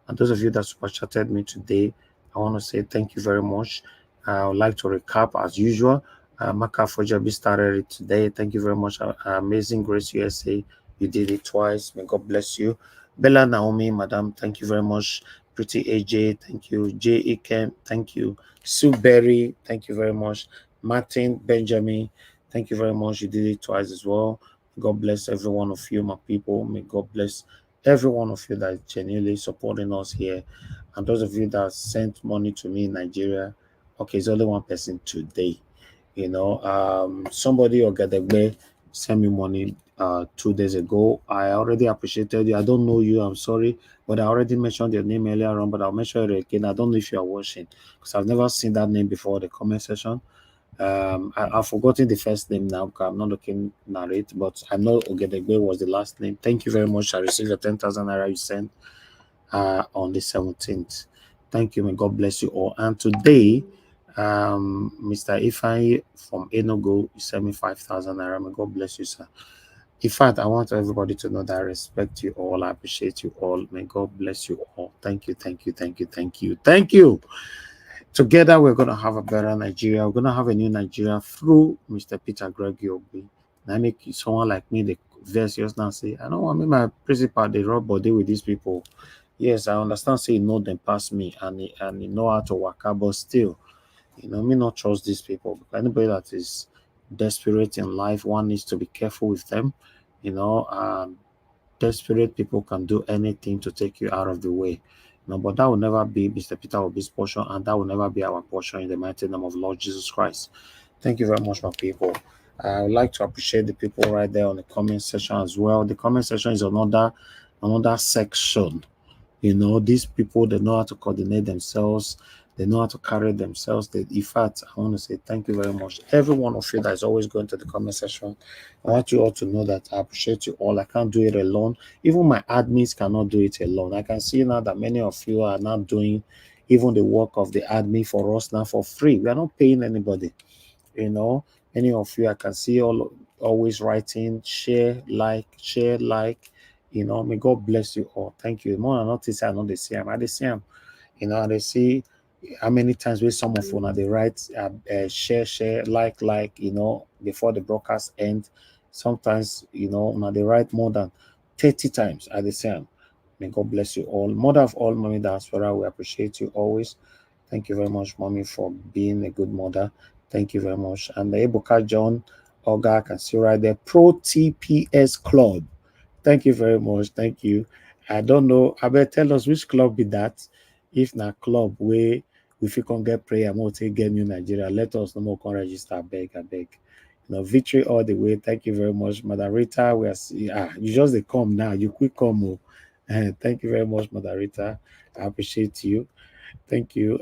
A: And those of you that super chatted me today, I want to say thank you very much. I would like to recap as usual. Maka Fojabi started it today. Thank you very much. Amazing Grace USA, you did it twice. May God bless you. Bella Naomi, Madam, thank you very much. Pretty AJ, thank you. J. Ikem, thank you. Sue Berry, thank you very much. Martin Benjamin, thank you very much. You did it twice as well. God bless every one of you, my people. May God bless every one of you that is genuinely supporting us here. And those of you that sent money to me in Nigeria, okay, it's only one person today. You know, somebody or Gadegbe sent me money 2 days ago. I already appreciated you. I don't know you, I'm sorry, but I already mentioned your name earlier on, but I'll mention it again. I don't know if you are watching, because I've never seen that name before the comment section. I've forgotten the first name now because I'm not looking at it, but I know Ogedegbe was the last name. Thank you very much. I received your 10,000 naira you sent on the 17th. Thank you. May God bless you all. And today, Mr. Ifeanyi from Enugu, you sent me 5,000 naira. May God bless you, sir. In fact, I want everybody to know that I respect you all. I appreciate you all. May God bless you all. Thank you, thank you, thank you, thank you, thank you. Together, we're going to have a better Nigeria. We're going to have a new Nigeria through Mr. Peter Obi. And I make someone like me, the versus now say, I don't want me, my principal, they rub body with these people. Yes, I understand, say, you know them past me and you know how to work out, but still, you know, me not trust these people. Anybody that is desperate in life, one needs to be careful with them, you know, desperate people can do anything to take you out of the way. No, but that will never be Mr. Peter Obi's portion, and that will never be our portion in the mighty name of Lord Jesus Christ. Thank you very much, my people. I would like to appreciate the people right there on the comment section as well. The comment section is another section. You know, these people, they know how to coordinate themselves. They know how to carry themselves. In fact, I want to say thank you very much. Every one of you that is always going to the comment section, I want you all to know that I appreciate you all. I can't do it alone. Even my admins cannot do it alone. I can see now that many of you are now doing even the work of the admin for us now for free. We are not paying anybody. You know, many of you I can see always writing, share, like, you know. May God bless you all. Thank you. More than not to say I know they see them. I see them. You know, they see how many times we some of you they write share, like, you know, before the broadcast end. Sometimes, you know, now they write more than 30 times at the same. May God bless you all. Mother of all, Mommy Diaspora, we appreciate you always. Thank you very much, Mommy, for being a good mother. Thank you very much. And the Ebuka John Oga, I can see right there. Pro TPS Club. Thank you very much. Thank you. I don't know. I better tell us which club be that. If not club where if you can get prayer, I'm going to get new Nigeria. Let us no more can register. I beg. You know, victory all the way. Thank you very much, Mother Rita. We are you just they come now. You quick come. Thank you very much, Mother Rita. I appreciate you. Thank you.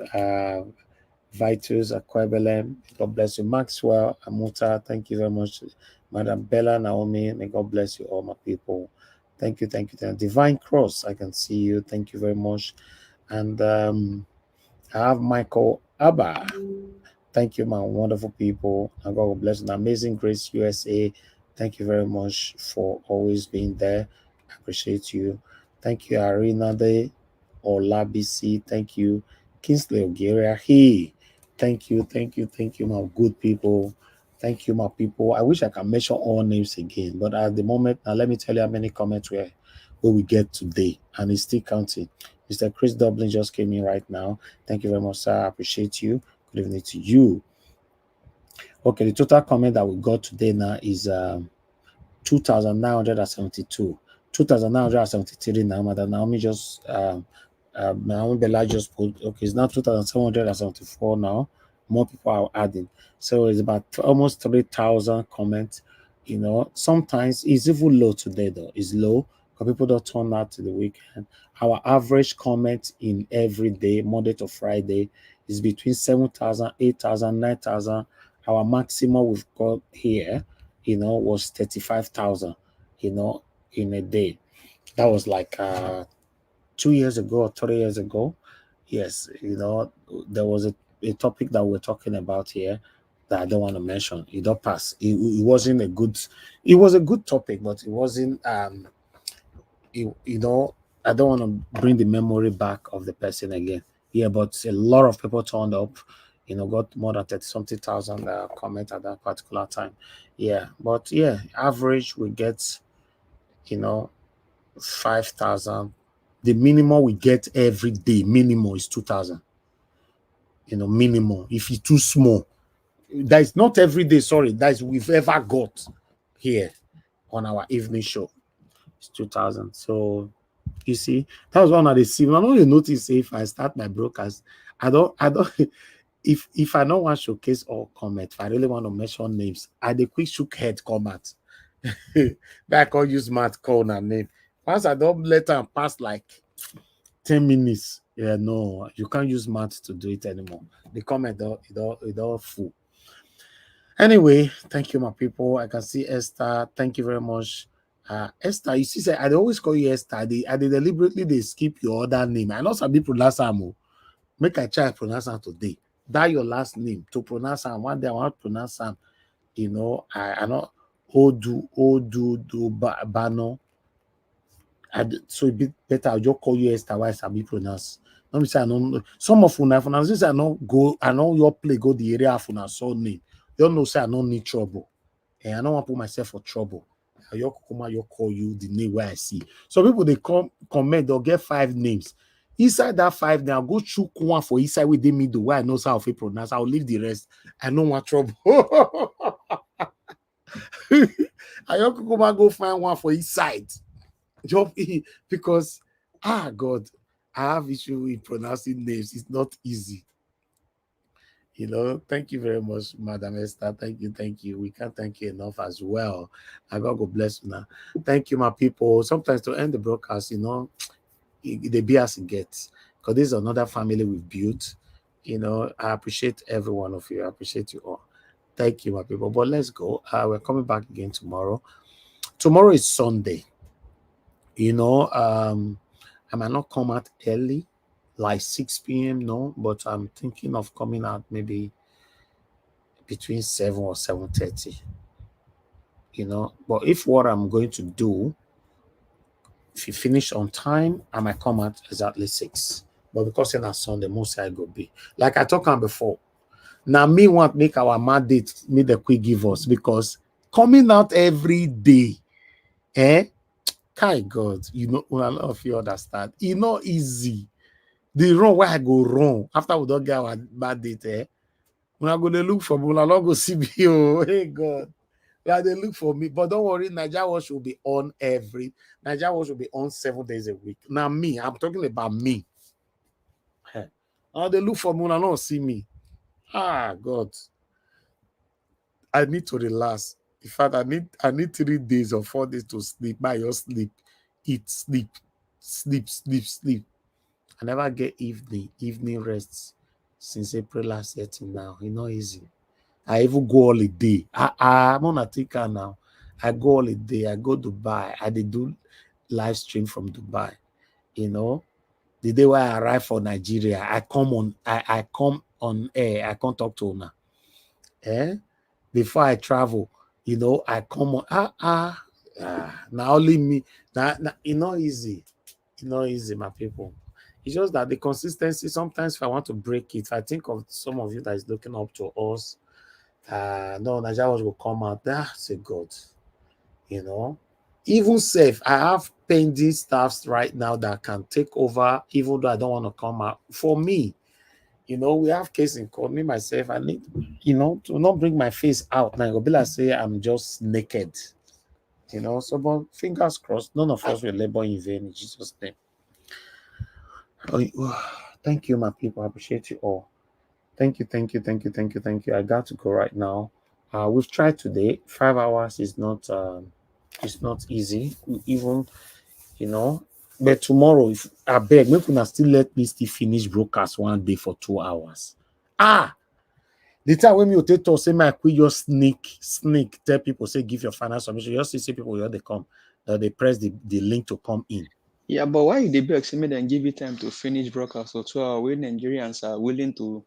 A: Vitus Aquabelem, God bless you. Maxwell Amuta, thank you very much. Madam Bella Naomi, may God bless you all, my people. Thank you. Divine Cross, I can see you. Thank you very much. And I have Michael Abba. Thank you, my wonderful people. And God will bless you. Amazing Grace USA. Thank you very much for always being there. I appreciate you. Thank you, Arena Day or Labisi. Thank you, Kingsley Ogeria. Hey, thank you, my good people. Thank you, my people. I wish I can mention all names again, but at the moment, now let me tell you how many comments where we get today, and it's still counting. Mr. Chris Dublin just came in right now. Thank you very much, sir. I appreciate you. Good evening to you. Okay, the total comment that we got today now is 2,972. 2,973 now. Madam Naomi just Naomi Bella just put, okay, it's now 2,774 now. More people are adding. So it's about almost 3,000 comments. You know, sometimes it's even low today though. It's low because people don't turn out to the weekend. Our average comment in every day, Monday to Friday, is between 7,000, 8,000, 9,000. Our maximum we've got here, you know, was 35,000, you know, in a day. That was like 2 years ago or 3 years ago. Yes, you know, there was a a topic that we're talking about here that I don't want to mention. It don't pass. It wasn't a good. It was a good topic, but it wasn't. You know, I don't want to bring the memory back of the person again. Yeah, but a lot of people turned up. You know, got more than 30-something thousand comment at that particular time. Yeah, but yeah, average we get, you know, 5,000. The minimum we get every day, minimum is 2,000. You know, minimum. If it's too small, that is not every day. Sorry, that is we've ever got here on our evening show. It's 2,000. So you see, that was one of the things. I know you notice if I start my broadcast, I don't if I don't want to showcase or comment, if I really want to mention names, I the quick shook head comment. That I can't use math call and name. Once I don't let them pass like 10 minutes. Yeah, no, you can't use math to do it anymore. The comment it all full. Anyway, thank you, my people. I can see Esther. Thank you very much. Esther, you see, I always call you Esther. I deliberately they skip your other name. I know some people pronounce them. Make I try to pronounce them today. That your last name to pronounce them. One day I want to pronounce them. You know, I know Bano. So it be better. I'll just call you Esther. Why I be pronounced? Let me say I know some of una pronunciation. I know go. I know your play go the area of una son name. You don't know say I don't need trouble. And I don't want to put myself for trouble. I'll call you the name where I see. So people they comment, they'll get 5 names. Inside that 5, now go choose one for inside with the middle where I know how to pronounce. I'll leave the rest. I don't want trouble. I'll go find one for inside. Because God, I have issue in pronouncing names. It's not easy. You know, thank you very much, Madam Esther. Thank you. We can't thank you enough as well. I God bless you now. Thank you, my people. Sometimes to end the broadcast, you know, they be as it gets. Because this is another family we've built. You know, I appreciate every one of you. I appreciate you all. Thank you, my people. But let's go. We're coming back again tomorrow. Tomorrow is Sunday. You know, I might not come out early, like 6 p.m. No, but I'm thinking of coming out maybe between 7 or 7:30. You know, but if what I'm going to do, if you finish on time, I might come out exactly 6. But because it's not Sunday, most I go be like I talked on before. Now me want make our mandate me the quick give us because coming out every day, Kai God, you know, a lot of you understand. It's not easy. The wrong where I go wrong after we don't get our mandate, when I go to look for me, when I don't go see me, oh, hey God. Yeah, they look for me, but don't worry. Nigeria Watch will be on Nigeria Watch will be on 7 days a week. Now, me, I'm talking about me. Now they look for me when I don't see me. God, I need to relax. In fact, I need 3 days or 4 days to sleep. By your sleep, eat, sleep. I never get evening rests since April last year till now. It's not easy. I even go holiday. I'm on a ticker now. I go holiday. I go Dubai. I did do live stream from Dubai. You know, the day where I arrive for Nigeria, I come on air. I can't talk to her. Before I travel, you know, I come on. Now only me. Now it's not easy. It's not easy, my people. It's just that the consistency. Sometimes, if I want to break it, I think of some of you that is looking up to us. No, Nigeria will come out. That's a God. You know, even safe. I have pending staffs right now that can take over, even though I don't want to come out. For me, you know, we have case in court. Me myself, I need, you know, to not bring my face out. Now, it'll be like say I'm just naked. You know, so but fingers crossed, none of us will labor in vain in Jesus' name. Thank you, my people. I appreciate you all. Thank you. I got to go right now. We've tried today. 5 hours is not it's not easy. Even, you know, but tomorrow, if I beg, maybe you still let me still finish broadcast one day for 2 hours. The time when you take to say my quit just sneak, tell people say give your final submission. You just see people here they come, they press the link to come in.
K: Yeah, but why the beg me then give you time to finish broadcast for 2 hours when Nigerians are willing to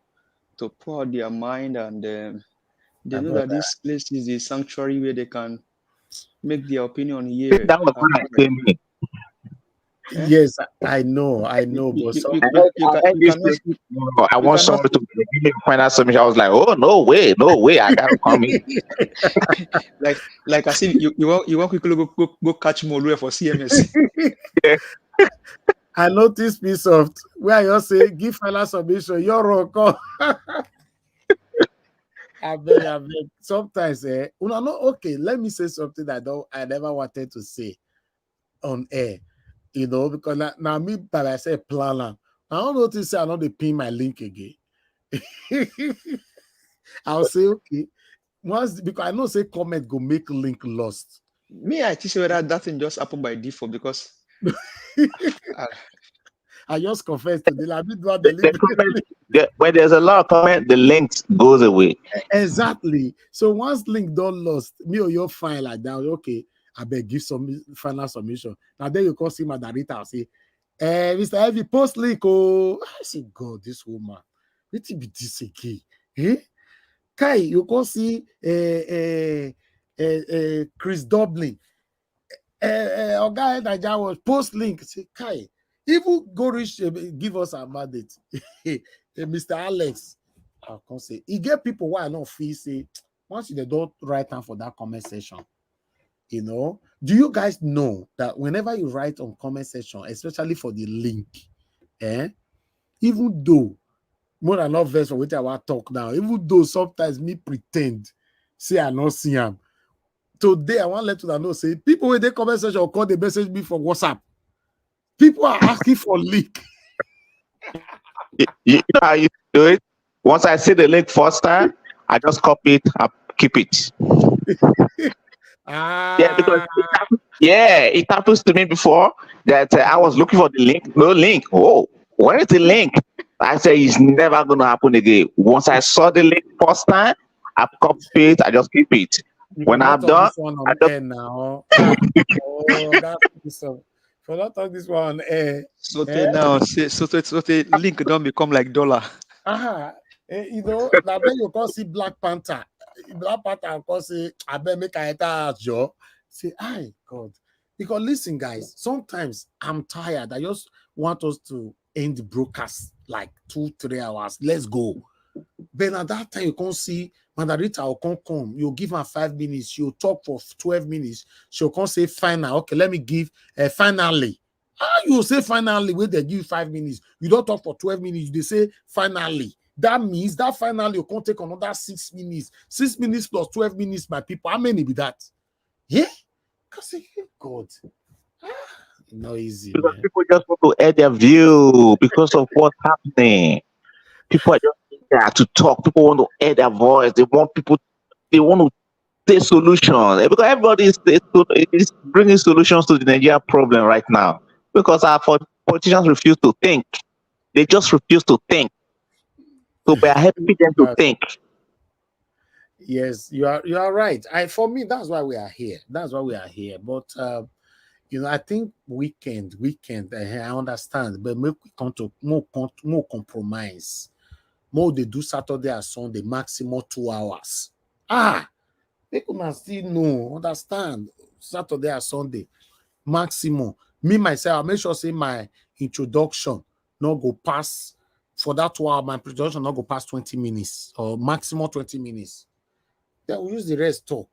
K: to pour out their mind, and they know that this place is a sanctuary where they can make their opinion heard.
D: That was when I came in.
A: Yes, I know, but
D: I want someone to give me final submission. I was like, oh, no way, I gotta come in.
K: like I see you want quickly go catch Molue for CMS.
D: Yeah.
A: I noticed piece of where you say give final submission, you're wrong. I beg. Sometimes, okay, let me say something I never wanted to say on air, because now me, but I say planner. I don't notice I know they pin my link again. I'll say, okay, once, because I know say comment go make link lost.
K: Me, I think whether that thing just happened by default because
A: I just confessed to the
D: when there's a lot of comment, the links goes away.
A: Exactly. So once link don't lost, me or your file like that, okay, I beg give some final submission. Now then you call see my director, I'll say, Mr. Heavy post link. Oh, I say, God, this woman, it be this again. Eh? Kai, you can see Chris Dublin. A guy that was post link. Say, Kai, even go reach give us a mandate. Mr. Alex, I can say he get people who are not free. Say once they don't write down for that comment section, do you guys know that whenever you write on comment section, especially for the link, even though more than not verse for which I want to talk now, even though sometimes me pretend say I not see him. Today I want to let you know, say people with the comment section or call the message me for WhatsApp. People are asking for link.
D: You know how you do it? Once I see the link first time, I just copy it and keep it. Yeah, because it happens to me before that I was looking for the link. No link. Oh, where is the link? I say it's never going to happen again. Once I saw the link first time, I copy it. I just keep it. When I'm done,
A: I just... now. Oh, that's so. For not talk this one on air.
K: So now, so link don't become like dollar.
A: Now then you can see Black Panther. Black Panther can say, I bet make a enter Joe. Say, hi, God. Because listen, guys, sometimes I'm tired. I just want us to end the broadcast like 2-3 hours. Let's go. But at that time, you can't see Mandarita will come. You give her 5 minutes. You talk for 12 minutes. She'll come say final. Okay, let me give finally. You say finally when they give you 5 minutes. You don't talk for 12 minutes. They say finally. That means that finally you can't take another 6 minutes. 6 minutes plus 12 minutes, my people. How many be that? Yeah? Because God. Not easy.
D: Because people just want to air their view because of what's happening. People are just there to talk. People want to air their voice. They want to say solutions. Because everybody is bringing solutions to the Nigeria problem right now. Because our politicians refuse to think. They just refuse to think. So we are helping them to think.
A: Yes, you are right. For me, that's why we are here. But I think weekend. I understand, but make we come to more compromise. More they do Saturday and Sunday, maximum 2 hours. People must still know, understand. Saturday and Sunday, maximum. Me myself, I make sure say my introduction not go pass for that 2 hour. My introduction not go past 20 minutes or maximum 20 minutes. Then we use the rest talk.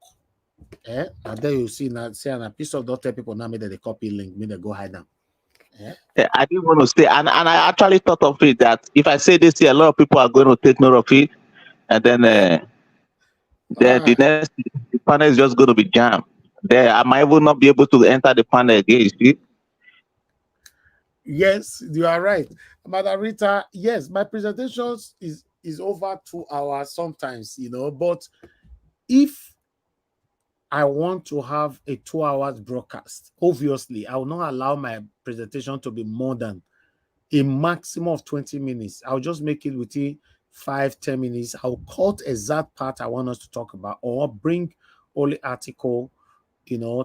A: And then you see now, say a piece of don't tell people now me that they copy link, me they go hide them.
D: I didn't want to say, and I actually thought of it that if I say this here, a lot of people are going to take note of it, and then the next the panel is just going to be jammed. There, I might even not be able to enter the panel again. You see?
A: Yes, you are right, Madam Rita. Yes, my presentations is over 2 hours sometimes, but if I want to have a 2 hours broadcast, obviously, I will not allow my presentation to be more than a maximum of 20 minutes. I'll just make it within 5-10 minutes. I'll cut exact part I want us to talk about, or bring only article,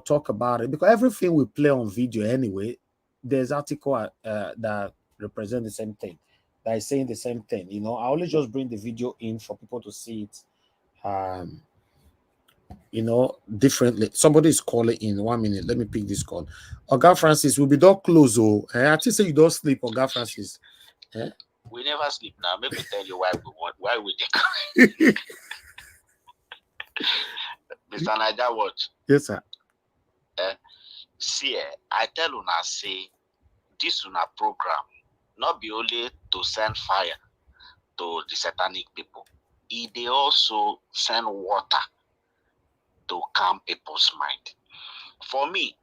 A: talk about it. Because everything we play on video anyway, there's article that represent the same thing. that is saying the same thing. You know, I only just bring the video in for people to see it. You know, differently. Somebody is calling in. 1 minute. Let me pick this call. Oga Francis, will be door close. Oh, I think say you don't sleep, Oga Francis.
S: We never sleep now. Make me tell you why we take. Mr. Naija, what?
A: Yes, sir.
S: See, I tell una say this una program not be only to send fire to the satanic people. They also send water to calm people's mind. For me,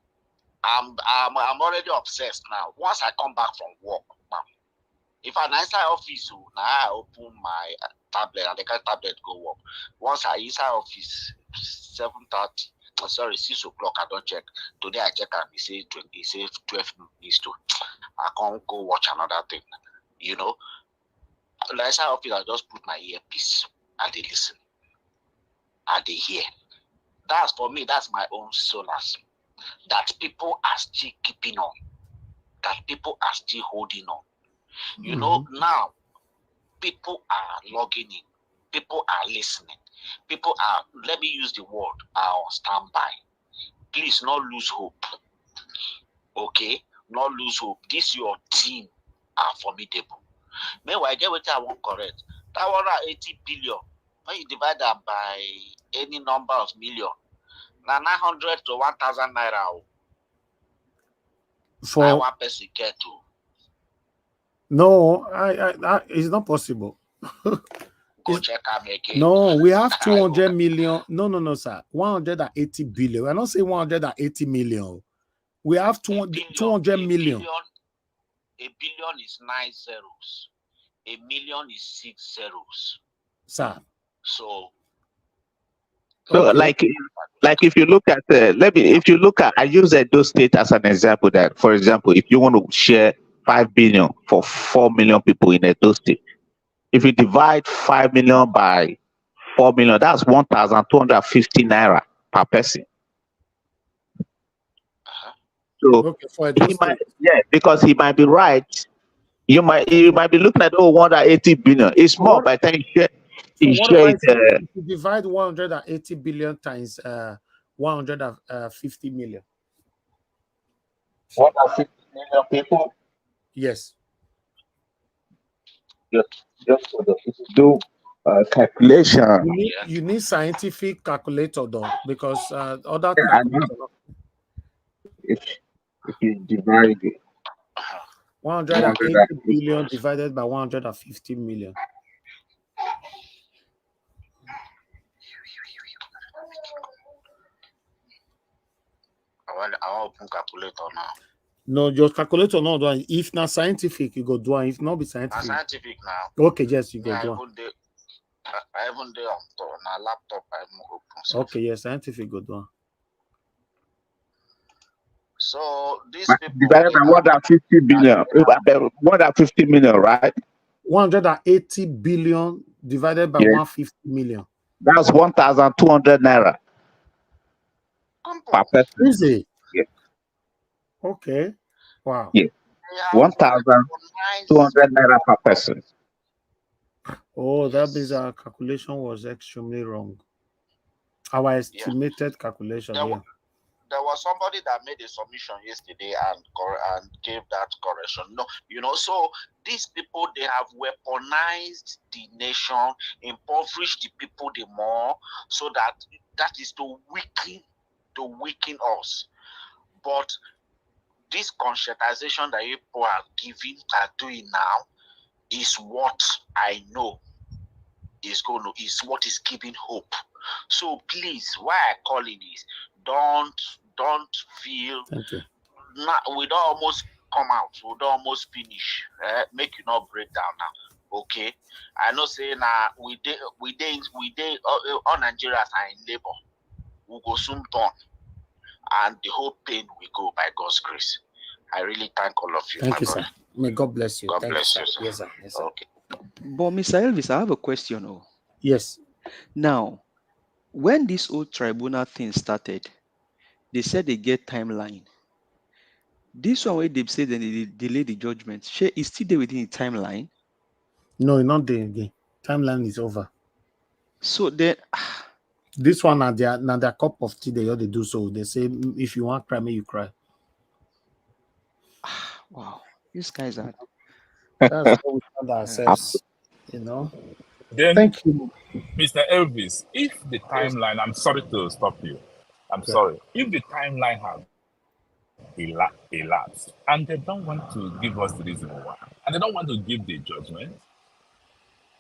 S: I'm already obsessed now. Once I come back from work, if I'm inside office, now I open my tablet and the tablet go work. Once I inside office 7:30, sorry 6 o'clock, I don't check. Today I check and it says 12 minutes to. I can't go watch another thing. You know, like inside office, I just put my earpiece and they listen. And they hear. That's for me, that's my own solace. That people are still keeping on. That people are still holding on. You know, now people are logging in. People are listening. People are, let me use the word, are on standby. Please not lose hope. Okay? Not lose hope. This your team are formidable. Meanwhile, get what I want correct. That 180 billion. When you divide that by any number of million, now 900 to 1,000 naira.
A: For
S: one person get to.
A: No, I it's not possible.
S: Go check out again.
A: No, we have 200 million. No, sir. 180 billion. We're not saying 180 million. We have 200 million.
S: A billion is 9 zeros. A million is 6 zeros.
A: Sir.
D: So like if you look at I use Edo State as an example. That, for example, if you want to share 5 billion for 4 million people in Edo State, if you divide 5 million by 4 million, that's 1,250 naira per person. So because he might be right. You might be looking at 180 billion. It's more by the time you share it.
A: If you divide 180 billion times 150 million.
D: 150 million people?
A: Yes.
D: Just for the do calculation.
A: You need scientific calculator though, because other
D: if you divide it,
A: 180 billion divided by 150 million.
S: I want to open calculator now.
A: No, your calculator not doing. If not scientific, you go do it. If not be scientific.
S: Scientific now.
A: Okay, yes, you go do it.
S: I even do on a laptop. I'm open.
A: Okay, yes, scientific go do it.
S: So this people
D: divided by 150 billion, 150 million, right?
A: 180 billion divided by 150 million.
D: That's 1,200 naira per person.
A: Is it?
D: Yeah.
A: Okay. Wow.
D: Yeah. 1,200 naira per person.
A: Oh, that means our calculation was extremely wrong. Our estimated calculation.
S: There was somebody that made a submission yesterday and gave that correction. No, you know, so these people, they have weaponized the nation, impoverished the people the more, so that is to weaken us. But this conscientization that people are doing now is what I know is what is giving hope. So please, why I calling is don't feel we don't almost come out, we don't almost finish. Make you not break down now. Okay. I know saying we all Nigerians are in labor. We go soon turn. And the whole pain will go by God's grace. I really thank all of you.
A: Thank you, sir. May God bless you.
S: God bless you, sir.
A: Yes, sir. Yes, sir.
K: Okay. But Mr. Elvis, I have a question.
A: Yes.
K: Now, when this whole tribunal thing started, they said they get timeline. This one where they say they delay the judgment, is still there within the timeline?
A: No, not the again. Timeline is over.
K: So then,
A: this one now their cup of tea they ought to do so. They say if you want cry, may you cry.
K: Wow, these guys are.
A: That's how we find ourselves, you know.
U: Then,
A: thank you,
U: Mr. Elvis. If the timeline, I'm sorry to stop you. I'm sorry. If the timeline has elapsed and they don't want to give us the reason why, and they don't want to give the judgment,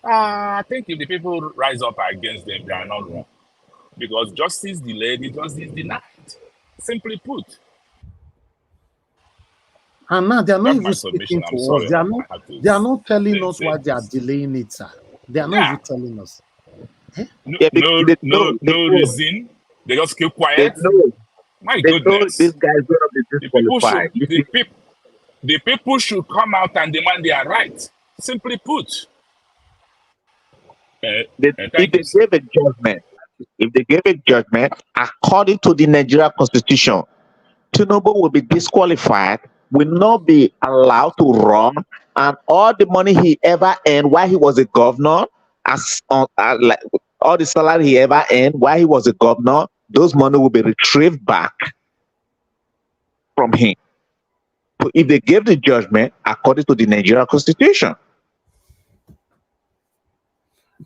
U: I think if the people rise up against them, they are not wrong. Because justice delayed is justice denied. Simply put.
A: And now they are not
U: That's
A: even
U: my
A: speaking
U: submission. I'm
A: to us.
U: sorry.
A: They are not telling us
U: say
A: why they are
U: this.
A: delaying it, sir. They are not even telling us.
U: No reason. They just keep quiet. My goodness.
D: This guy is going to be disqualified.
U: The people should come out and demand their right. Simply put.
D: If they gave a judgment according to the Nigeria Constitution, Tinubu will be disqualified, will not be allowed to run, and all the money he ever earned while he was a governor, like all the salary he ever earned while he was a governor, those money will be retrieved back from him. So if they gave the judgment according to the Nigeria Constitution,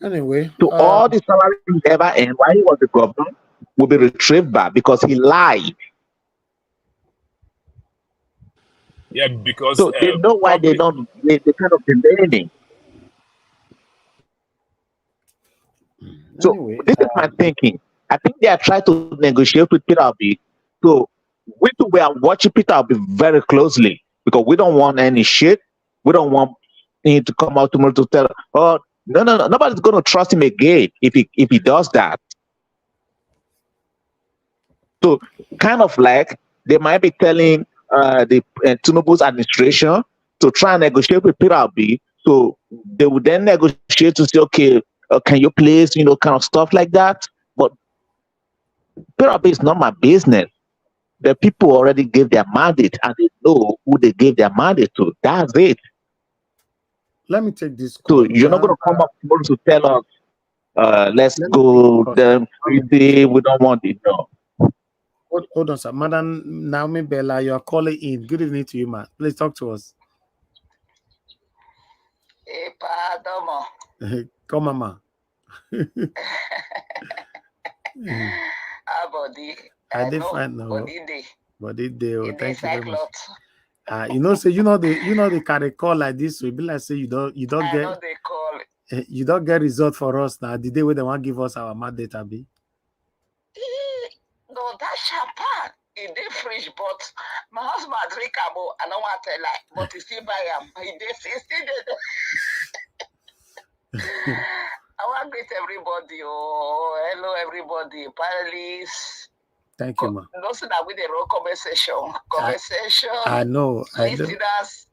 A: anyway,
D: so all the salary he ever earned while he was a governor will be retrieved back because he lied.
U: Yeah, because
D: so they know why they kind of delaying. So
A: anyway,
D: this is my thinking. I think they are trying to negotiate with Peter Obi. So we are watching Peter Obi very closely because we don't want any shit. We don't want him to come out tomorrow to tell, oh, no, nobody's going to trust him again if he does that. So kind of like they might be telling the Tinubu's administration to try and negotiate with Peter Obi. So they would then negotiate to say, okay, can you please, kind of stuff like that. But Peter Obi is not my business. The people already gave their mandate and they know who they gave their mandate to. That's it.
A: Let me take this call.
D: So you're not going to come up tomorrow to tell us, let's go, we don't want it. No.
A: Hold on, sir. Madam Naomi Bella, you are calling in. Good evening to you, man. Please talk to us. Come, Mama. I did find no. Body day. Thank you very much. Say the carry call like this. So it be like say you don't get. You don't get result for us now. The day when they want to give us our mandate, Abi.
M: No, that champagne, it did fresh, but my husband drink about, I don't want to lie, but he still buy him. He still did. I want to greet everybody. Oh, hello, everybody. Palliatives.
A: Thank you, ma.
M: Those that with the raw conversation.
A: I know.
M: Listeners,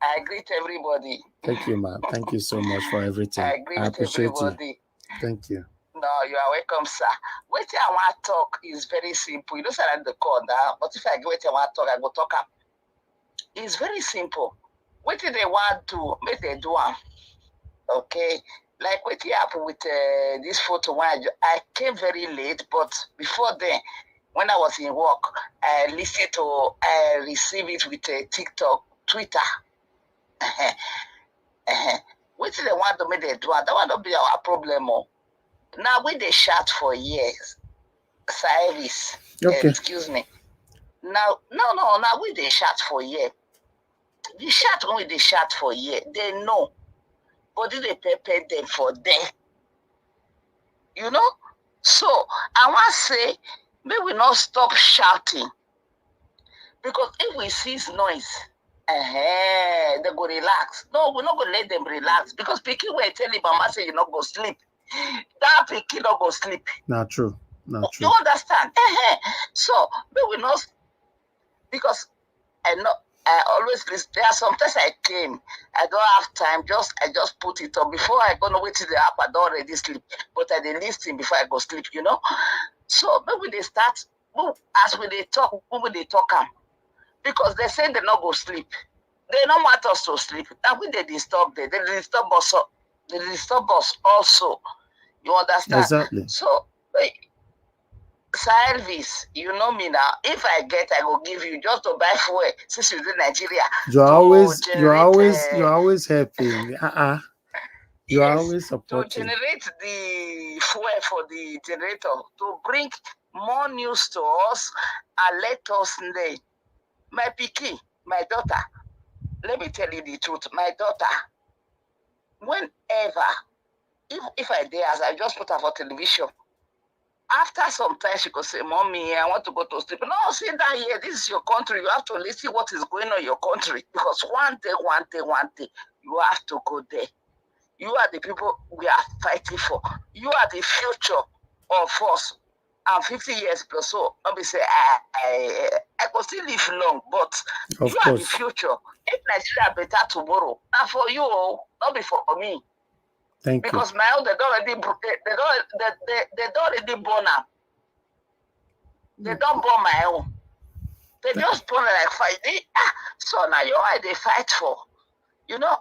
M: I greet everybody.
A: Thank you, ma. Thank you so much for everything. I appreciate everybody. You. Thank you.
M: No, you are welcome, sir. What I want to talk is very simple. You don't say at the call now, but if I get what I want to talk, I go talk up. It's very simple. What do they want to make they do? Okay, like what happened with this photo. When I came very late, but before then, when I was in work, I received it with TikTok, Twitter. What do they want to make they do? That want to be our problem. Now we they chat for years. Service.
A: Okay.
M: Excuse me. Now we they chat for years. The chat when they chat for years, they know. But they prepare them for them. So I want to say, maybe we not stop shouting. Because if we cease noise, they go relax. No, we're not gonna let them relax. Because Pikin will tell you, Mama say you not go sleep. That Pikin not go sleep.
A: Not true.
M: You understand? So we will not, because I always listen. There are sometimes I came, I don't have time. I just put it on before I go to wait till the app. I don't already sleep, but I did listen before I go sleep. So maybe they start as when they talk, because they say they not go sleep. They don't want us to sleep. That when they disturb them, they disturb us. They disturb us also. You understand?
A: Exactly.
M: So, service, you know me now. If I get, I will give you just to buy fuel. Since you're in Nigeria,
A: You're always helping. You're
M: yes,
A: always
M: to
A: supporting.
M: generate the fuel for the generator, to bring more news to us and let us know. My picky, my daughter, let me tell you the truth. My daughter, whenever, if I dare, as I just put her for television, after some time she could say, Mommy, I want to go to sleep. No, sit down here. This is your country. You have to listen what is going on in your country. Because one day, you have to go there. You are the people we are fighting for. You are the future of us. And 50 years or so, let me say, I could still live long, but
A: Of
M: you are the
A: course.
M: future. If Nigeria better tomorrow, not for you, not be for me.
A: Thank you.
M: Because my own, they don't already born am. They don't born my own. They just born like fight. So now you are they fight for, you know.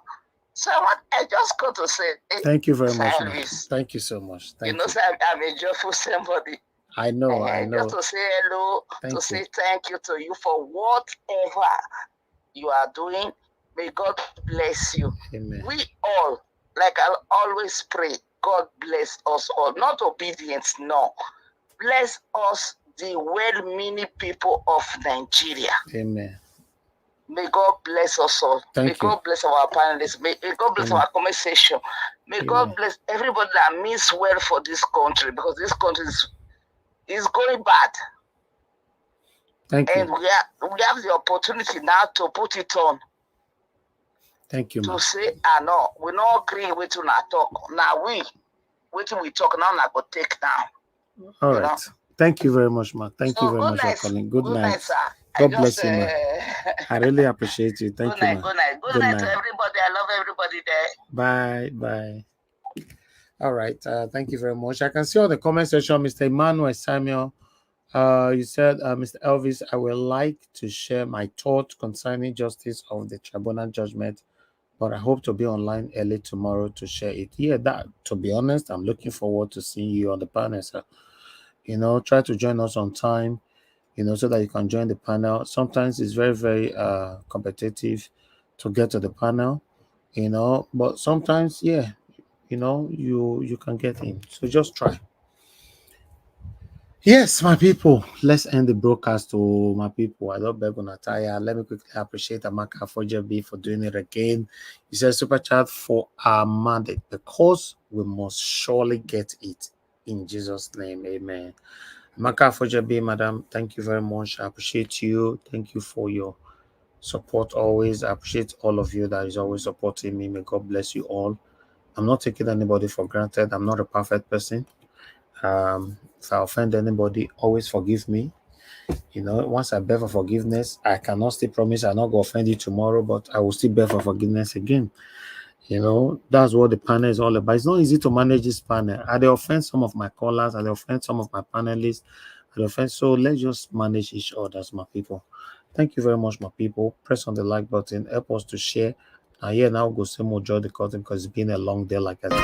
M: So I just got to say,
A: Thank you very much, man.
M: service.
A: Thank you so much. Thank
M: You know,
A: you.
M: so I'm a joyful somebody.
A: I know.
M: Just to say hello,
A: Thank
M: to
A: you.
M: say thank you to you for whatever you are doing. May God bless you.
A: Amen.
M: We all, like I always pray, God bless us all. Not obedience, no. Bless us, the well-meaning people of Nigeria.
A: Amen.
M: May God bless us all.
A: Thank
M: May
A: you.
M: God bless our panelists. May God bless
A: Amen.
M: our conversation. May
A: Amen.
M: God bless everybody that means well for this country, because this country is going bad.
A: Thank you.
M: And we have the opportunity now to put it on.
A: Thank you,
M: To
A: man.
M: say, no, we not agree with you now talk. Now we talk now, I go take down.
A: All
M: You
A: right.
M: know?
A: Thank you very much, man. Thank you
M: So
A: very
M: good
A: much
M: night.
A: for calling. Good night.
M: Sir.
A: God bless you, man. I really appreciate you. Thank
M: Good
A: you,
M: night,
A: man.
M: good night. Good night to everybody. I love everybody there.
A: Bye. Bye. All right. Thank you very much. I can see on the comment section, Mr. Emmanuel Samuel. You said, Mr. Elvis, I would like to share my thoughts concerning justice of the tribunal judgment, but I hope to be online early tomorrow to share it. Yeah, that, to be honest, I'm looking forward to seeing you on the panel, sir. You know, try to join us on time, you know, so that you can join the panel. Sometimes it's very, very competitive to get to the panel, you know, but sometimes, yeah, you know, you can get in. So just try. Yes, my people, let's end the broadcast to my people. I don't beg on attire. Let me quickly appreciate Amaka for JB for doing it again. He says super chat for our mandate because we must surely get it in Jesus' name. Amen. Amaka for JB, madam, thank you very much. I appreciate you. Thank you for your support always. I appreciate all of you that is always supporting me. May God bless you all. I'm not taking anybody for granted. I'm not a perfect person. If I offend anybody, always forgive me. You know, once I beg for forgiveness, I cannot still promise I'll not go offend you tomorrow, but I will still beg for forgiveness again. You know, that's what the panel is all about. It's not easy to manage this panel. I offend some of my callers, I offend some of my panelists, I offend. So let's just manage each other as my people. Thank you very much, my people. Press on the like button, help us to share. And yeah, now go say more joy the curtain because it's been a long day, like I said.